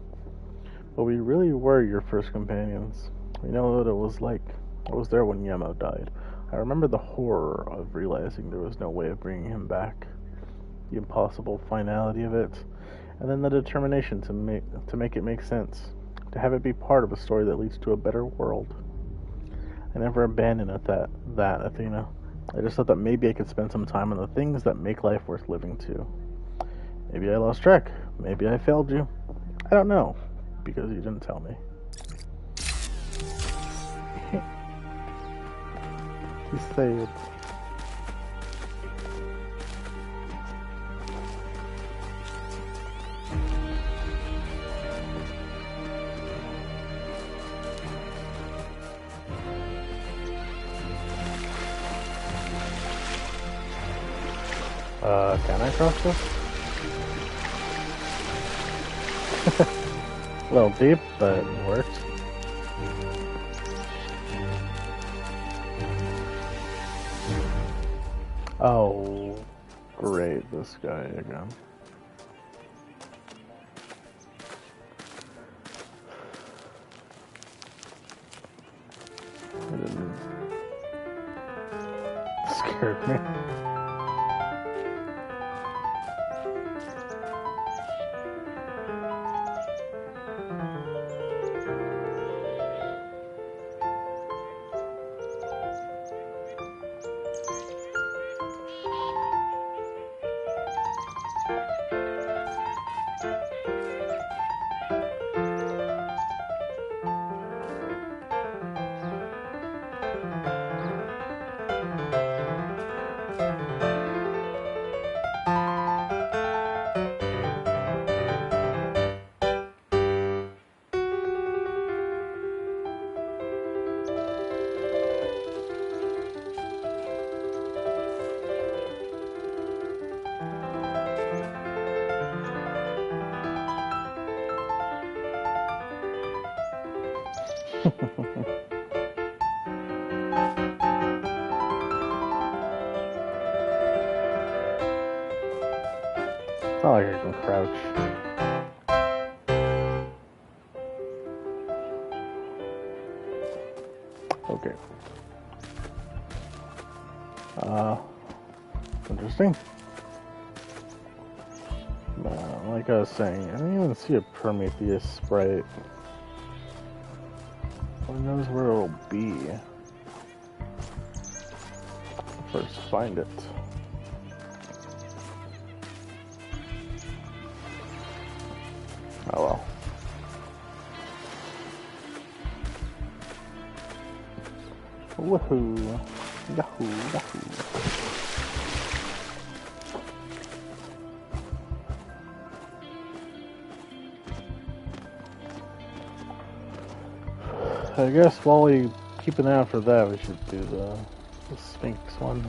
but we really were your first companions. We know what it was like. I was there when Yemo died. I remember the horror of realizing there was no way of bringing him back, the impossible finality of it, and then the determination to make it make sense, to have it be part of a story that leads to a better world. I never abandoned that, Athena. I just thought that maybe I could spend some time on the things that make life worth living too. Maybe I lost track. Maybe I failed you. I don't know, because you didn't tell me. He said. Can I cross this? A little deep, but it works. Oh, great, this guy again. It didn't scared me. It's not like I can crouch. Okay. Interesting. Like I was saying, I didn't even see a Prometheus sprite. Who knows where it'll be? First, find it. Oh well. Woohoo! Yahoo! Yahoo! I guess while we keep an eye out for that, we should do the Sphinx one.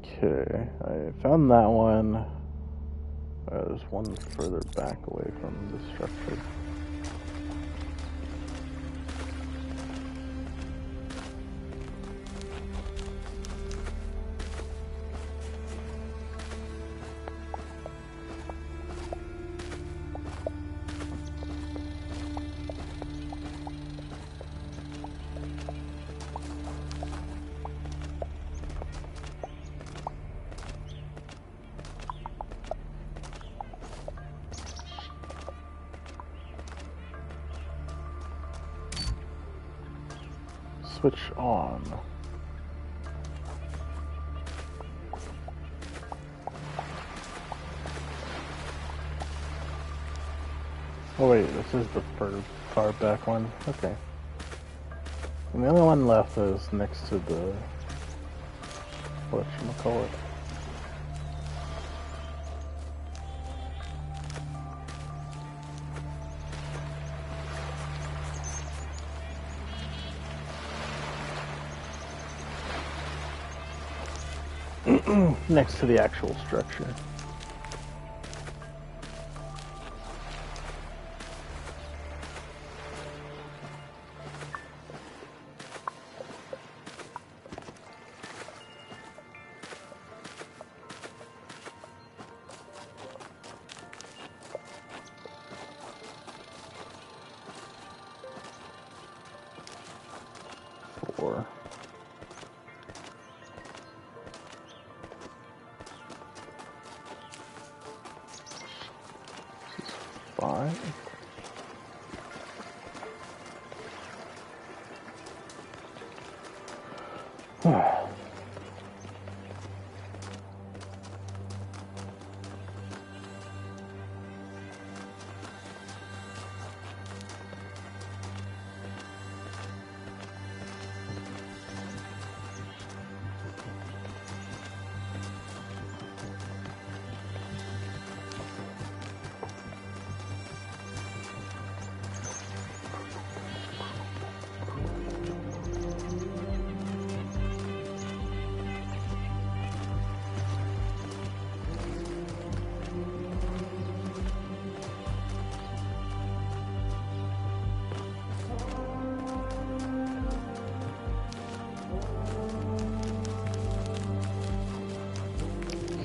Okay, I found that one. There's one further back away from the structure. Switch on. Oh wait, this is the far back one? Okay. And the only one left is next to the... whatchamacallit. Next to the actual structure. Four. Alright.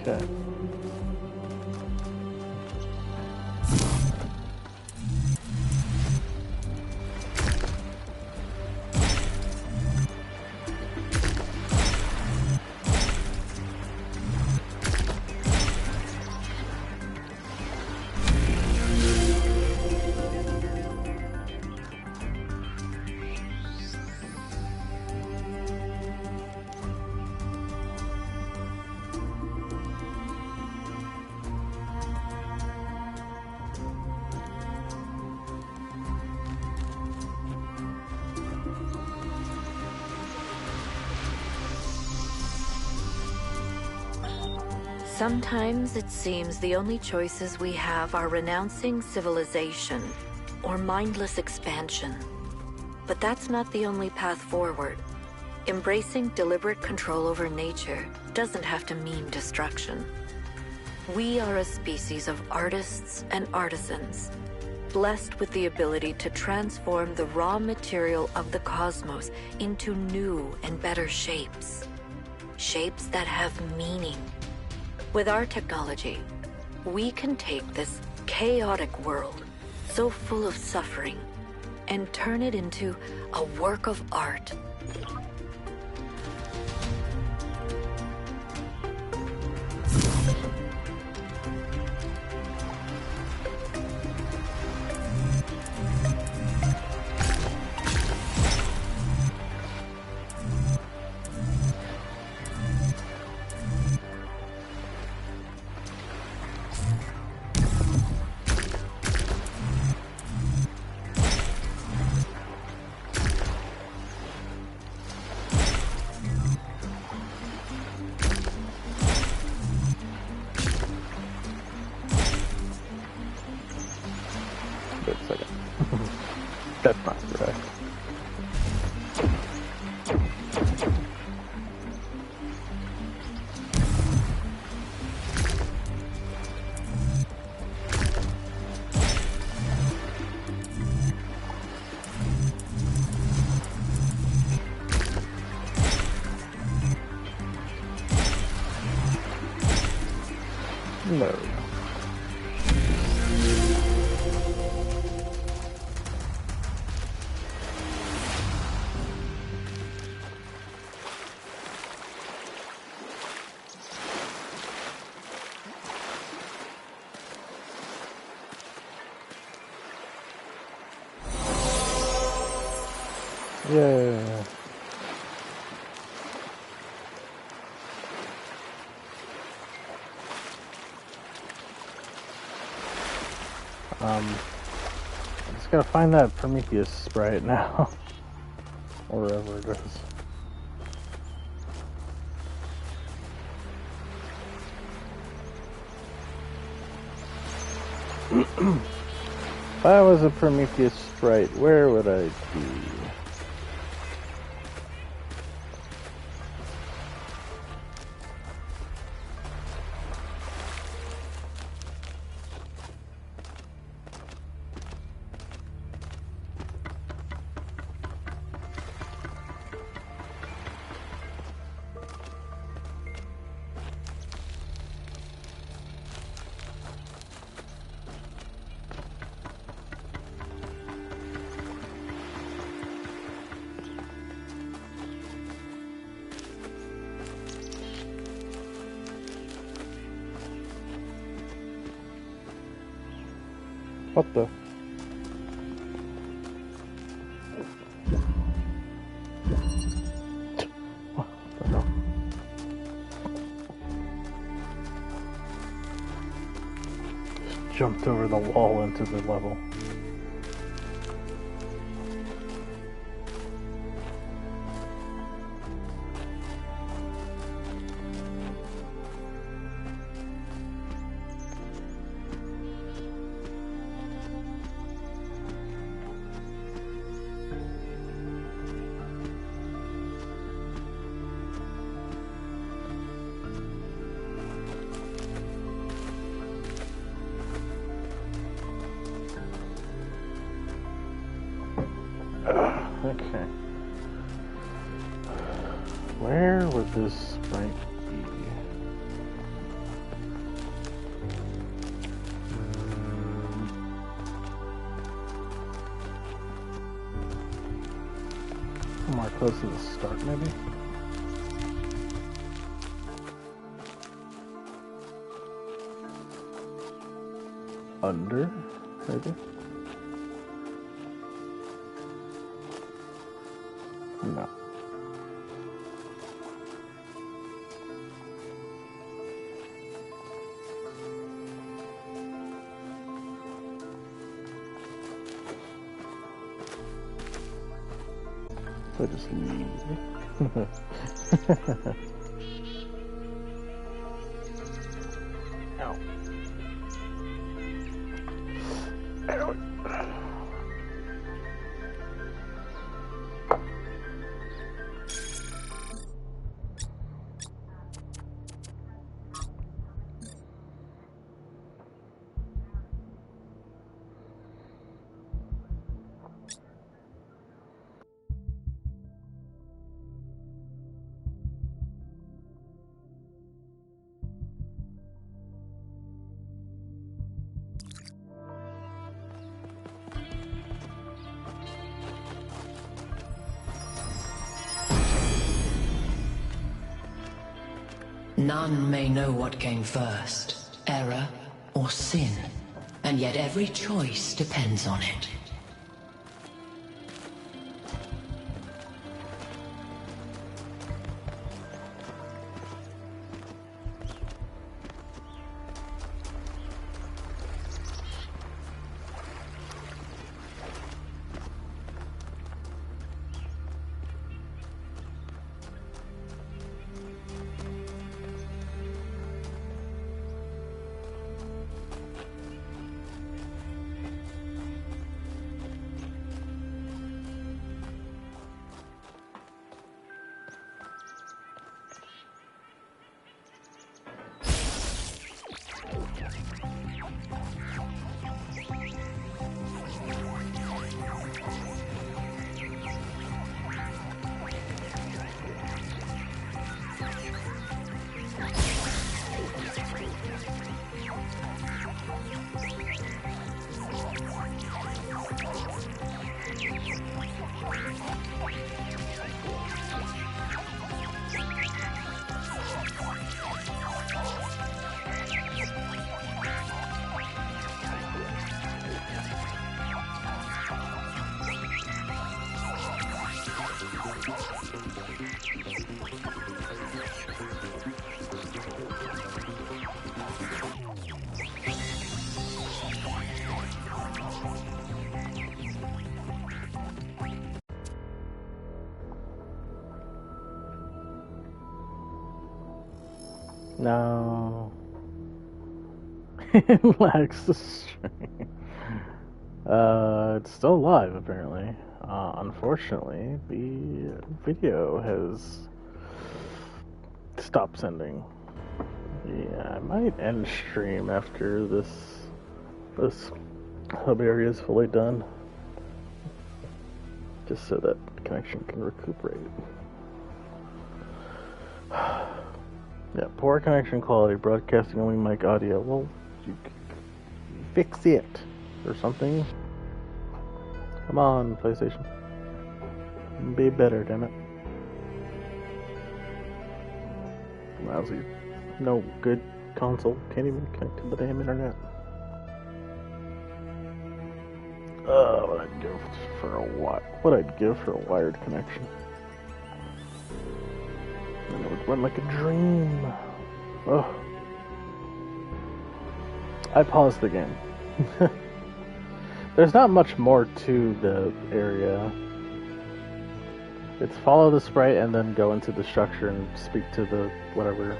Okay. Sometimes it seems the only choices we have are renouncing civilization or mindless expansion. But that's not the only path forward. Embracing deliberate control over nature doesn't have to mean destruction. We are a species of artists and artisans, blessed with the ability to transform the raw material of the cosmos into new and better shapes. Shapes that have meaning. With our technology, we can take this chaotic world, so full of suffering, and turn it into a work of art. Wait a second. That's not correct. There we go. Yeah. I'm just gonna find that Prometheus sprite now. Or wherever it is. If I was a Prometheus sprite, where would I be? What the? What the hell? Just jumped over the wall into the level. Okay. Where would this might be? More close to the start, maybe? Under, maybe? No. So just leave. Ow. Ow. None may know what came first, error or sin, and yet every choice depends on it. No. It lacks the string. It's still live, apparently. Unfortunately, the video has stopped sending. Yeah, I might end stream after this hub area is fully done. Just so that connection can recuperate. Yeah, poor connection quality, broadcasting only mic audio. Well, you fix it or something. Come on, PlayStation. Be better, damn it. Lousy. No good console. Can't even connect to the damn internet. What I'd give for a wired connection. And it would run like a dream. Ugh. I paused the game. There's not much more to the area. It's follow the sprite and then go into the structure and speak to the whatever.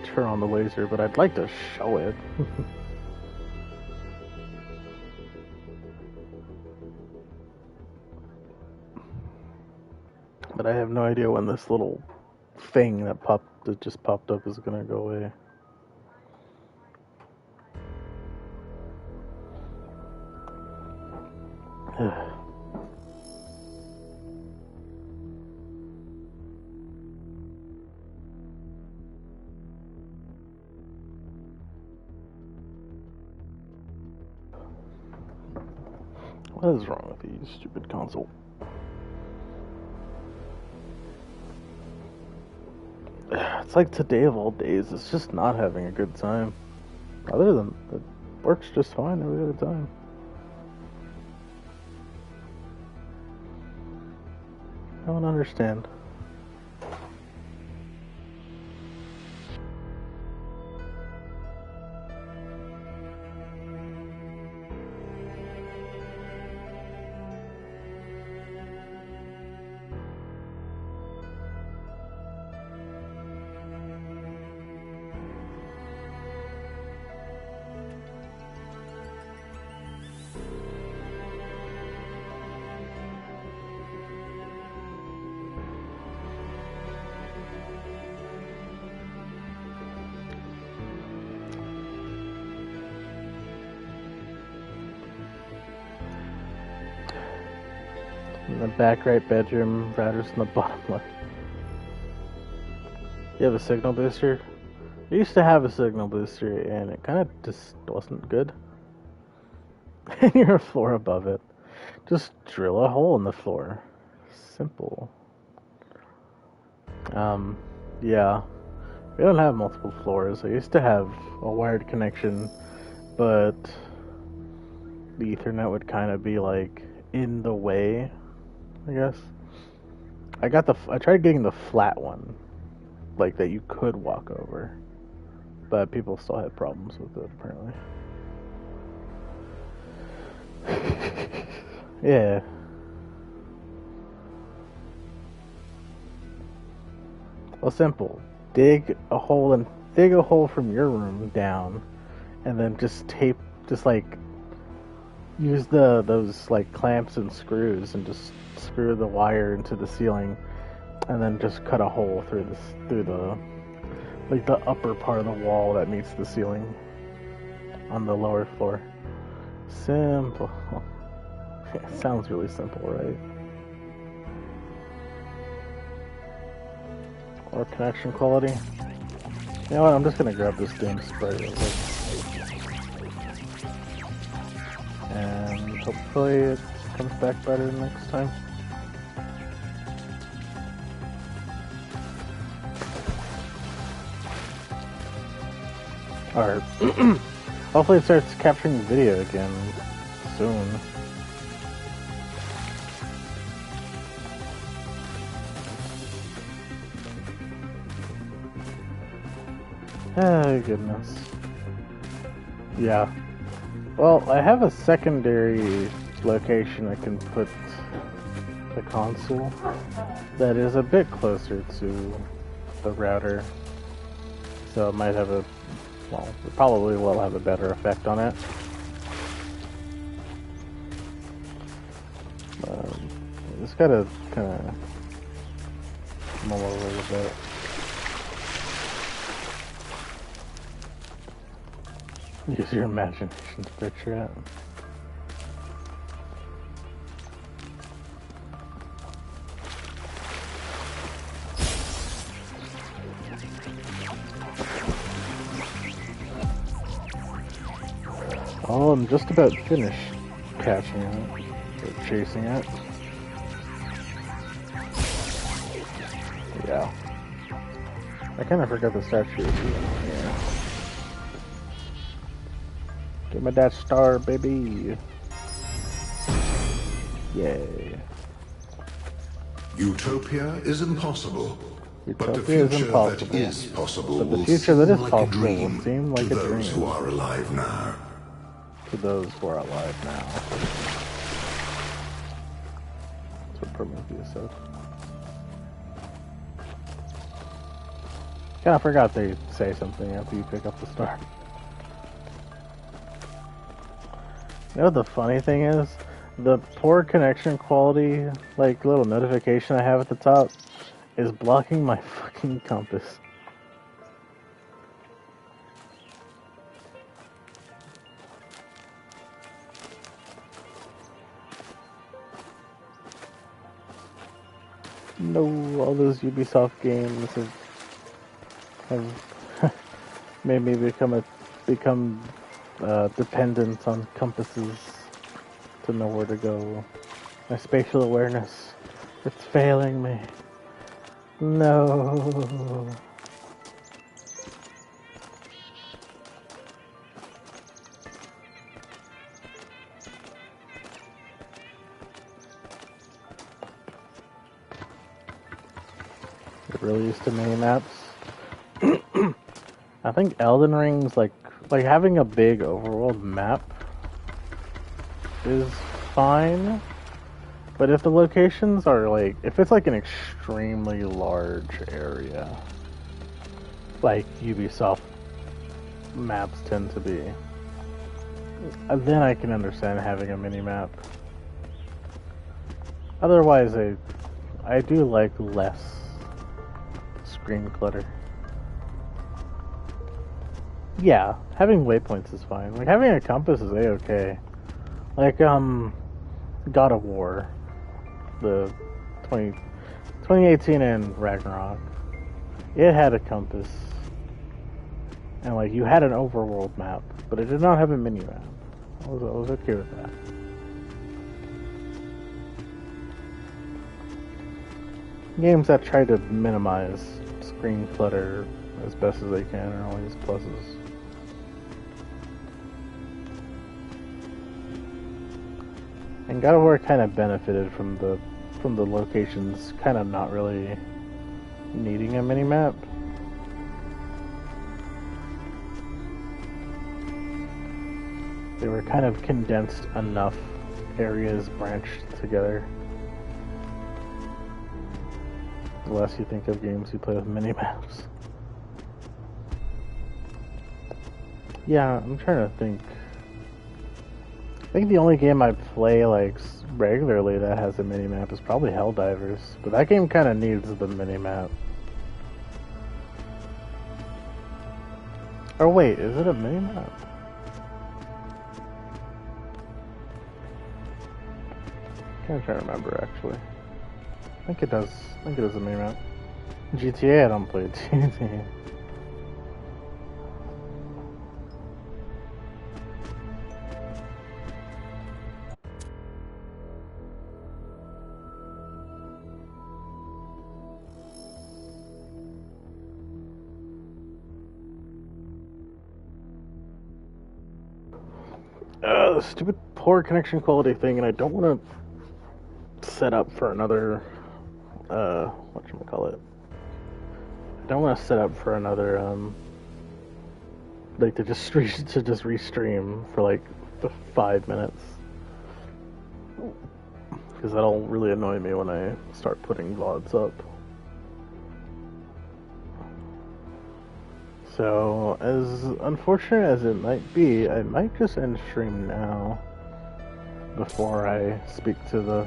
Turn on the laser, but I'd like to show it. But I have no idea when this little thing that just popped up is gonna go away. What is wrong with you, stupid console? It's like today of all days, it's just not having a good time. Other than, it works just fine every other time. I don't understand. In the back right bedroom, routers in the bottom left. You have a signal booster? I used to have a signal booster and it kind of just wasn't good. And you're a floor above it. Just drill a hole in the floor. Simple. Yeah. We don't have multiple floors. I used to have a wired connection, but the Ethernet would kind of be like in the way, I guess. I tried getting the flat one, like that you could walk over, but people still had problems with it apparently. Yeah. Well, simple. Dig a hole from your room down, and then just use those like clamps and screws, and just screw the wire into the ceiling, and then just cut a hole through the like the upper part of the wall that meets the ceiling on the lower floor. Simple. It sounds really simple, right? Or connection quality. You know what? I'm just gonna grab this game sprite real quick, and hopefully it comes back better next time. Or hopefully it starts capturing video again soon. Oh goodness. Yeah. Well, I have a secondary location I can put the console that is a bit closer to the router. So it might have it probably will have a better effect on it. Just gotta kind of mull over a little bit. Use your imagination to picture it. Oh, I'm just about finished catching it, or chasing it. Yeah. I kind of forgot the statue was even here. Give me that star, baby. Yay. Utopia is impossible. But the Utopia is future impossible. that is possible But the will future that seem is like possible a dream will seem like to a those dream who are alive now. to those who are alive now. That's what Prometheus said. Kinda forgot they say something after you pick up the star. You know what the funny thing is? The poor connection quality, like, little notification I have at the top is blocking my fucking compass. No, all those Ubisoft games have made me become dependent on compasses to know where to go. My spatial awareness, it's failing me. No. Get really used to mini maps. I think Elden Ring's like having a big overworld map is fine. But if the locations are like, if it's like an extremely large area, like Ubisoft maps tend to be, then I can understand having a mini map. Otherwise, I do like less screen clutter. Yeah, having waypoints is fine. Like having a compass is a-okay. Like God of War. The 2018 and Ragnarok, it had a compass, and like you had an overworld map, but it did not have a mini map. I was okay with that. Games that try to minimize screen clutter as best as they can are always pluses. And God of War kind of benefited from the locations kind of not really needing a mini-map. They were kind of condensed enough areas branched together. The less you think of games you play with mini-maps. Yeah, I'm trying to think. I think the only game I play like regularly that has a mini-map is probably Helldivers, but that game kind of needs the mini-map. Or wait, is it a mini-map? I'm trying to remember actually. I think it does. I think it is a mini-map. GTA I don't play GTA. Stupid poor connection quality thing, and I don't want to set up for another, whatchamacallit. I don't want to set up for another, like to just restream for like 5 minutes. Because that'll really annoy me when I start putting VODs up. So, as unfortunate as it might be, I might just end stream now before I speak to the...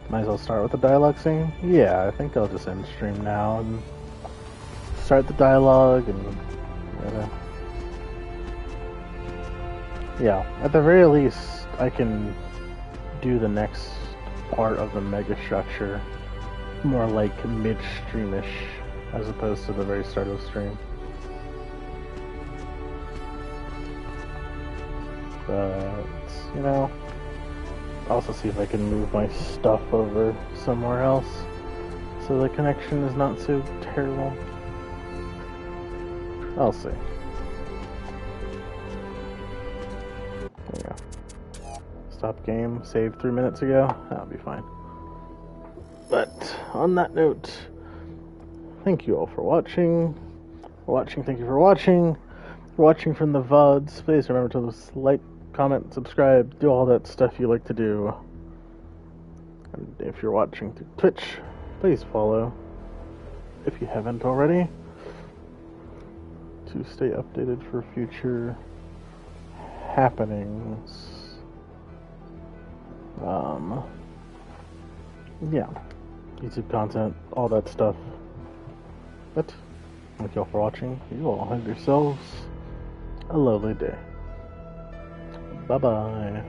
Might as well start with the dialogue scene? Yeah, I think I'll just end stream now and start the dialogue and... Yeah, at the very least, I can do the next part of the mega structure more like mid-streamish, as opposed to the very start of the stream. But, you know, also see if I can move my stuff over somewhere else so the connection is not so terrible. I'll see. There we go. Stop game. Save 3 minutes ago. That'll be fine. But on that note, thank you all for watching. Thank you for watching. For watching from the VODs, please remember to like, comment, subscribe, do all that stuff you like to do. And if you're watching through Twitch, please follow if you haven't already to stay updated for future happenings. Yeah, YouTube content, all that stuff. But thank you all for watching. You all have yourselves a lovely day. Bye bye.